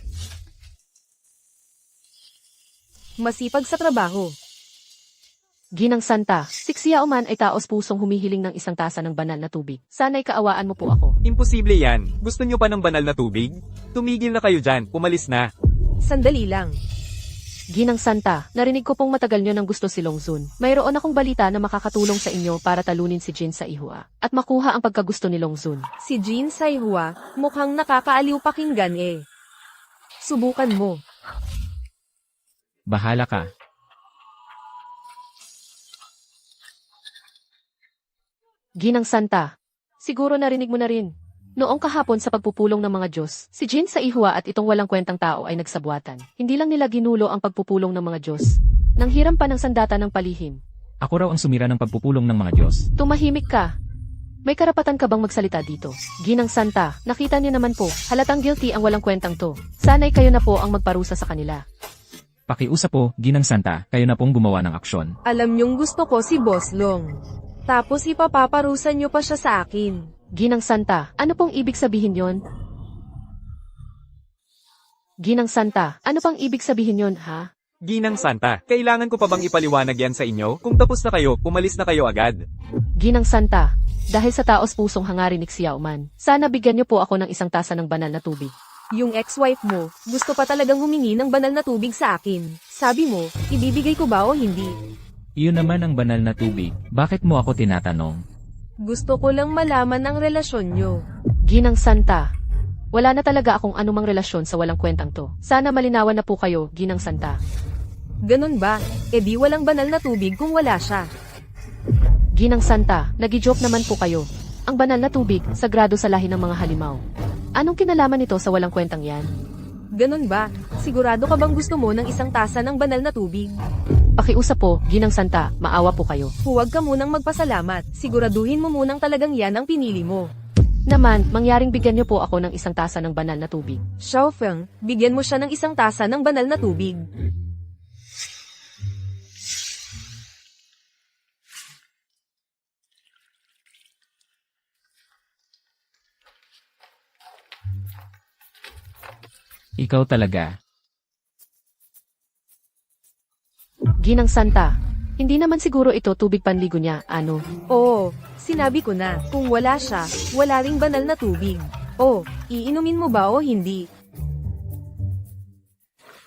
Masipag sa trabaho. Ginang Santa, si Xiao man ay taos pusong humihiling ng isang tasa ng banal na tubig. Sana'y kaawaan mo po ako. Imposible yan. Gusto niyo pa ng banal na tubig? Tumigil na kayo dyan, umalis na. Sandali lang. Ginang Santa, narinig ko pong matagal nyo nang gusto si Longzun. Mayroon akong balita na makakatulong sa inyo para talunin si Jin sa Ihua at makuha ang pagkagusto ni Longzun. Si Jin Saihua, mukhang nakakaaliw pakinggan eh. Subukan mo. Bahala ka. Ginang Santa, siguro narinig mo na rin. Noong kahapon sa pagpupulong ng mga Diyos, si Jin sa Ihua at itong walang kwentang tao ay nagsabwatan. Hindi lang nila ginulo ang pagpupulong ng mga Diyos. Nanghiram pa ng sandata ng palihim. Ako raw ang sumira ng pagpupulong ng mga Diyos. Tumahimik ka. May karapatan ka bang magsalita dito? Ginang Santa, nakita niyo naman po, halatang guilty ang walang kwentang to. Sana'y kayo na po ang magparusa sa kanila. Pakiusap po, Ginang Santa, kayo na pong gumawa ng aksyon. Alam niyong gusto ko si Boss Long. Tapos ipapaparusan niyo pa siya sa akin. Ginang Santa, ano pong ibig sabihin yon? Ginang Santa, ano pang ibig sabihin yon, ha? Ginang Santa, kailangan ko pa bang ipaliwanag yan sa inyo? Kung tapos na kayo, pumalis na kayo agad. Ginang Santa, dahil sa taos pusong hangarin ni Xiao Man, sana bigyan niyo po ako ng isang tasa ng banal na tubig. Yung ex-wife mo, gusto pa talagang humingi ng banal na tubig sa akin. Sabi mo, ibibigay ko ba o hindi? Iyon naman ang banal na tubig, bakit mo ako tinatanong? Gusto ko lang malaman ang relasyon nyo. Ginang Santa, wala na talaga akong anumang relasyon sa walang kwentang to. Sana malinawan na po kayo, Ginang Santa. Ganun ba? E di walang banal na tubig kung wala siya. Ginang Santa, nagi-joke naman po kayo. Ang banal na tubig, sagrado sa lahi ng mga halimaw. Anong kinalaman nito sa walang kwentang yan? Ganun ba? Sigurado ka bang gusto mo ng isang tasa ng banal na tubig? Pakiusap po, Ginang Santa, maawa po kayo. Huwag ka munang magpasalamat. Siguraduhin mo munang talagang yan ang pinili mo. Naman, mangyaring bigyan niyo po ako ng isang tasa ng banal na tubig. Xiaofeng, bigyan mo siya ng isang tasa ng banal na tubig. Ikaw talaga. Ginang Santa, hindi naman siguro ito tubig panligo niya, ano? Oo, sinabi ko na, kung wala siya, wala ring banal na tubig. Oh, iinumin mo ba o hindi?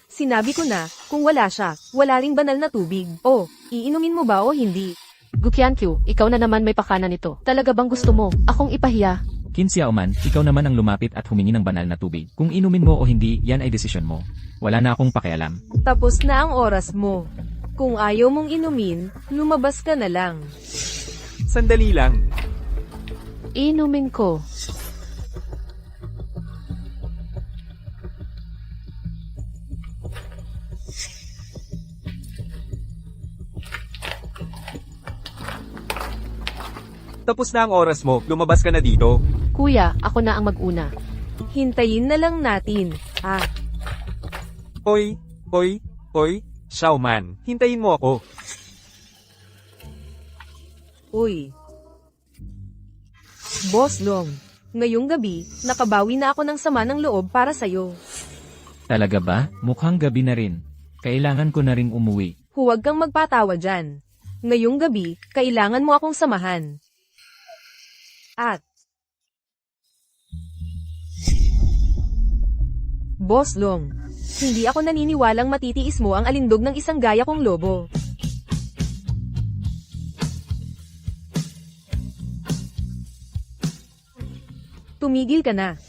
Sinabi ko na, kung wala siya, wala ring banal na tubig. Oh, iinumin mo ba o hindi? Gukiankyu, ikaw na naman may pakana nito. Talaga bang gusto mo akong ipahiya? Qin Xiaoman, ikaw naman ang lumapit at humingi ng banal na tubig. Kung inumin mo o hindi, yan ay desisyon mo. Wala na akong pakialam. Tapos na ang oras mo. Kung ayaw mong inumin, lumabas ka na lang. Sandali lang. Inumin ko. Tapos na ang oras mo, lumabas ka na dito. Kuya, ako na ang mag-una. Hintayin na lang natin. Hoy, Xiao Man, hintayin mo ako. Uy. Boss Long, ngayong gabi, nakabawi na ako ng sama ng loob para sa'yo. Talaga ba? Mukhang gabi na rin. Kailangan ko na ring umuwi. Huwag kang magpatawa dyan. Ngayong gabi, kailangan mo akong samahan. At Boss Long, hindi ako naniniwalang matitiis mo ang alindog ng isang gaya kong lobo. Tumigil ka na.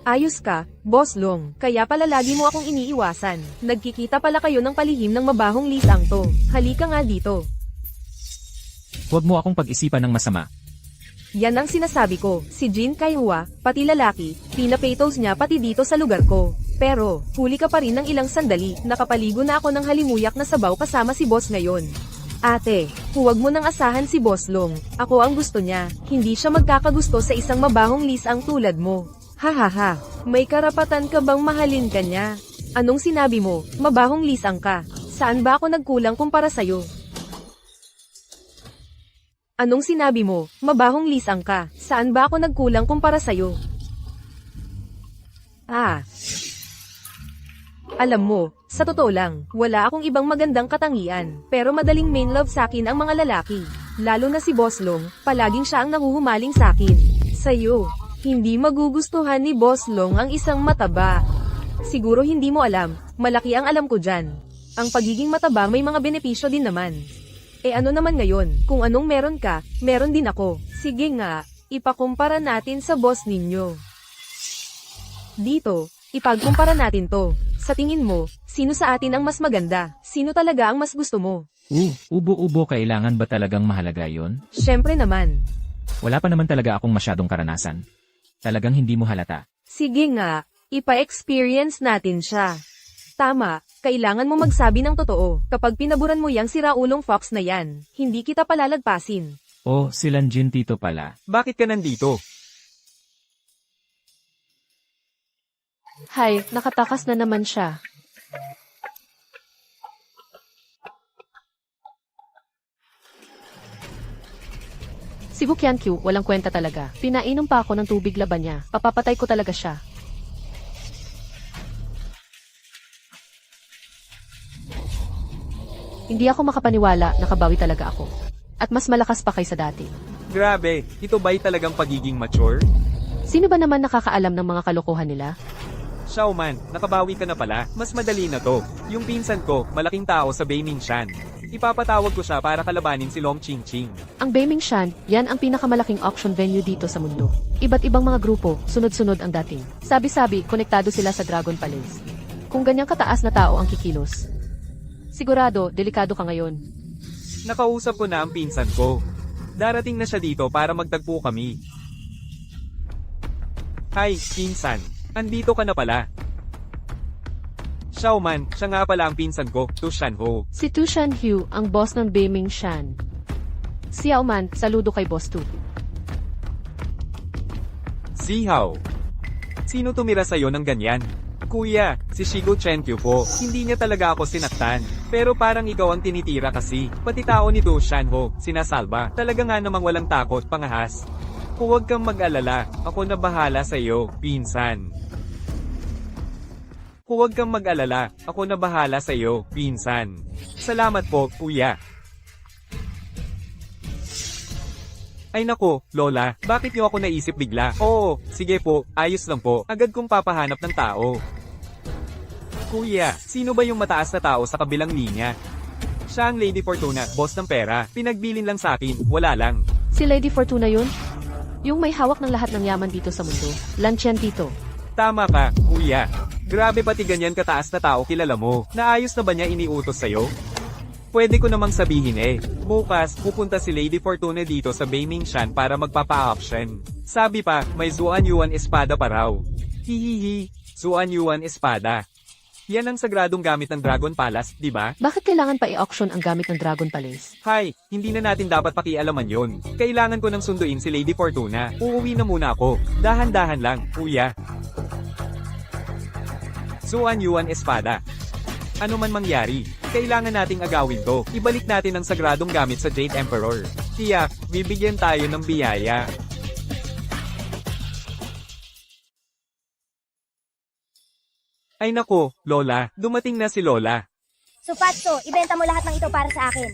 Ayos ka, Boss Long, kaya pala lagi mo akong iniiwasan. Nagkikita pala kayo ng palihim ng mabahong lisang to. Halika nga dito. Huwag mo akong pag-isipan ng masama. Yan ang sinasabi ko, si Jin Kaihua, pati lalaki, pinapetos niya pati dito sa lugar ko. Pero, huli ka pa rin ng ilang sandali, nakapaligo na ako ng halimuyak na sabaw kasama si boss ngayon. Ate, huwag mo nang asahan si Boss Long, ako ang gusto niya, hindi siya magkakagusto sa isang mabahong lisang tulad mo. Hahaha, may karapatan ka bang mahalin ka niya? Anong sinabi mo, mabahong lisang ka? Saan ba ako nagkulang kumpara sa'yo? Anong sinabi mo, mabahong lisang ka? Saan ba ako nagkulang kumpara sa'yo? Alam mo, sa totoo lang, wala akong ibang magandang katangian, pero madaling main love sa'kin ang mga lalaki. Lalo na si Boss Long, palaging siya ang nahuhumaling sa'kin. Sa'yo, hindi magugustuhan ni Boss Long ang isang mataba. Siguro hindi mo alam, malaki ang alam ko dyan. Ang pagiging mataba may mga benepisyo din naman. Eh ano naman ngayon, kung anong meron ka, meron din ako. Sige nga, ipakumpara natin sa boss ninyo. Dito, ipagkumpara natin to. Sa tingin mo, sino sa atin ang mas maganda? Sino talaga ang mas gusto mo? Ubo-ubo, kailangan ba talagang mahalaga yon? Syempre naman. Wala pa naman talaga akong masyadong karanasan. Talagang hindi mo halata. Sige nga, ipa-experience natin siya. Tama, kailangan mo magsabi ng totoo. Kapag pinaburan mo yang siraulong fox na yan, hindi kita palalagpasin. Oh, si Lanjin Tito pala. Bakit ka nandito? Hay, nakatakas na naman siya. Si Bukyankyu, walang kwenta talaga. Pinainom pa ako ng tubig laban niya. Papapatay ko talaga siya. Hindi ako makapaniwala, nakabawi talaga ako. At mas malakas pa kaysa dati. Grabe, ito ba'y talagang pagiging mature? Sino ba naman nakakaalam ng mga kalokohan nila? Xiaoman, nakabawi ka na pala. Mas madali na to. Yung pinsan ko, malaking tao sa Beimingshan. Ipapatawag ko siya para kalabanin si Long Qingqing. Ang Beimingshan, yan ang pinakamalaking auction venue dito sa mundo. Iba't ibang mga grupo, sunod-sunod ang dating. Sabi-sabi, konektado sila sa Dragon Palace. Kung ganyang kataas na tao ang kikilos. Sigurado, delikado ka ngayon. Nakausap ko na ang pinsan ko. Darating na siya dito para magtagpo kami. Hi, pinsan. Andito ka na pala. Xiaoman, siya nga pala ang pinsan ko, Tu Shanho. Si Tu Shanhu, ang boss ng Beimingshan. Xiaoman, saludo kay Boss Tu. Si Hao. Sino tumira sa'yo ng ganyan? Kuya, si Shigo Chenkyu po. Hindi niya talaga ako sinaktan. Pero parang ikaw ang tinitira kasi. Pati tao ni Tu Shanho, sinasalba. Talaga nga namang walang takot, pangahas. Huwag kang mag-alala, ako na bahala sa iyo, pinsan. Huwag kang mag-alala, ako na bahala sa iyo, pinsan. Salamat po, kuya. Ay nako, Lola, bakit niyo ako naisip bigla? Oo, sige po, ayos lang po, agad kong papahanap ng tao. Kuya, sino ba yung mataas na tao sa kabilang linya? Siya ang Lady Fortuna, boss ng pera, pinagbilin lang sa akin, wala lang. Si Lady Fortuna yun? Yung may hawak ng lahat ng yaman dito sa mundo. Lunch yan dito. Tama ka, kuya. Grabe pati ganyan kataas na tao kilala mo. Naayos na ba niya iniutos sa'yo? Pwede ko namang sabihin bukas pupunta si Lady Fortuna dito sa Beimingshan para magpapa-auction. Sabi pa, may Zuan Yuan espada pa raw. Hihihi, Zuan Yuan espada. Yan ang sagradong gamit ng Dragon Palace, di ba? Bakit kailangan pa i-auction ang gamit ng Dragon Palace? Hay, hindi na natin dapat pakialaman yon. Kailangan ko nang sunduin si Lady Fortuna. Uuwi na muna ako. Dahan-dahan lang, kuya. Zuan Yuan espada. Ano man mangyari, kailangan nating agawin to. Ibalik natin ang sagradong gamit sa Jade Emperor. Tiyak, bibigyan tayo ng biyaya. Ay nako, Lola, dumating na si Lola. Sufatso, ibenta mo lahat ng ito para sa akin.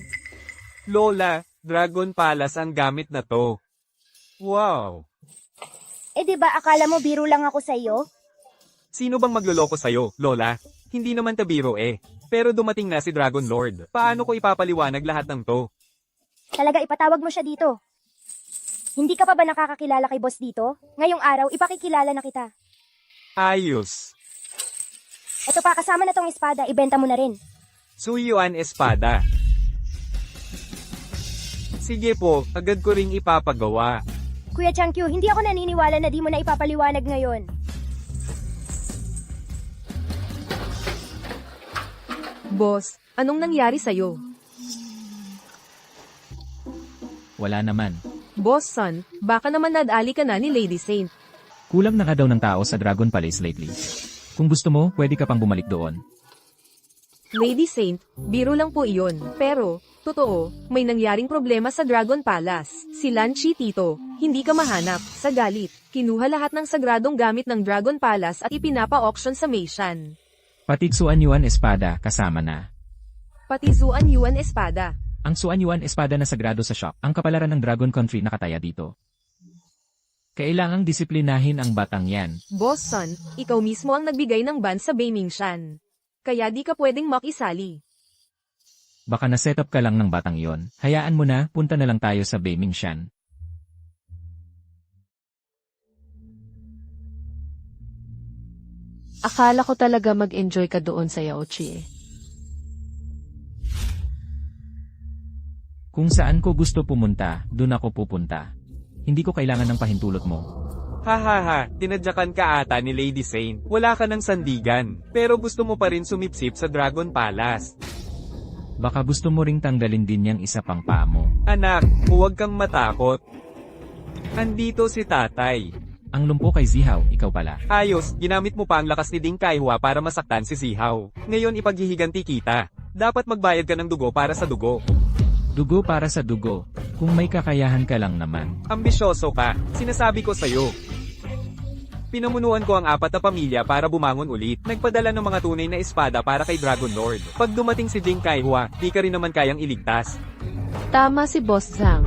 Lola, Dragon Palace ang gamit na to. Wow! Eh di ba akala mo biro lang ako sa iyo? Sino bang magloloko sa'yo, Lola? Hindi naman tabiro Pero dumating na si Dragon Lord. Paano ko ipapaliwanag lahat ng to? Talaga ipatawag mo siya dito. Hindi ka pa ba nakakakilala kay boss dito? Ngayong araw, ipakikilala na kita. Ayos. Ito pa, kasama na tong espada, ibenta mo na rin. Suyuan espada. Sige po, agad ko ring ipapagawa. Kuya Changkyu, hindi ako naniniwala na di mo na ipapaliwanag ngayon. Boss, anong nangyari sa'yo? Wala naman. Boss son, baka naman nadali ka na ni Lady Saint. Kulang na ka daw ng tao sa Dragon Palace lately. Kung gusto mo, pwede ka pang bumalik doon. Lady Saint, biro lang po iyon. Pero, totoo, may nangyaring problema sa Dragon Palace. Si Lan Chi Tito, hindi ka mahanap. Sa galit, kinuha lahat ng sagradong gamit ng Dragon Palace at ipinapa-auction sa Meishan. Pati Suan Yuan Espada kasama na. Pati Zuan Yuan Espada. Ang Suan Yuan Espada na sagrado sa shop, ang kapalaran ng Dragon Country nakataya dito. Kailangang disiplinahin ang batang yan. Boss son, ikaw mismo ang nagbigay ng ban sa Beimingshan. Kaya di ka pwedeng makisali. Baka na-set up ka lang ng batang yon. Hayaan mo na, punta na lang tayo sa Beimingshan. Akala ko talaga mag-enjoy ka doon sa Yaochi Kung saan ko gusto pumunta, dun ako pupunta. Hindi ko kailangan ng pahintulot mo. Hahaha, tinadyakan ka ata ni Lady Saint. Wala ka ng sandigan. Pero gusto mo pa rin sumipsip sa Dragon Palace. Baka gusto mo ring tanggalin din yang isa pang paa mo. Anak, huwag kang matakot. Andito si tatay. Ang lumpo kay Zihaw, ikaw pala. Ayos, ginamit mo pa ang lakas ni Ding Kaihua para masaktan si Zihaw. Ngayon ipaghihiganti kita. Dapat magbayad ka ng dugo para sa dugo. Dugo para sa dugo. Kung may kakayahan ka lang naman. Ambisyoso ka, sinasabi ko sa'yo. Pinamunuan ko ang 4 na pamilya para bumangon ulit. Nagpadala ng mga tunay na espada para kay Dragon Lord. Pag dumating si Ding Kaihua, di ka rin naman kayang iligtas. Tama si Boss Zhang.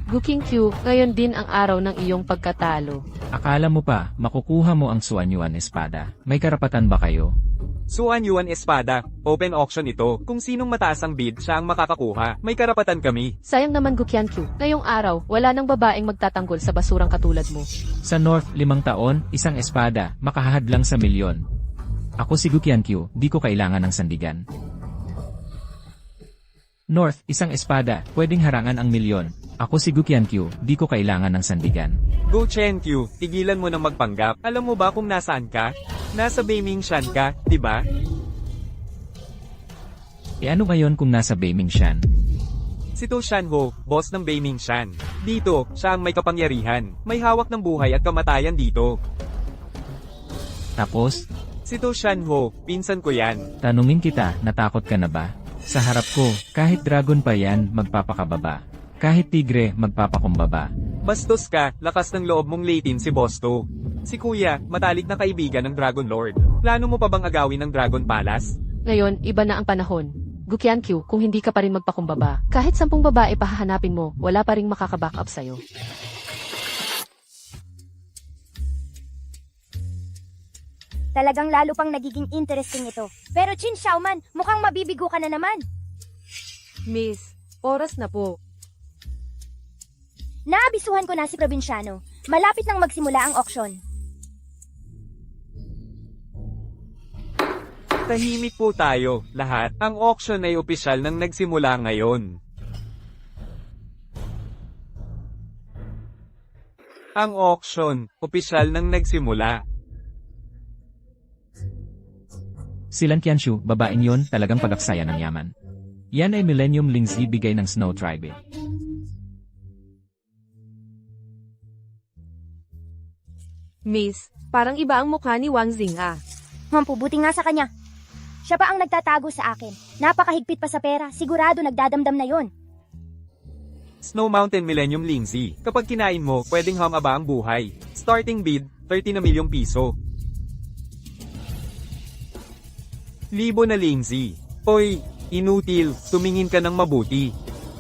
Guking Q, ngayon din ang araw ng iyong pagkatalo. Akala mo pa, makukuha mo ang Suanyuan espada. May karapatan ba kayo? Suan Yuan Espada, open auction ito. Kung sinong mataas ang bid, siya ang makakakuha. May karapatan kami. Sayang naman Gukyan Q, ngayong araw, wala nang babaeng magtatanggol sa basurang katulad mo. Sa North, 5 taon, isang espada, makahahad lang sa milyon. Ako si Gukyan Q, di ko kailangan ng sandigan. North, isang espada, pwedeng harangan ang milyon. Ako si Gukyan Q, di ko kailangan ng sandigan. Go Chen Q, tigilan mo ng magpanggap. Alam mo ba kung nasaan ka? Nasa Beimingshan ka, di ba? E ano ngayon kung nasa Beimingshan? Si To Shanho, boss ng Beimingshan. Dito, siya ang may kapangyarihan. May hawak ng buhay at kamatayan dito. Tapos, Si To Shanho, pinsan ko yan. tanungin kita, natakot ka na ba? Sa harap ko, kahit dragon pa yan, magpapakababa. Kahit tigre, magpapakumbaba. Bastos ka, lakas ng loob mong latin si Bosto. Si Kuya, matalik na kaibigan ng Dragon Lord. Plano mo pa bang agawin ng Dragon Palace? Ngayon, iba na ang panahon. Gukyan Q, kung hindi ka pa rin magpakumbaba, kahit 10 babae pahahanapin mo, wala pa rin makakaback up sa'yo. Talagang lalo pang nagiging interesting ito. Pero Qin Xiaoman, mukhang mabibigo ka na naman. Miss, oras na po. Naabisuhan ko na si Probinsyano. Malapit nang magsimula ang auction. Tahimik po tayo, lahat. Ang auction ay opisyal nang nagsimula ngayon. Ang auction, opisyal nang nagsimula. Si Lan Qianshu, babaeng yon, talagang pag-aksaya ng yaman. Yan ay Millennium Lingzi bigay ng Snow Tribe. Miss, parang iba ang mukha ni Wang Xing ah. Buti nga sa kanya. Siya pa ang nagtatago sa akin. Napakahigpit pa sa pera. Sigurado nagdadamdam na yon. Snow Mountain Millennium Lingzi. Kapag kinain mo, pwedeng humaba ang buhay. Starting bid, 30 na milyong piso. Libo na Lingzi. Oy, inutil, tumingin ka ng mabuti.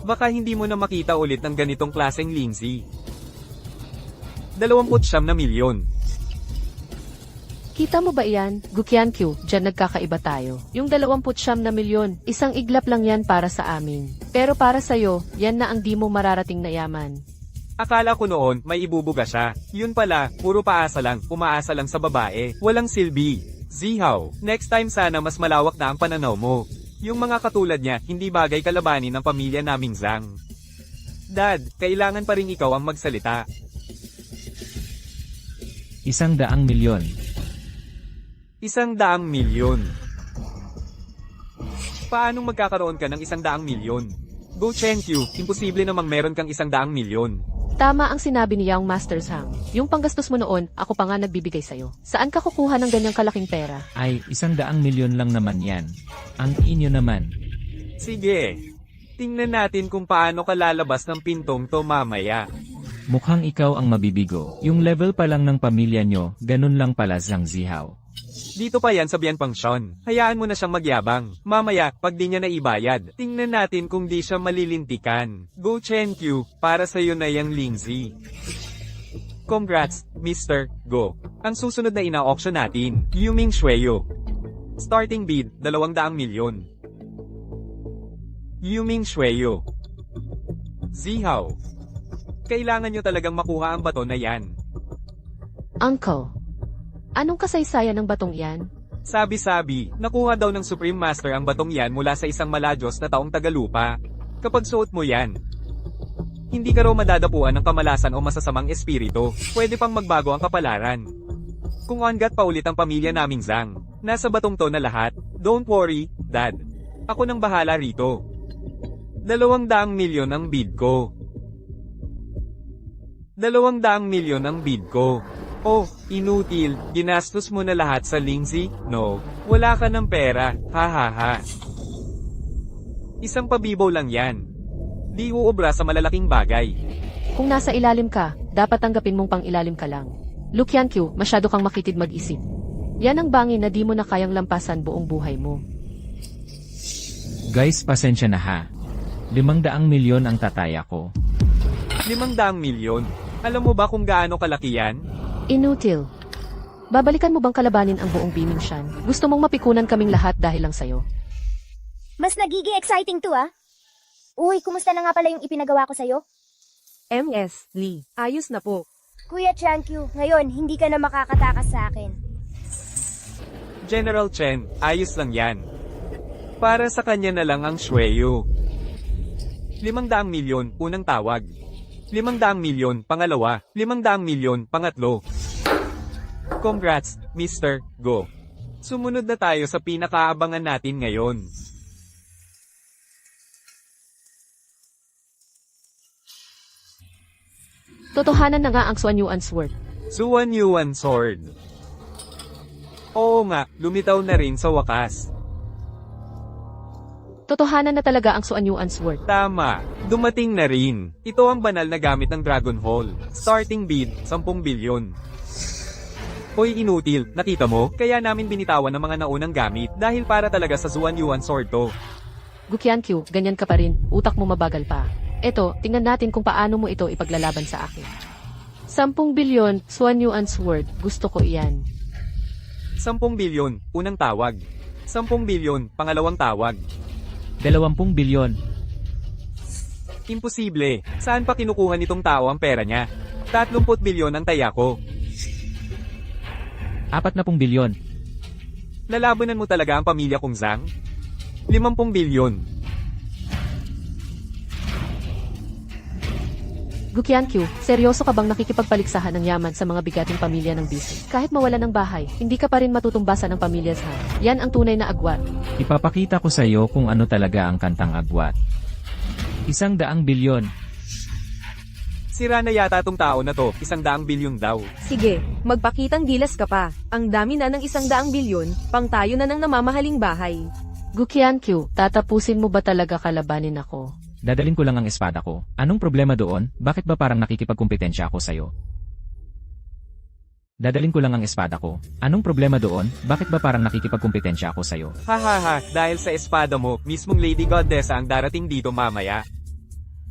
Baka hindi mo na makita ulit ng ganitong klaseng Lingzi. 29 na milyon. Kita mo ba iyan? Gukyan Q, dyan nagkakaiba tayo. Yung 29 na milyon, isang iglap lang yan para sa amin. Pero para sa'yo, yan na ang di mo mararating na yaman. Akala ko noon, may ibubuga siya. Yun pala, puro paasa lang, umaasa lang sa babae. Walang silbi. Zihaw, next time sana mas malawak na ang pananaw mo. Yung mga katulad niya, hindi bagay kalabanin ng pamilya naming Zhang. Dad, kailangan pa rin ikaw ang magsalita. 100 milyon. 100 milyon. Paanong magkakaroon ka ng 100 milyon? Go Chen Q, imposible namang meron kang 100 milyon. Tama ang sinabi ni Young Master Zhang. Yung panggastos mo noon, ako pa nga nagbibigay sa'yo. Saan ka kukuha ng ganyang kalaking pera? Ay, 100 milyon lang naman yan. Ang inyo naman. Sige, tingnan natin kung paano ka lalabas ng pintong to mamaya. Mukhang ikaw ang mabibigo. Yung level pa lang ng pamilya nyo, ganun lang pala Zhang Zihaw. Dito pa yan sa Bianpangshan. Hayaan mo na siyang magyabang. Mamaya, pag di niya naibayad, tingnan natin kung di siya malilintikan. Go Chen Q, para sa'yo na yang Lingzi. Congrats, Mr. Go. Ang susunod na ina-auction natin, Yuming Shueyo. Starting bid, 200 milyon. Yuming Shueyo. Zihaw. Kailangan nyo talagang makuha ang bato na yan. Uncle, anong kasaysayan ng batong yan? Sabi-sabi, nakuha daw ng Supreme Master ang batong yan mula sa isang maladyos na taong tagalupa. Kapag suot mo yan, hindi ka raw madadapuan ng kamalasan o masasamang espiritu. Pwede pang magbago ang kapalaran. Kung hanggat pa ulit ang pamilya naming Zhang, nasa batong to na lahat. Don't worry, Dad. Ako nang bahala rito. 200 milyon ang bid ko. 200 milyon ang bid ko. Oh, inutil, ginastos mo na lahat sa Lindsay? No, wala ka ng pera, ha. Isang pabibaw lang yan. Di uobra sa malalaking bagay. Kung nasa ilalim ka, dapat tanggapin mong pang ilalim ka lang. Lu Qianqiu, masyado kang makitid mag-isip. Yan ang bangin na di mo na kayang lampasan buong buhay mo. Guys, pasensya na ha. 500 milyon ang tataya ko. 500 milyon. Alam mo ba kung gaano kalaki yan? Inutil. Babalikan mo bang kalabanin ang buong Bimingshan? Gusto mong mapikunan kaming lahat dahil lang sa'yo. Mas nagiging exciting to ah. Uy, kumusta na nga pala yung ipinagawa ko sa'yo? MS, Lee, ayos na po. Kuya Qianqiu, ngayon hindi ka na makakatakas sa akin. General Chen, ayos lang yan. Para sa kanya na lang ang Shueyu. 500 milyon, unang tawag. 500 milyon, pangalawa. 500 milyon, pangatlo. Congrats, Mr. Go. Sumunod na tayo sa pinakaabangan natin ngayon. Totohanan na nga ang Xuan Yuan Sword. Suan Yuan Sword. Oo nga, lumitaw na rin sa wakas. Totohanan na talaga ang Xuan Yuan Sword. Tama, dumating na rin. Ito ang banal na gamit ng Dragon Hall. Starting bid, 10 bilyon. Hoy inutil, nakita mo? Kaya namin binitawan ng mga naunang gamit dahil para talaga sa Xuan Yuan Sword to. Gu Qianqiu, ganyan ka pa rin, utak mo mabagal pa. Eto, tingnan natin kung paano mo ito ipaglalaban sa akin. 10 bilyon, Xuan Yuan Sword, gusto ko iyan. 10 bilyon, unang tawag. 10 bilyon, pangalawang tawag. 20 bilyon. Imposible. Saan pa kinukuha nitong tao ang pera niya? 30 bilyon ang taya ko. 40 bilyon. Lalabanan mo talaga ang pamilya kong Zhang? 50 bilyon. Gu Qianqiu, seryoso ka bang nakikipagpaliksahan ng yaman sa mga bigating pamilya ng bisig? Kahit mawala ng bahay, hindi ka pa rin matutumbasan ng pamilya Zhang. Yan ang tunay na agwat. Ipapakita ko sa iyo kung ano talaga ang kantang agwat. 100 bilyon. Sira na yata tong tao na to, 100 bilyon daw. Sige, magpakitang gilas ka pa. Ang dami na ng 100 bilyon, pang tayo na ng namamahaling bahay. Gu Qianqiu, tatapusin mo ba talaga kalabanin ako? Dadalin ko lang ang espada ko. Anong problema doon? Bakit ba parang nakikipagkumpetensya ako sa'yo? Dadalin ko lang ang espada ko. Anong problema doon? Bakit ba parang nakikipagkumpetensya ako sa'yo? Hahaha, dahil sa espada mo, mismong Lady Goddess ang darating dito mamaya.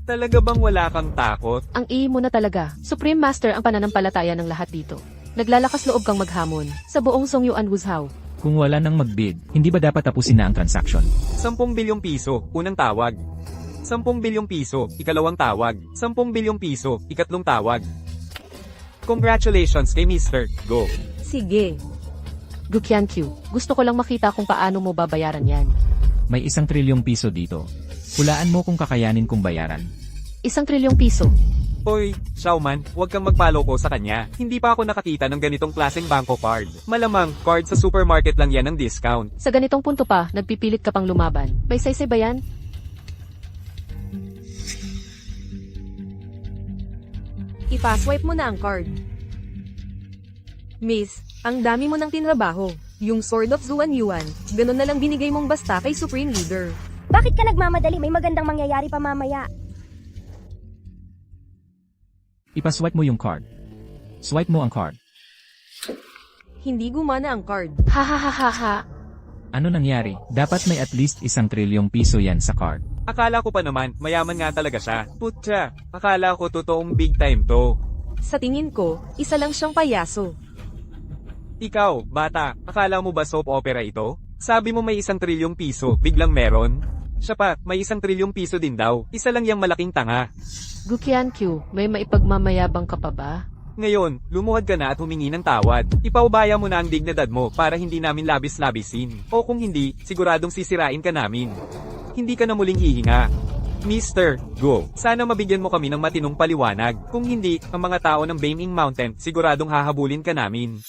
Talaga bang wala kang takot? Ang ii mo na talaga. Supreme Master ang pananampalataya ng lahat dito. Naglalakas loob kang maghamon sa buong Song Yuan Wuzhao. Kung wala nang magbid, hindi ba dapat tapusin na ang transaction? 10 bilyong piso, unang tawag. 10 bilyong piso, ikalawang tawag. 10 bilyong piso, ikatlong tawag. Congratulations kay Mr. Go. Sige. Gu Qianqiu, gusto ko lang makita kung paano mo babayaran yan. May 1 trilyong piso dito. Hulaan mo kung kakayanin kong bayaran. 1 trilyong piso. Hoy, Xiaoman, huwag kang magpaloko sa kanya. Hindi pa ako nakakita ng ganitong klaseng bangko card. Malamang, card sa supermarket lang yan ng discount. Sa ganitong punto pa, nagpipilit ka pang lumaban. May saysay ba yan? Ipaswipe mo na ang card. Miss, ang dami mo ng tinrabaho. Yung Sword of Xuan Yuan, ganun na lang binigay mong basta kay Supreme Leader. Bakit ka nagmamadali? May magandang mangyayari pa mamaya. Ipaswipe mo yung card. Swipe mo ang card. Hindi gumana ang card. Ha ha ha ha ha. Ano nangyari? Dapat may at least 1 trilyong piso yan sa card. Akala ko pa naman, mayaman nga talaga siya. Putya, akala ko totoong big time to. Sa tingin ko, isa lang siyang payaso. Ikaw, bata, akala mo ba soap opera ito? Sabi mo may 1 trilyong piso, biglang meron? Siya pa, may 1 trilyong piso din daw. Isa lang yung malaking tanga. Gu Qianqiu, may maipagmamayabang ka pa ba? Ngayon, lumuhad ka na at humingi ng tawad. Ipaubaya mo na ang dignidad mo para hindi namin labis-labisin. O kung hindi, siguradong sisirain ka namin. Hindi ka na muling hihinga. Mr. Go, sana mabigyan mo kami ng matinong paliwanag. Kung hindi, ang mga tao ng Baming Mountain, siguradong hahabulin ka namin.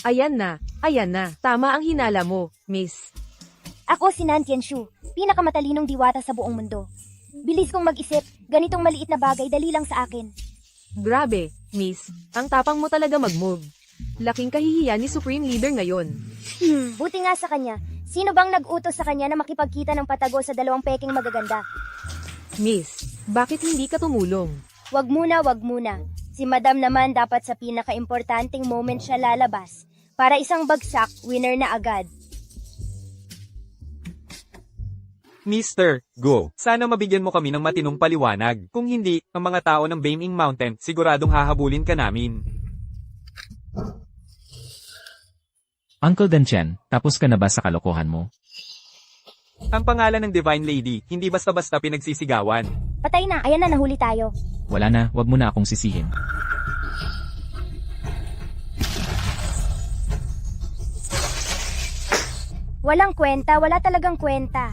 Ayan na. Tama ang hinala mo, miss. Ako si Nan Tianshu, pinakamatalinong diwata sa buong mundo. Bilis kong mag-isip, ganitong maliit na bagay dali lang sa akin. Grabe, miss. Ang tapang mo talaga mag-move. Laking kahihiyan ni Supreme Leader ngayon. Buti nga sa kanya. Sino bang nag-utos sa kanya na makipagkita ng patago sa dalawang peking magaganda? Miss, bakit hindi ka tumulong? Wag muna, wag muna. Si Madam naman dapat sa pinaka-importanting moment siya lalabas. Para isang bagsak, winner na agad. Mr. Go. Sana mabigyan mo kami ng matinong paliwanag. Kung hindi, ang mga tao ng Baming Mountain siguradong hahabulin ka namin. Uncle Danchen, tapos ka na ba sa kalokohan mo? Ang pangalan ng Divine Lady, hindi basta-basta pinagsisigawan. Patay na, ayan na, nahuli tayo. Wala na, wag mo na akong sisihin. Walang kwenta, wala talagang kwenta.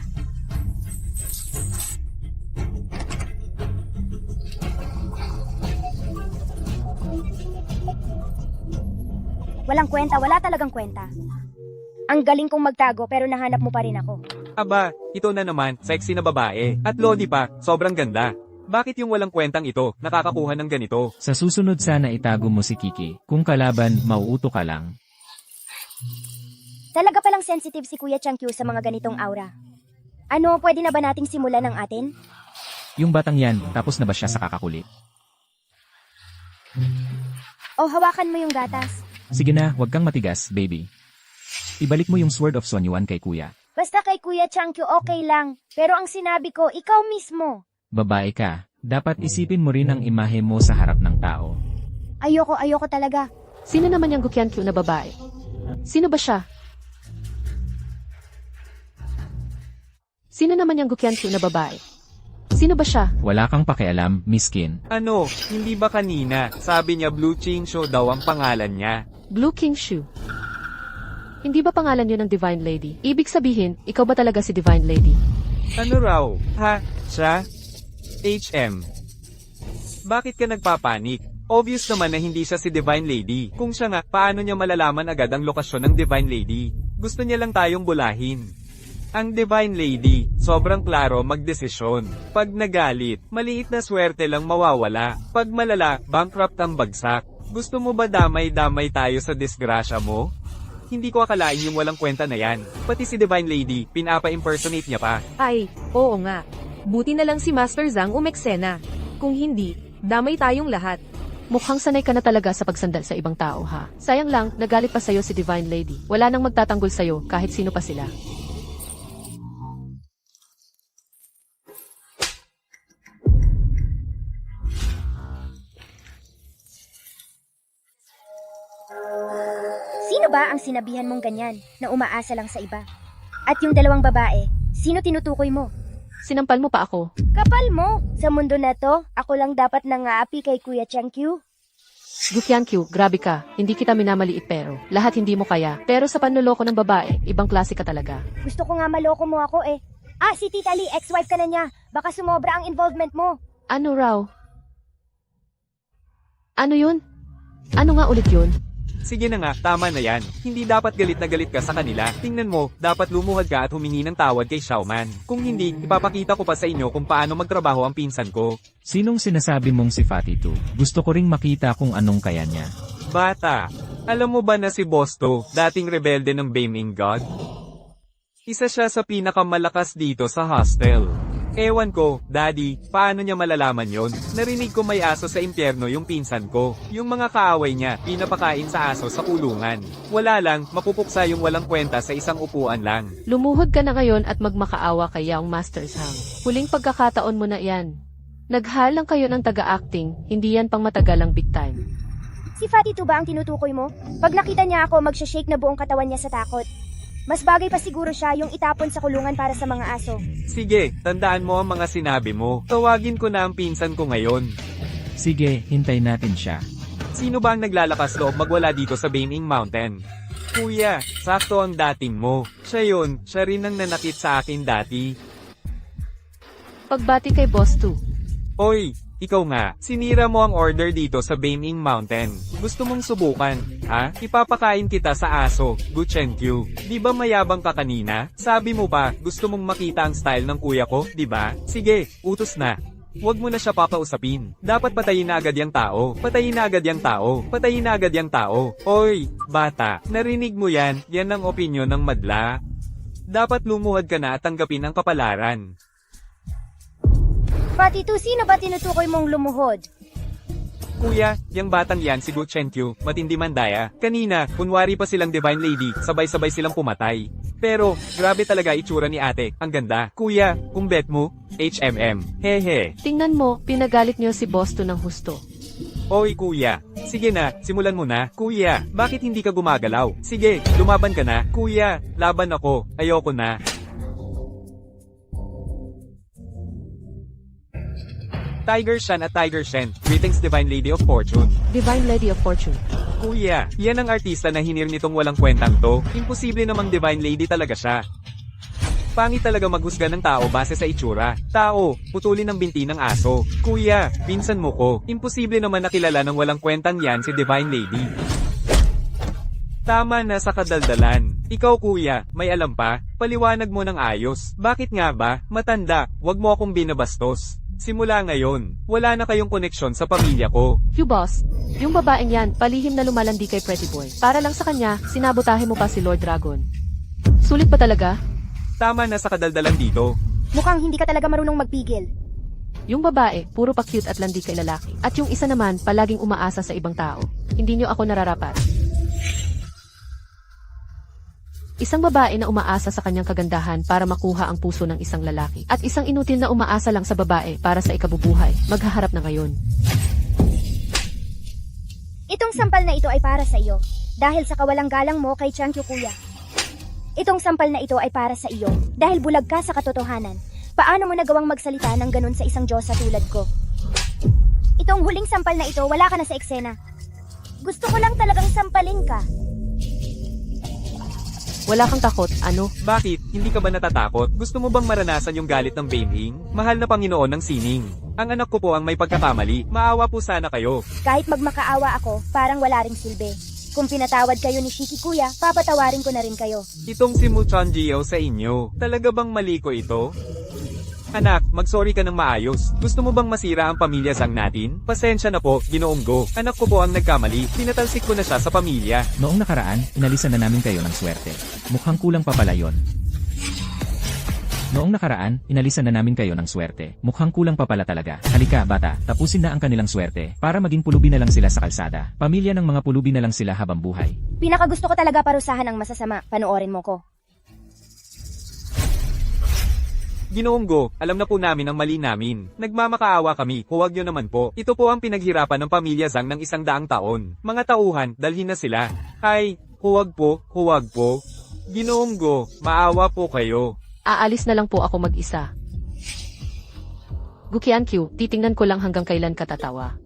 Walang kwenta, wala talagang kwenta. Ang galing kong magtago pero nahanap mo pa rin ako. Aba, ito na naman, sexy na babae. At lodi pa, sobrang ganda. Bakit yung walang kwentang ito, nakakakuha ng ganito? Sa susunod sana itago mo si Kiki. Kung kalaban, mauuto ka lang. Talaga palang sensitive si Kuya Changkyu sa mga ganitong aura. Ano, pwede na ba nating simulan ng atin? Yung batang yan, tapos na ba siya sa kakakulit? O hawakan mo yung gatas. Sige na, wag kang matigas, baby. Ibalik mo yung Sword of Son Yuan kay kuya. Basta kay Kuya Changkyu okay lang. Pero ang sinabi ko, ikaw mismo. Babae ka, dapat isipin mo rin ang imahe mo sa harap ng tao. Ayoko talaga. Sino naman yung Gukyankyu na babae? Sino ba siya? Sino naman yung Gukyankyu na babae? Sino ba siya? Wala kang pakialam, miskin. Ano, hindi ba kanina, sabi niya Blue Chain Show daw ang pangalan niya? Blue King Shu. Hindi ba pangalan yun ng Divine Lady? Ibig sabihin, ikaw ba talaga si Divine Lady? Ano raw? Ha? Siya? HM. Bakit ka nagpapanik? Obvious naman na hindi siya si Divine Lady. Kung siya nga, paano niya malalaman agad ang lokasyon ng Divine Lady? Gusto niya lang tayong bulahin. Ang Divine Lady, sobrang klaro magdesisyon. Pag nagalit, maliit na swerte lang mawawala. Pag malala, bankrupt ang bagsak. Gusto mo ba damay-damay tayo sa disgrasya mo? Hindi ko akalain yung walang kwenta na yan. Pati si Divine Lady, pinapa-impersonate niya pa. Ay, oo nga. Buti na lang si Master Zhang umeksena. Kung hindi, damay tayong lahat. Mukhang sanay ka na talaga sa pagsandal sa ibang tao, ha? Sayang lang, nagalit pa sa'yo si Divine Lady. Wala nang magtatanggol sa'yo, kahit sino pa sila. Sino ba ang sinabihan mong ganyan na umaasa lang sa iba? At yung dalawang babae, sino tinutukoy mo? Sinampal mo pa ako. Kapal mo! Sa mundo na to, ako lang dapat nangaapi kay Kuya Changkyu. Gukyankyu, grabe ka. Hindi kita minamaliit pero. Lahat hindi mo kaya. Pero sa panloloko ng babae, ibang klase ka talaga. Gusto ko nga maloko mo ako eh. Ah, si Tita Lee, ex-wife ka na niya. Baka sumobra ang involvement mo. Ano raw? Ano yun? Ano nga ulit yun? Sige na nga, tama na yan. Hindi dapat galit na galit ka sa kanila. Tingnan mo, dapat lumuhad ka at humingi ng tawad kay Xiaoman. Kung hindi, ipapakita ko pa sa inyo kung paano magtrabaho ang pinsan ko. Sinong sinasabi mong si Fatitu? Gusto ko ring makita kung anong kaya niya. Bata, alam mo ba na si Bosto, dating rebelde ng Baming God? Isa siya sa pinakamalakas dito sa hostel. Ewan ko, Daddy, paano niya malalaman yon? Narinig ko may aso sa impyerno yung pinsan ko. Yung mga kaaway niya, pinapakain sa aso sa kulungan. Wala lang, mapupuksa yung walang kwenta sa isang upuan lang. Lumuhod ka na ngayon at magmakaawa kay Yaong Master Zhang. Huling pagkakataon mo na yan. Naghalang kayo ng taga-acting, hindi yan pang matagalang big time. Si Fatitu ba ang tinutukoy mo? Pag nakita niya ako, magsha-shake na buong katawan niya sa takot. Mas bagay pa siguro siya yung itapon sa kulungan para sa mga aso. Sige, tandaan mo ang mga sinabi mo. Tawagin ko na ang pinsan ko ngayon. Sige, hintay natin siya. Sino ba ang naglalakas loob magwala dito sa Baming Mountain? Kuya, sakto ang dating mo. Siya yun, siya rin ang nanakit sa akin dati. Pagbati kay Boss 2. Oy, ikaw nga, sinira mo ang order dito sa Baming Mountain. Gusto mong subukan, ha? Ipapakain kita sa aso, Guchenkyu. Di ba mayabang ka kanina? Sabi mo pa, gusto mong makita ang style ng kuya ko, di ba? Sige, utos na. Huwag mo na siya papausapin. Dapat patayin na agad yang tao. Patayin na agad yang tao. Patayin na agad yang tao. Oy, bata, narinig mo yan? Yan ang opinyon ng madla. Dapat lumuhad ka na at tanggapin ang kapalaran. Pati to, sino ba tinutukoy mong lumuhod? Kuya, yang batang yan si Gu Chenkyu, matindi mandaya. Kanina, kunwari pa silang Divine Lady, sabay-sabay silang pumatay. Pero, grabe talaga itsura ni ate, ang ganda. Kuya, kung bet mo, HMM. Hehe. Tingnan mo, pinagalit niyo si Boston ng husto. Oy kuya, sige na, simulan mo na. Kuya, bakit hindi ka gumagalaw? Sige, lumaban ka na. Kuya, laban ako, ayoko na. Tiger Shan at Tiger Shen, greetings Divine Lady of Fortune. Divine Lady of Fortune. Kuya, yan ang artista na hinir nitong walang kwentang to. Imposible namang Divine Lady talaga siya. Pangit talaga maghusga ng tao base sa itsura. Tao, putulin ng binti ng aso. Kuya, pinsan mo ko. Imposible naman nakilala ng walang kwentang yan si Divine Lady. Tama na sa kadaldalan. Ikaw kuya, may alam pa? Paliwanag mo ng ayos. Bakit nga ba? Matanda, wag mo akong binabastos. Simula ngayon, wala na kayong koneksyon sa pamilya ko. Hugh boss, yung babaeng yan, palihim na lumalandi kay Pretty Boy. Para lang sa kanya, sinabotahe mo pa si Lord Dragon. Sulit pa talaga? Tama na sa kadaldalan dito. Mukhang hindi ka talaga marunong magpigil. Yung babae, puro pa cute at landi kay lalaki. At yung isa naman, palaging umaasa sa ibang tao. Hindi niyo ako nararapat. Isang babae na umaasa sa kanyang kagandahan para makuha ang puso ng isang lalaki. At isang inutil na umaasa lang sa babae para sa ikabubuhay. Maghaharap na ngayon. Itong sampal na ito ay para sa iyo. Dahil sa kawalang galang mo kay Chenkyu kuya. Itong sampal na ito ay para sa iyo. Dahil bulag ka sa katotohanan. Paano mo nagawang magsalita ng ganun sa isang Diyosa tulad ko? Itong huling sampal na ito, wala ka na sa eksena. Gusto ko lang talagang sampalin ka. Wala kang takot, ano? Bakit? Hindi ka ba natatakot? Gusto mo bang maranasan yung galit ng Baiming? Mahal na Panginoon ng sining. Ang anak ko po ang may pagkakamali. Maawa po sana kayo. Kahit magmakaawa ako, parang wala ring silbi. Kung pinatawad kayo ni Shiki kuya, papatawarin ko na rin kayo. Itong si Muchanjiyo sa inyo. Talaga bang mali ko ito? Anak, mag-sorry ka ng maayos. Gusto mo bang masira ang pamilya sang natin? Pasensya na po, Ginoong Go. Anak ko po ang nagkamali. Pinatalsik ko na siya sa pamilya. Noong nakaraan, inalisan na namin kayo ng swerte. Mukhang kulang pa pala yon. Noong nakaraan, inalisan na namin kayo ng swerte. Mukhang kulang pa pala talaga. Halika, bata, tapusin na ang kanilang swerte para maging pulubi na lang sila sa kalsada. Pamilya ng mga pulubi na lang sila habang buhay. Pinakagusto ko talaga parusahan ng masasama. Panoorin mo ko. Ginoong Go, alam na po namin ang mali namin. Nagmamakaawa kami, huwag nyo naman po. Ito po ang pinaghirapan ng pamilya Zhang ng 100 taon. Mga tauhan, dalhin na sila. Ay, huwag po, huwag po. Ginoong Go, maawa po kayo. Aalis na lang po ako mag-isa. Gukian Q, titingnan ko lang hanggang kailan ka tatawa.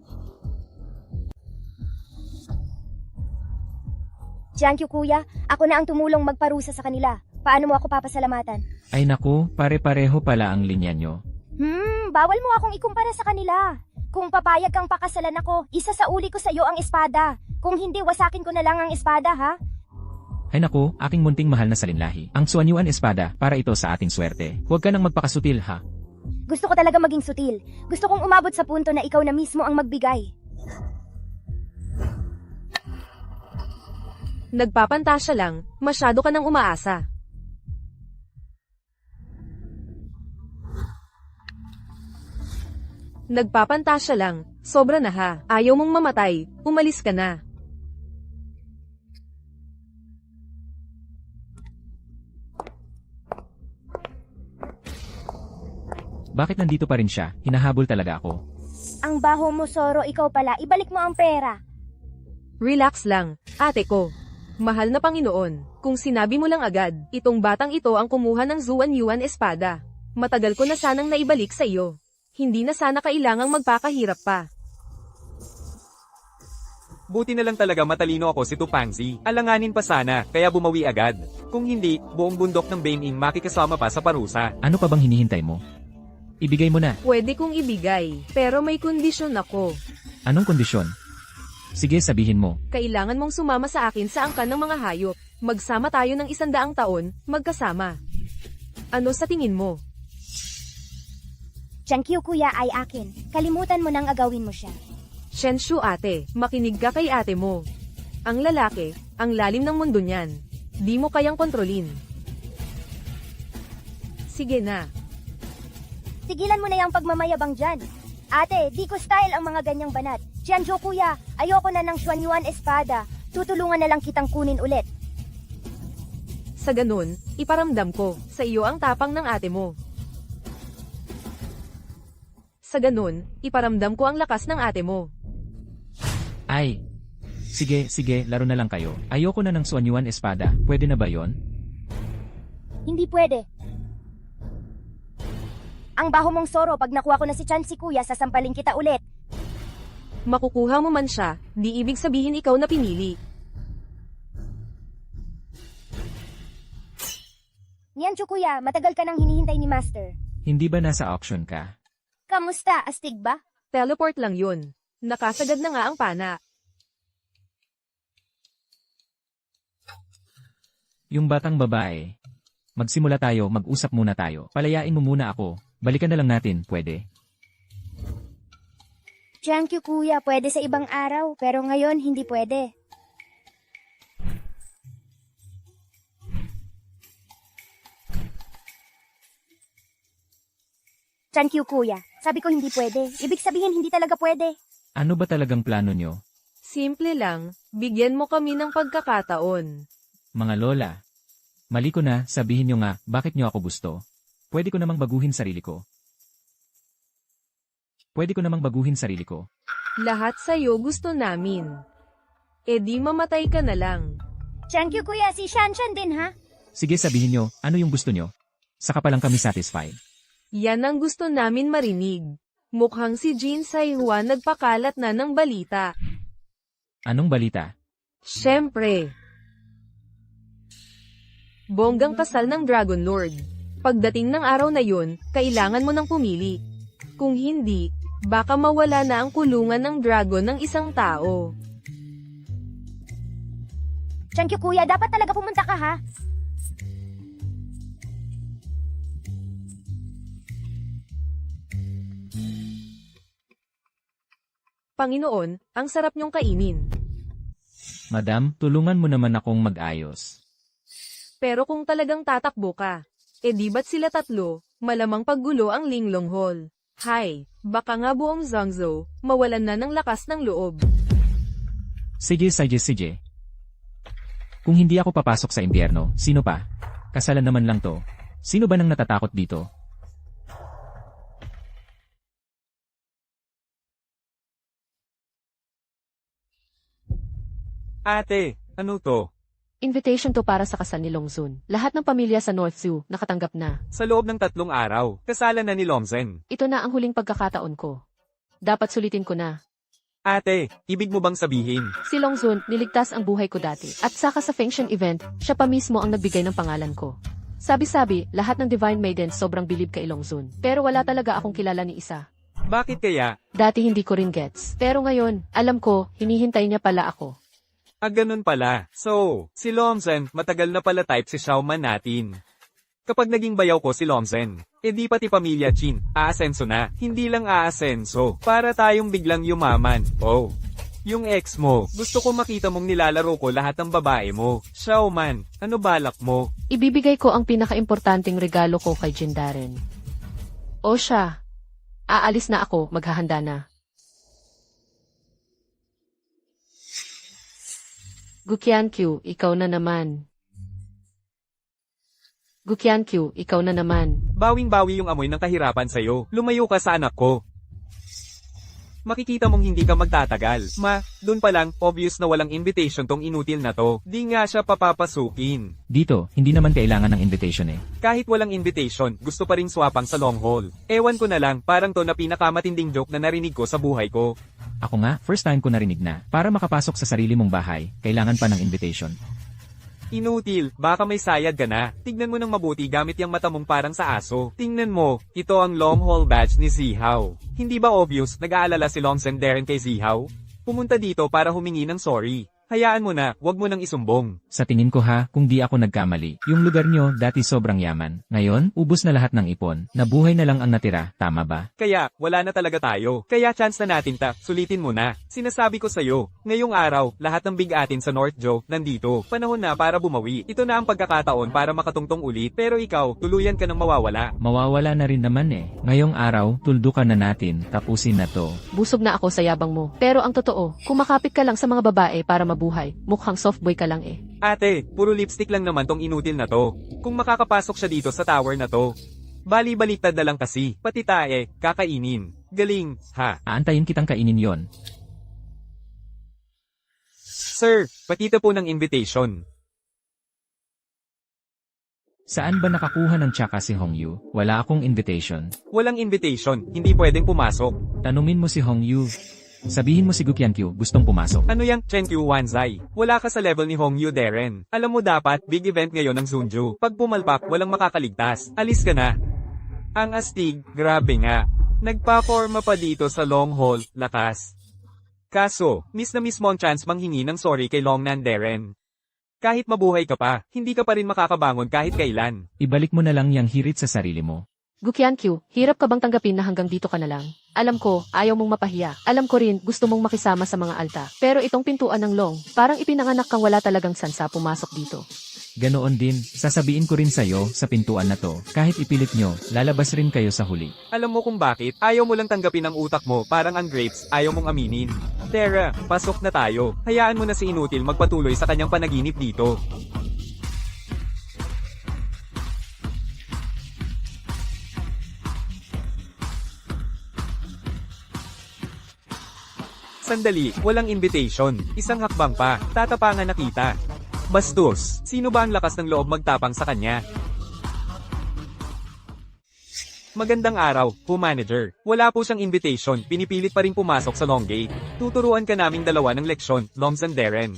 Chenkyu kuya, ako na ang tumulong magparusa sa kanila. Paano mo ako papasalamatan? Ay naku, pare-pareho pala ang linya nyo. Bawal mo akong ikumpara sa kanila. Kung papayag kang pakasalan ako, isasauli ko sa iyo ang espada. Kung hindi, wasakin ko na lang ang espada, ha? Ay naku, aking munting mahal na salinlahi. Ang Suanyuan Espada, para ito sa ating swerte. Huwag ka nang magpakasutil ha. Gusto ko talaga maging sutil. Gusto kong umabot sa punto na ikaw na mismo ang magbigay. Nagpapantasya lang, masyado ka nang umaasa. Nagpapantasya lang, sobra na ha. Ayaw mong mamatay, umalis ka na. Bakit nandito pa rin siya? Hinahabol talaga ako. Ang baho mo, Soro, ikaw pala. Ibalik mo ang pera. Relax lang, ate ko. Mahal na Panginoon, kung sinabi mo lang agad, itong batang ito ang kumuha ng Zuanyuan Espada. Matagal ko na sanang naibalik sa iyo. Hindi na sana kailangang magpakahirap pa. Buti na lang talaga matalino ako si Tupangzi. Alanganin pa sana, kaya bumawi agad. Kung hindi, buong bundok ng Baiming makikasama pa sa parusa. Ano pa bang hinihintay mo? Ibigay mo na. Pwede kong ibigay, pero may kondisyon ako. Anong kondisyon? Sige, sabihin mo. Kailangan mong sumama sa akin sa angkan ng mga hayop. Magsama tayo ng 100 taon, magkasama. Ano sa tingin mo? Chankyu kuya ay akin. Kalimutan mo nang agawin mo siya. Shenshu ate, makinig ka kay ate mo. Ang lalaki, ang lalim ng mundo niyan. Di mo kayang kontrolin. Sige na. Tigilan mo na yung pagmamayabang dyan. Ate, di ko style ang mga ganyang banat. Tianjo kuya, ayoko na ng Xuanyuan Espada. Tutulungan na lang kitang kunin ulit. Sa ganun, iparamdam ko, sa iyo ang tapang ng ate mo. Sa ganun, iparamdam ko ang lakas ng ate mo. Ay. Sige, laro na lang kayo. Ayoko na ng Xuanyuan Espada. Pwede na ba yon? Hindi pwede. Ang baho mong Soro, pag nakuha ko na si Chan si kuya, sasampalin kita ulit. Makukuha mo man siya, di ibig sabihin ikaw na pinili. Niancho kuya, matagal ka nang hinihintay ni Master. Hindi ba nasa auction ka? Kamusta, astig ba? Teleport lang yun. Nakasagad na nga ang pana. Yung batang babae. Magsimula tayo, mag-usap muna tayo. Palayain mo muna ako. Balikan na lang natin, pwede? Thank you kuya, pwede sa ibang araw, pero ngayon hindi pwede. Thank you kuya, sabi ko hindi pwede. Ibig sabihin hindi talaga pwede. Ano ba talagang plano nyo? Simple lang, bigyan mo kami ng pagkakataon. Mga lola. Mali ko na, sabihin nyo nga, bakit nyo ako gusto? Pwede ko namang baguhin sarili ko. Lahat sa'yo gusto namin. E di mamatay ka na lang. Thank you kuya, si Shanshan din ha? Sige, sabihin nyo, ano yung gusto nyo? Saka pa lang kami satisfied. Yan ang gusto namin marinig. Mukhang si Jin Saihua nagpakalat na ng balita. Anong balita? Siyempre. Bonggang kasal ng Dragon Lord. Pagdating ng araw na yun, kailangan mo nang pumili. Kung hindi, baka mawala na ang kulungan ng dragon ng isang tao. Thank you kuya, dapat talaga pumunta ka ha? Panginoon, ang sarap niyong kainin. Madam, tulungan mo naman akong mag-ayos. Pero kung talagang tatakbo ka, e di ba't sila tatlo, malamang paggulo ang Linglong Hall. Hay, baka nga buong Zhangzhou, mawalan na ng lakas ng loob. Sige. Kung hindi ako papasok sa impyerno, sino pa? Kasalan naman lang to. Sino ba nang natatakot dito? Ate, ano to? Invitation to para sa kasal ni Longzun. Lahat ng pamilya sa North Zoo nakatanggap na. Sa loob ng 3 araw, kasalan na ni Longzhen. Ito na ang huling pagkakataon ko. Dapat sulitin ko na. Ate, ibig mo bang sabihin? Si Longzun, niligtas ang buhay ko dati. At saka sa Fengshen event, siya pa mismo ang nagbigay ng pangalan ko. Sabi-sabi, lahat ng Divine Maidens sobrang bilib kay Longzun. Pero wala talaga akong kilala ni isa. Bakit kaya? Dati hindi ko rin gets. Pero ngayon, alam ko, hinihintay niya pala ako. Ah, ganun pala. So, si Longzhen, matagal na pala type si Xiaoman natin. Kapag naging bayaw ko si Longzhen, edi pati pamilya Qin, aasenso na. Hindi lang aasenso, para tayong biglang yumaman. Oh, yung ex mo, gusto ko makita mong nilalaro ko lahat ng babae mo. Xiaoman, ano balak mo? Ibibigay ko ang pinakaimportanteng regalo ko kay Jindaren. O siya, aalis na ako, maghahanda na. Gukyankyu, ikaw na naman. Gukyankyu, ikaw na naman. Bawing-bawi yung amoy ng kahirapan sa'yo. Lumayo ka sa anak ko. Makikita mong hindi ka magtatagal. Dun pa lang, obvious na walang invitation tong inutil na to. Di nga siya papapasukin. Dito, hindi naman kailangan ng invitation eh. Kahit walang invitation, gusto pa ring swapang sa long haul. Ewan ko na lang, parang to na pinakamatinding joke na narinig ko sa buhay ko. Ako nga, first time ko narinig na. Para makapasok sa sarili mong bahay, kailangan pa ng invitation. Inutil, baka may sayad ka na. Tignan mo ng mabuti gamit yung mata mong parang sa aso. Tingnan mo, ito ang long haul badge ni Zihao. Hindi ba obvious, nag-aalala si Longzhen Darren kay Zihao? Pumunta dito para humingi ng sorry. Hayaan mo na, wag mo nang isumbong. Sa tingin ko ha, kung di ako nagkamali, yung lugar nyo dati sobrang yaman. Ngayon, ubos na lahat ng ipon. Nabuhay na lang ang natira, tama ba? Kaya, wala na talaga tayo. Kaya chance na natin sulitin mo na. Sinasabi ko sa'yo, ngayong araw, lahat ng big atin sa North Joe, nandito. Panahon na para bumawi. Ito na ang pagkakataon para makatungtong ulit. Pero ikaw, tuluyan ka ng mawawala. Mawawala na rin naman eh. Ngayong araw, tuldukan na natin, tapusin na to. Busog na ako sa yabang mo. Pero ang totoo, kumakapit ka lang sa mga babae para mabuhay. Mukhang softboy ka lang eh. Ate, puro lipstick lang naman tong inutil na to. Kung makakapasok siya dito sa tower na to. Bali-baliktad na lang kasi, pati tae, kakainin. Galing, ha? Aantayin kitang kainin yon. Sir, pakita po ng invitation. Saan ba nakakuha ng tsaka si Hongyu? Wala akong invitation. Walang invitation, hindi pwedeng pumasok. Tanungin mo si Hongyu. Sabihin mo si Gukyankyu, gustong pumasok. Ano yang Chenkyu Wanzai? Wala ka sa level ni Hongyu Darren. Alam mo dapat, big event ngayon ng Sunju. Pag pumalpak, walang makakaligtas. Alis ka na. Ang astig, grabe nga. Nagpa-forma pa dito sa long haul, lakas. Kaso, miss na miss mo ang chance manghingi ng sorry kay Longnan Darren. Kahit mabuhay ka pa, hindi ka pa rin makakabangon kahit kailan. Ibalik mo na lang yang hirit sa sarili mo. Gukyankyu, hirap ka bang tanggapin na hanggang dito ka na lang? Alam ko, ayaw mong mapahiya. Alam ko rin, gusto mong makisama sa mga alta. Pero itong pintuan ng long, parang ipinanganak kang wala talagang sansa pumasok dito. Ganoon din, sasabihin ko rin sa'yo sa pintuan na to, kahit ipilit nyo, lalabas rin kayo sa huli. Alam mo kung bakit? Ayaw mo lang tanggapin ang utak mo, parang ang grapes, ayaw mong aminin. Tara, pasok na tayo. Hayaan mo na si Inutil magpatuloy sa kanyang panaginip dito. Sandali, walang invitation. Isang hakbang pa, tatapangan na kita. Bastos, sino ba ang lakas ng loob magtapang sa kanya? Magandang araw, manager. Wala po siyang invitation, pinipilit pa rin pumasok sa long gate. Tuturuan ka naming dalawa ng leksyon, Loms and Darren.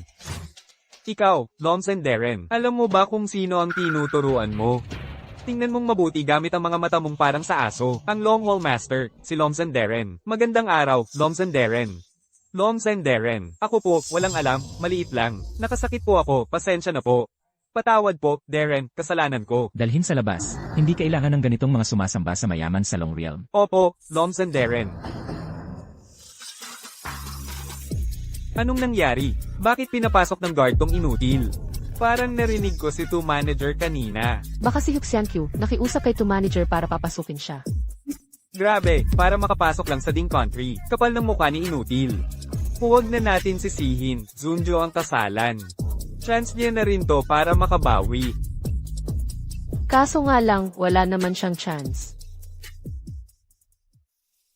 Ikaw, Loms and Darren, alam mo ba kung sino ang tinuturuan mo? Tingnan mong mabuti gamit ang mga mata mong parang sa aso. Ang long haul master, si Loms and Darren. Magandang araw, Loms and Darren. Loms and Darren. Ako po, walang alam, maliit lang. Nakasakit po ako, pasensya na po. Patawad po, Darren, kasalanan ko. Dalhin sa labas, hindi kailangan ng ganitong mga sumasamba sa mayaman sa Long Realm. Opo, Loms and Darren. Anong nangyari? Bakit pinapasok ng guard tong Inutil? Parang narinig ko si manager kanina. Baka si Huxyankyu, nakiusap kay manager para papasukin siya. Grabe, para makapasok lang sa ding country. Kapal ng mukha ni Inutil. Huwag na natin sisihin, Zunjo ang kasalan. Chance niya na rin to para makabawi. Kaso nga lang, wala naman siyang chance.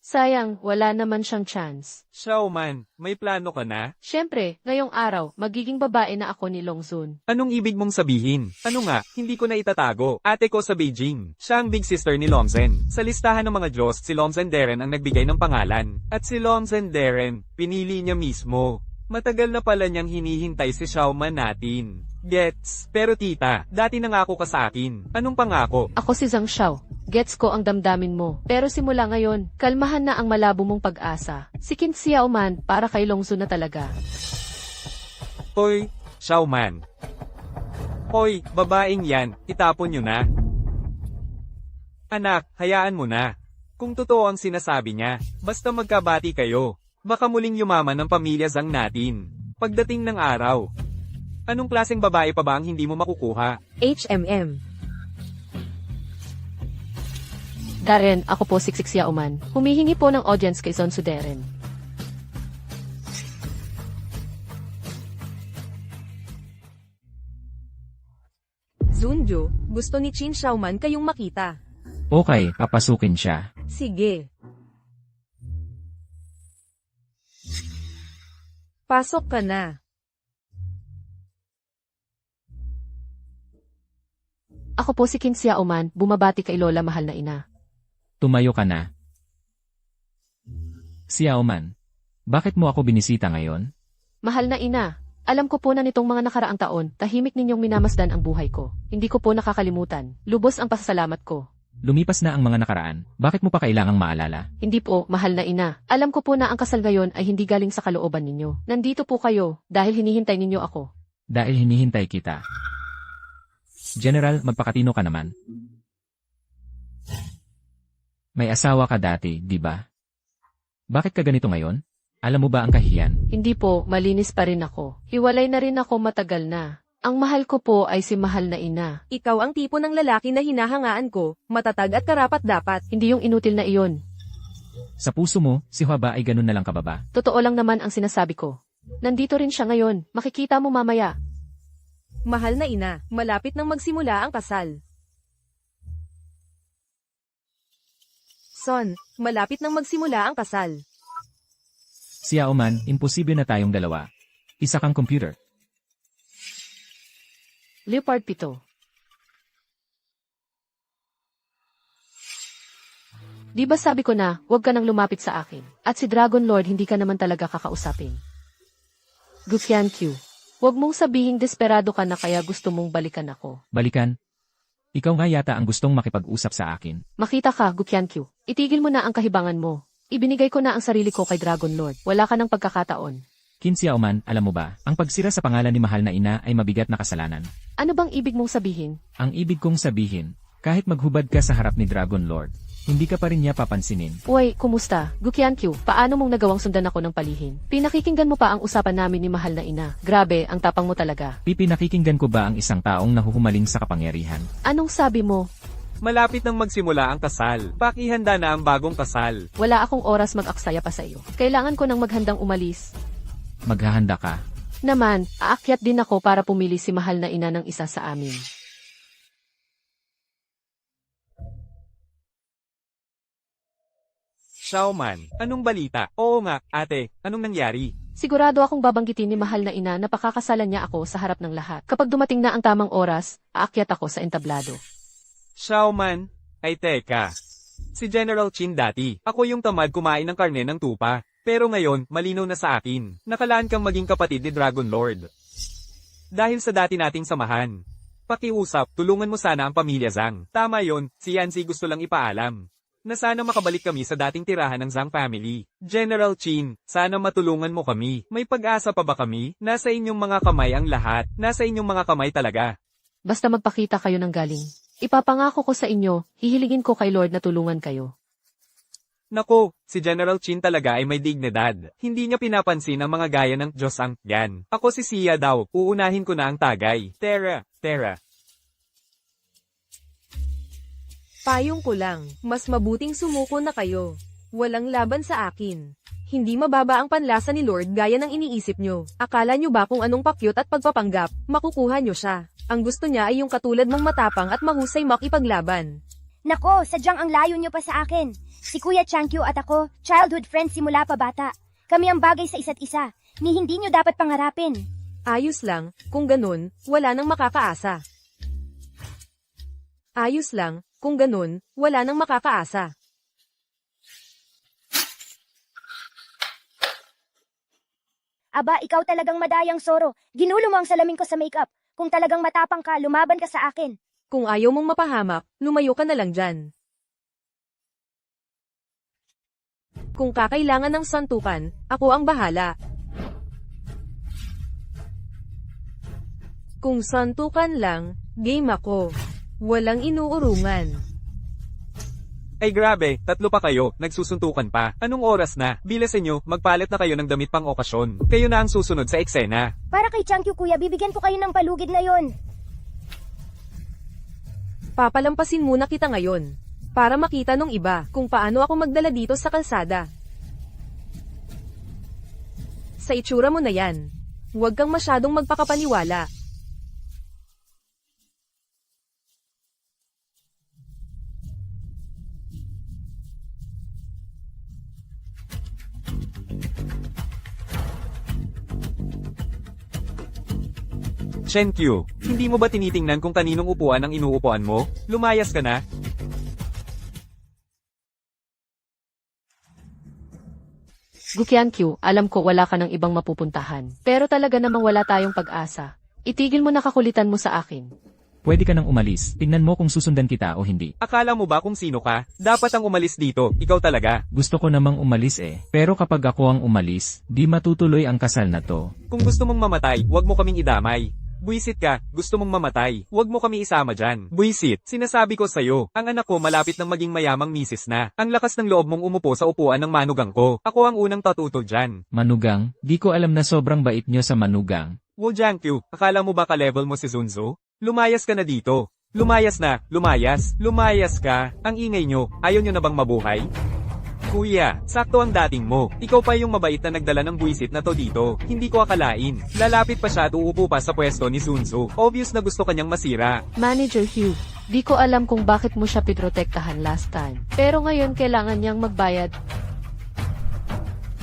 Sayang, wala naman siyang chance. Xiaoman, may plano ka na? Siyempre, ngayong araw, magiging babae na ako ni Longzun. Anong ibig mong sabihin? Ano nga, hindi ko na itatago. Ate ko sa Beijing. Siya ang big sister ni Lomzen. Sa listahan ng mga Diyos, si Lomzen Darren ang nagbigay ng pangalan. At si Lomzen Darren, pinili niya mismo. Matagal na pala niyang hinihintay si Xiaoman natin. Gets? Pero tita, dati nangako ka sa akin. Anong pangako? Ako si Zhang Xiao. Gets ko ang damdamin mo. Pero simula ngayon, kalmahan na ang malabo mong pag-asa. Si Qin Xiaoman, para kay Longzun na talaga. Hoy, Xiaoman. Hoy, babaeng yan, itapon nyo na. Anak, hayaan mo na. Kung totoo ang sinasabi niya, basta magkabati kayo. Baka muling yumaman ng pamilya Zhang natin. Pagdating ng araw. Anong klaseng babae pa ba ang hindi mo makukuha? HMM. Darren, ako po si Xiaoman. Humihingi po ng audience kay Sonsu Darren. Zunjo, gusto ni Qin Xiaoman kayong makita. Okay, papasukin siya. Sige. Pasok ka na. Ako po si Qin Xiaoman, bumabati kay Lola mahal na ina. Tumayo ka na. Xiaoman, bakit mo ako binisita ngayon? Mahal na ina, alam ko po na nitong mga nakaraang taon, tahimik ninyong minamasdan ang buhay ko. Hindi ko po nakakalimutan. Lubos ang pasasalamat ko. Lumipas na ang mga nakaraan, bakit mo pa kailangang maalala? Hindi po, mahal na ina. Alam ko po na ang kasal ngayon ay hindi galing sa kalooban ninyo. Nandito po kayo dahil hinihintay ninyo ako. Dahil hinihintay kita. General, magpakatino ka naman. May asawa ka dati, di ba? Bakit ka ganito ngayon? Alam mo ba ang kahiyan? Hindi po, malinis pa rin ako. Hiwalay na rin ako matagal na. Ang mahal ko po ay si mahal na ina. Ikaw ang tipo ng lalaki na hinahangaan ko, matatag at karapat-dapat. Hindi yung inutil na iyon. Sa puso mo, si Hua ay ganun na lang kababa. Totoo lang naman ang sinasabi ko. Nandito rin siya ngayon. Makikita mo mamaya. Mahal na ina, malapit nang magsimula ang kasal. Son, malapit nang magsimula ang kasal. Si Yao Man, imposible na tayong dalawa. Isa kang computer. Leopard 7. Di ba sabi ko na, huwag ka nang lumapit sa akin. At si Dragon Lord hindi ka naman talaga kakausapin. Gukyan Q. Huwag mong sabihing desperado ka na kaya gusto mong balikan ako. Balikan. Ikaw nga yata ang gustong makipag-usap sa akin. Makita ka, Gukyan Q. Itigil mo na ang kahibangan mo. Ibinigay ko na ang sarili ko kay Dragon Lord. Wala ka ng pagkakataon. Qin Xiao Man, alam mo ba, ang pagsira sa pangalan ni mahal na ina ay mabigat na kasalanan. Ano bang ibig mong sabihin? Ang ibig kong sabihin, kahit maghubad ka sa harap ni Dragon Lord, hindi ka pa rin niya papansinin. Uy, kumusta? Gukyan Q, paano mong nagawang sundan ako ng palihim? Pinakikinggan mo pa ang usapan namin ni mahal na ina. Grabe, ang tapang mo talaga. Pinakikinggan ko ba ang isang taong nahuhumaling sa kapangyarihan? Anong sabi mo? Malapit nang magsimula ang kasal. Pakihanda na ang bagong kasal. Wala akong oras mag-aksaya pa sa iyo. Kailangan ko nang maghandang umalis. Maghahanda ka. Naman, aakyat din ako para pumili si mahal na ina ng isa sa amin. Xiaoman, anong balita? Oo nga, ate, anong nangyari? Sigurado akong babanggitin ni mahal na ina na pakakasalan niya ako sa harap ng lahat. Kapag dumating na ang tamang oras, aakyat ako sa entablado. Xiaoman, ay teka. Si General Qin dati, ako yung tamad kumain ng karne ng tupa. Pero ngayon, malinaw na sa akin, nakalaan kang maging kapatid ni Dragon Lord. Dahil sa dati nating samahan. Pakiusap, tulungan mo sana ang pamilya Zhang. Tama yon, si Yancy gusto lang ipaalam. Na sana makabalik kami sa dating tirahan ng Zhang family. General Qin, sana matulungan mo kami. May pag-asa pa ba kami? Nasa inyong mga kamay ang lahat. Nasa inyong mga kamay talaga. Basta magpakita kayo ng galing. Ipapangako ko sa inyo, hihilingin ko kay Lord na tulungan kayo. Nako, si General Qin talaga ay may dignidad. Hindi niya pinapansin ang mga gaya ng Diyos ang yan. Ako si Sia daw, uunahin ko na ang tagay. Tera. Payong ko lang, mas mabuting sumuko na kayo. Walang laban sa akin. Hindi mababa ang panlasa ni Lord gaya ng iniisip nyo. Akala nyo ba kung anong pakyut at pagpapanggap, makukuha nyo siya. Ang gusto niya ay yung katulad mong matapang at mahusay makipaglaban. Nako, sadyang ang layo nyo pa sa akin. Si Kuya Changkyu at ako, childhood friends simula pa bata. Kami ang bagay sa isa't isa, ni hindi nyo dapat pangarapin. Ayos lang, kung ganun, wala nang makakaasa. Ayos lang, kung ganun, wala nang makakaasa. Aba, ikaw talagang madayang Soro. Ginulo mo ang salamin ko sa makeup. Kung talagang matapang ka, lumaban ka sa akin. Kung ayaw mong mapahamak, lumayo ka na lang dyan. Kung kakailangan ng santukan, ako ang bahala. Kung santukan lang, game ako. Walang inuurungan. Ay grabe, 3 pa kayo, nagsusuntukan pa. Anong oras na? Bilasin nyo, magpalit na kayo ng damit pang okasyon. Kayo na ang susunod sa eksena. Para kay Changkyu kuya, bibigyan ko kayo ng palugid na yon. Papalampasin muna kita ngayon. Para makita nung iba kung paano ako magdala dito sa kalsada. Sa itsura mo na yan. Huwag kang masyadong magpakapaniwala. Shenkyu, hindi mo ba tinitingnan kung kaninong upuan ang inuupuan mo? Lumayas ka na? Gukyan Q, alam ko wala ka ng ibang mapupuntahan. Pero talaga namang wala tayong pag-asa. Itigil mo na kakulitan mo sa akin. Pwede ka nang umalis. Tingnan mo kung susundan kita o hindi. Akala mo ba kung sino ka? Dapat ang umalis dito, ikaw talaga. Gusto ko namang umalis eh. Pero kapag ako ang umalis, di matutuloy ang kasal na to. Kung gusto mong mamatay, huwag mo kaming idamay. Buisit ka, gusto mong mamatay, huwag mo kami isama dyan. Buisit, sinasabi ko sa'yo, ang anak ko malapit ng maging mayamang misis na. Ang lakas ng loob mong umupo sa upuan ng manugang ko. Ako ang unang tatutol dyan. Manugang, di ko alam na sobrang bait nyo sa manugang. Wojankyu, akala mo ba ka-level mo si Zunzo? Lumayas ka na dito. Lumayas na, lumayas, lumayas ka. Ang ingay nyo, ayaw nyo na bang mabuhay? Kuya, sakto ang dating mo. Ikaw pa yung mabait na nagdala ng buwisit na to dito. Hindi ko akalain. Lalapit pa siya at uupo pa sa pwesto ni Zunzo. Obvious na gusto kanyang masira. Manager Hugh, di ko alam kung bakit mo siya piprotektahan last time. Pero ngayon kailangan niyang magbayad.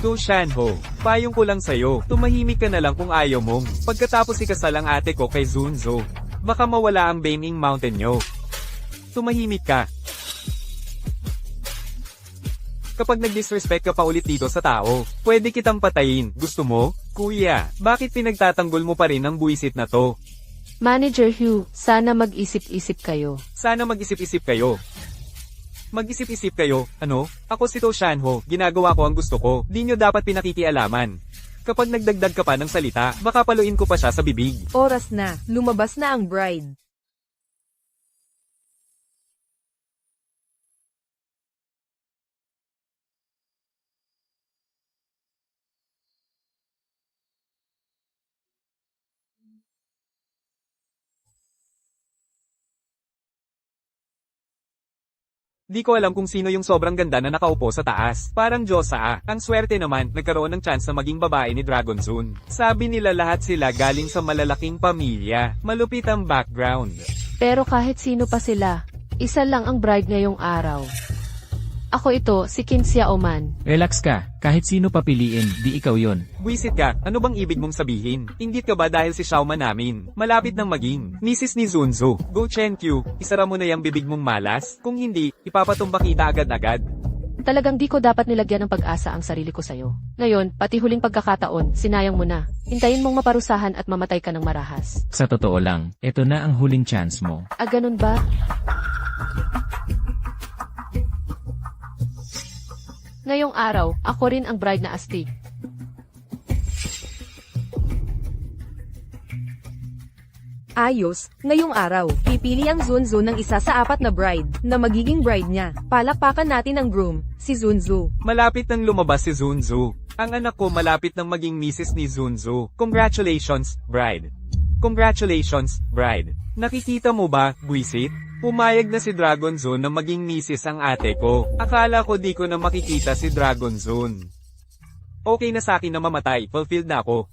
To Shanho, payong ko lang sa'yo. Tumahimik ka na lang kung ayaw mong. Pagkatapos ikasal ang ate ko kay Zunzo, baka mawala ang Baining Mountain nyo. Tumahimik ka. Kapag nag-disrespect ka pa ulit dito sa tao, pwede kitang patayin. Gusto mo? Kuya, bakit pinagtatanggol mo pa rin ang buwisit na to? Manager Hugh, sana mag-isip-isip kayo. Sana mag-isip-isip kayo. Mag-isip-isip kayo, ano? Ako si To Shanho, ginagawa ko ang gusto ko. Di nyo dapat pinakikialaman. Kapag nagdagdag ka pa ng salita, baka paluin ko pa siya sa bibig. Oras na, lumabas na ang bride. Di ko alam kung sino yung sobrang ganda na nakaupo sa taas. Parang Diyosa. Ang swerte naman, nagkaroon ng chance na maging babae ni Dragon Zone. Sabi nila lahat sila galing sa malalaking pamilya. Malupit ang background. Pero kahit sino pa sila, isa lang ang bride ngayong araw. Ako ito, si Kim Xiaoman. Relax ka, kahit sino papiliin, di ikaw yon. Buisit ka, ano bang ibig mong sabihin? Inggit ka ba dahil si Xiaoman namin? Malapit nang maging Mrs. ni Zunzo. Go Chenkyu, isara mo na yung bibig mong malas. Kung hindi, ipapatumba kita agad-agad. Talagang di ko dapat nilagyan ng pag-asa ang sarili ko sa'yo. Ngayon, pati huling pagkakataon, sinayang mo na. Hintayin mong maparusahan at mamatay ka ng marahas. Sa totoo lang, ito na ang huling chance mo. Ah, ganun ba? Ngayong araw, ako rin ang bride na astig. Ayos, ngayong araw, pipili ang Zunzo ng isa sa 4 na bride, na magiging bride niya. Palakpakan natin ang groom, si Zunzo. Malapit nang lumabas si Zunzo. Ang anak ko malapit nang maging Mrs. ni Zunzo. Congratulations, bride. Congratulations, bride. Nakikita mo ba, buwisit? Pumayag na si Dragon Zone na maging misis ang ate ko. Akala ko di ko na makikita si Dragon Zone. Okay na sa akin na mamatay, fulfilled na ako.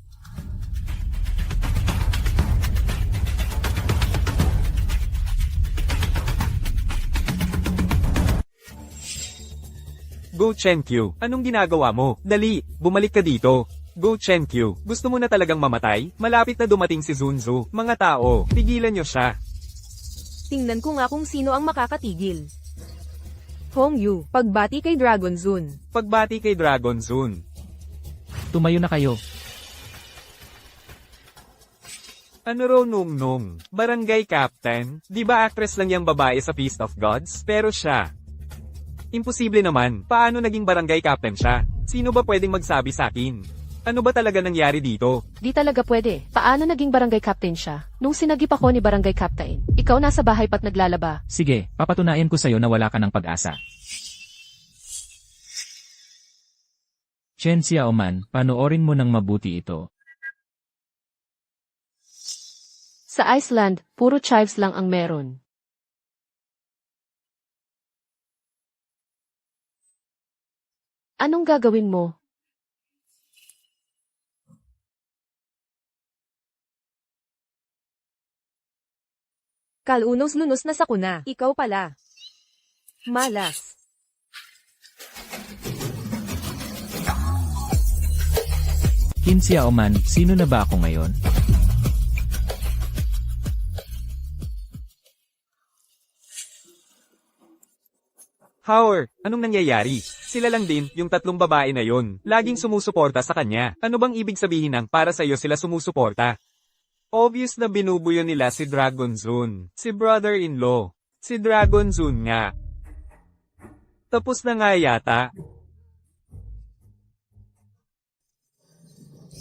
Go Chenkyu, anong ginagawa mo? Dali, bumalik ka dito. Go Chenkyu, gusto mo na talagang mamatay? Malapit na dumating si Zunzo. Mga tao, pigilan nyo siya. Tingnan ko nga kung sino ang makakatigil. Hongyu, pagbati kay Dragon Zone. Pagbati kay Dragon Zone. Tumayo na kayo. Ano raw nung? Barangay Captain? Di ba actress lang yung babae sa Feast of Gods? Pero siya. Imposible naman, paano naging barangay captain siya? Sino ba pwedeng magsabi sa akin? Ano ba talaga nangyari dito? Di talaga pwede. Paano naging barangay captain siya? Nung sinagip ako ni barangay captain, ikaw nasa bahay pa't naglalaba. Sige, papatunayan ko sa'yo na wala ka ng pag-asa. Chen Xiaoman, panoorin mo ng mabuti ito. Sa Iceland, puro chives lang ang meron. Anong gagawin mo? Kalunos-lunos na sa kuna. Ikaw pala. Malas. Kim Xiaoman, sino na ba ako ngayon? Howard, anong nangyayari? Sila lang din, yung 3 babae na yon. Laging sumusuporta sa kanya. Ano bang ibig sabihin ng para sa'yo sila sumusuporta? Obvious na binubuyo nila si Dragon Zone. Si brother-in-law. Si Dragon Zone nga. Tapos na nga yata.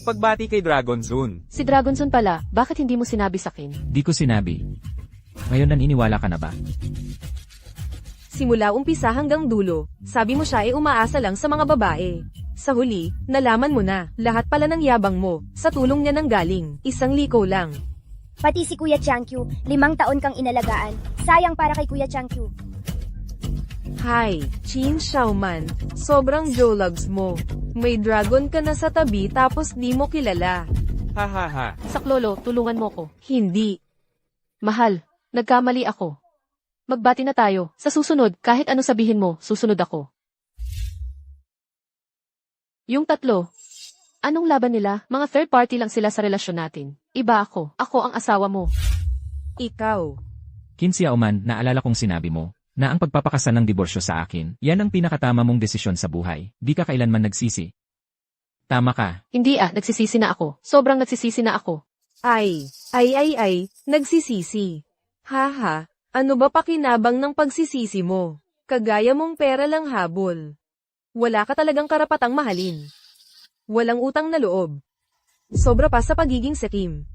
Pagbati kay Dragon Zone. Si Dragonson pala, bakit hindi mo sinabi sa akin? Di ko sinabi. Ngayon naniniwala ka na ba? Simula umpisa hanggang dulo, sabi mo siya ay umaasa lang sa mga babae. Sa huli, nalaman mo na, lahat pala ng yabang mo, sa tulong niya nang galing, isang liko lang. Pati si Kuya Changkyu, 5 taon kang inalagaan. Sayang para kay Kuya Changkyu. Hi, Chin Xiaoman, sobrang jologs mo. May dragon ka na sa tabi tapos di mo kilala. Hahaha. Saklolo, tulungan mo ko. Hindi. Mahal, nagkamali ako. Magbati na tayo. Sa susunod, kahit ano sabihin mo, susunod ako. Yung tatlo. Anong laban nila? Mga third party lang sila sa relasyon natin. Iba ako. Ako ang asawa mo. Ikaw. Kinsya Oman, naalala kong sinabi mo, na ang pagpapakasal ng diborsyo sa akin, yan ang pinakatama mong desisyon sa buhay. Di ka kailanman nagsisi. Tama ka. Hindi nagsisisi na ako. Sobrang nagsisisi na ako. Ay, nagsisisi. Haha, ano ba pakinabang ng pagsisisi mo? Kagaya mong pera lang habol. Wala ka talagang karapatang mahalin. Walang utang na loob. Sobra pa sa pagiging sakim.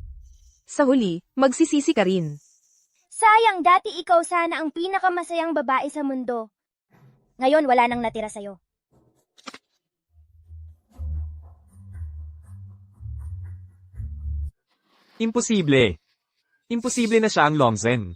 Sa huli, magsisisi ka rin. Sayang, dati ikaw sana ang pinakamasayang babae sa mundo. Ngayon, wala nang natira sa'yo. Imposible. Imposible na siya ang Longzen.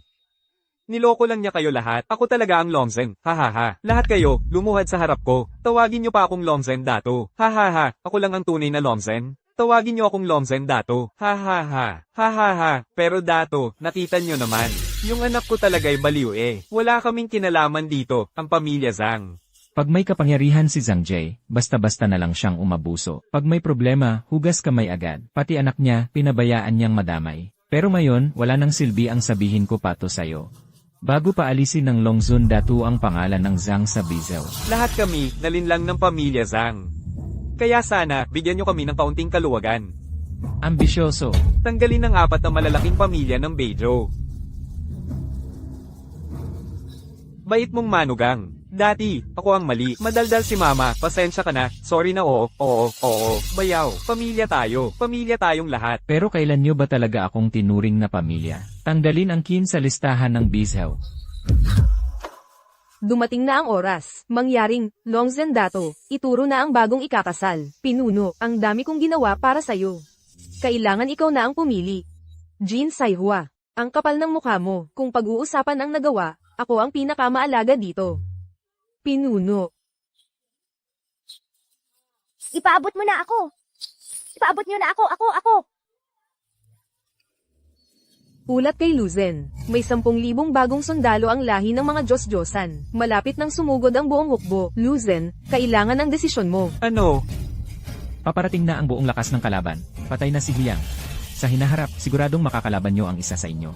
Niloko lang niya kayo lahat. Ako talaga ang Longzen. Hahaha. Lahat kayo, lumuhad sa harap ko. Tawagin niyo pa akong Longzen Dato. Hahaha. Ako lang ang tunay na Longzen. Tawagin niyo akong Longzen Dato. Hahaha. Hahaha. Pero Dato, nakita niyo naman. Yung anak ko talaga'y baliw eh. Wala kaming kinalaman dito, ang pamilya Zhang. Pag may kapangyarihan si Zhang Jie, basta-basta na lang siyang umabuso. Pag may problema, hugas kamay agad. Pati anak niya, pinabayaan niyang madamay. Pero ngayon, wala nang silbi ang sabihin ko pato sa'yo. Bago pa alisin ng Longzun Datu ang pangalan ng Zhang sa Bizhou. Lahat kami, nalinlang ng pamilya Zhang. Kaya sana, bigyan niyo kami ng kaunting kaluwagan. Ambisyoso. Tanggalin ng 4 na malalaking pamilya ng Beizhou. Bait mong manugang. Dati, ako ang mali. Madaldal si mama, pasensya ka na. Sorry na oo. Bayaw, pamilya tayo. Pamilya tayong lahat. Pero kailan niyo ba talaga akong tinuring na pamilya? Tanggalin ang kin sa listahan ng Bizhou. Dumating na ang oras. Mangyaring, Longzen Dato, ituro na ang bagong ikakasal. Pinuno, ang dami kong ginawa para sa'yo. Kailangan ikaw na ang pumili. Jin Saihua, ang kapal ng mukha mo. Kung pag-uusapan ang nagawa, ako ang pinakamaalaga dito. Pinuno. Ipaabot mo na ako. Ipaabot niyo na ako. Ulat kay Luzen, may 10,000 bagong sundalo ang lahi ng mga Diyos-Diyosan. Malapit nang sumugod ang buong hukbo. Luzen, kailangan ang desisyon mo. Ano? Paparating na ang buong lakas ng kalaban. Patay na si Liang. Sa hinaharap, siguradong makakalaban niyo ang isa sa inyo.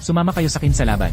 Sumama kayo sa akin sa laban.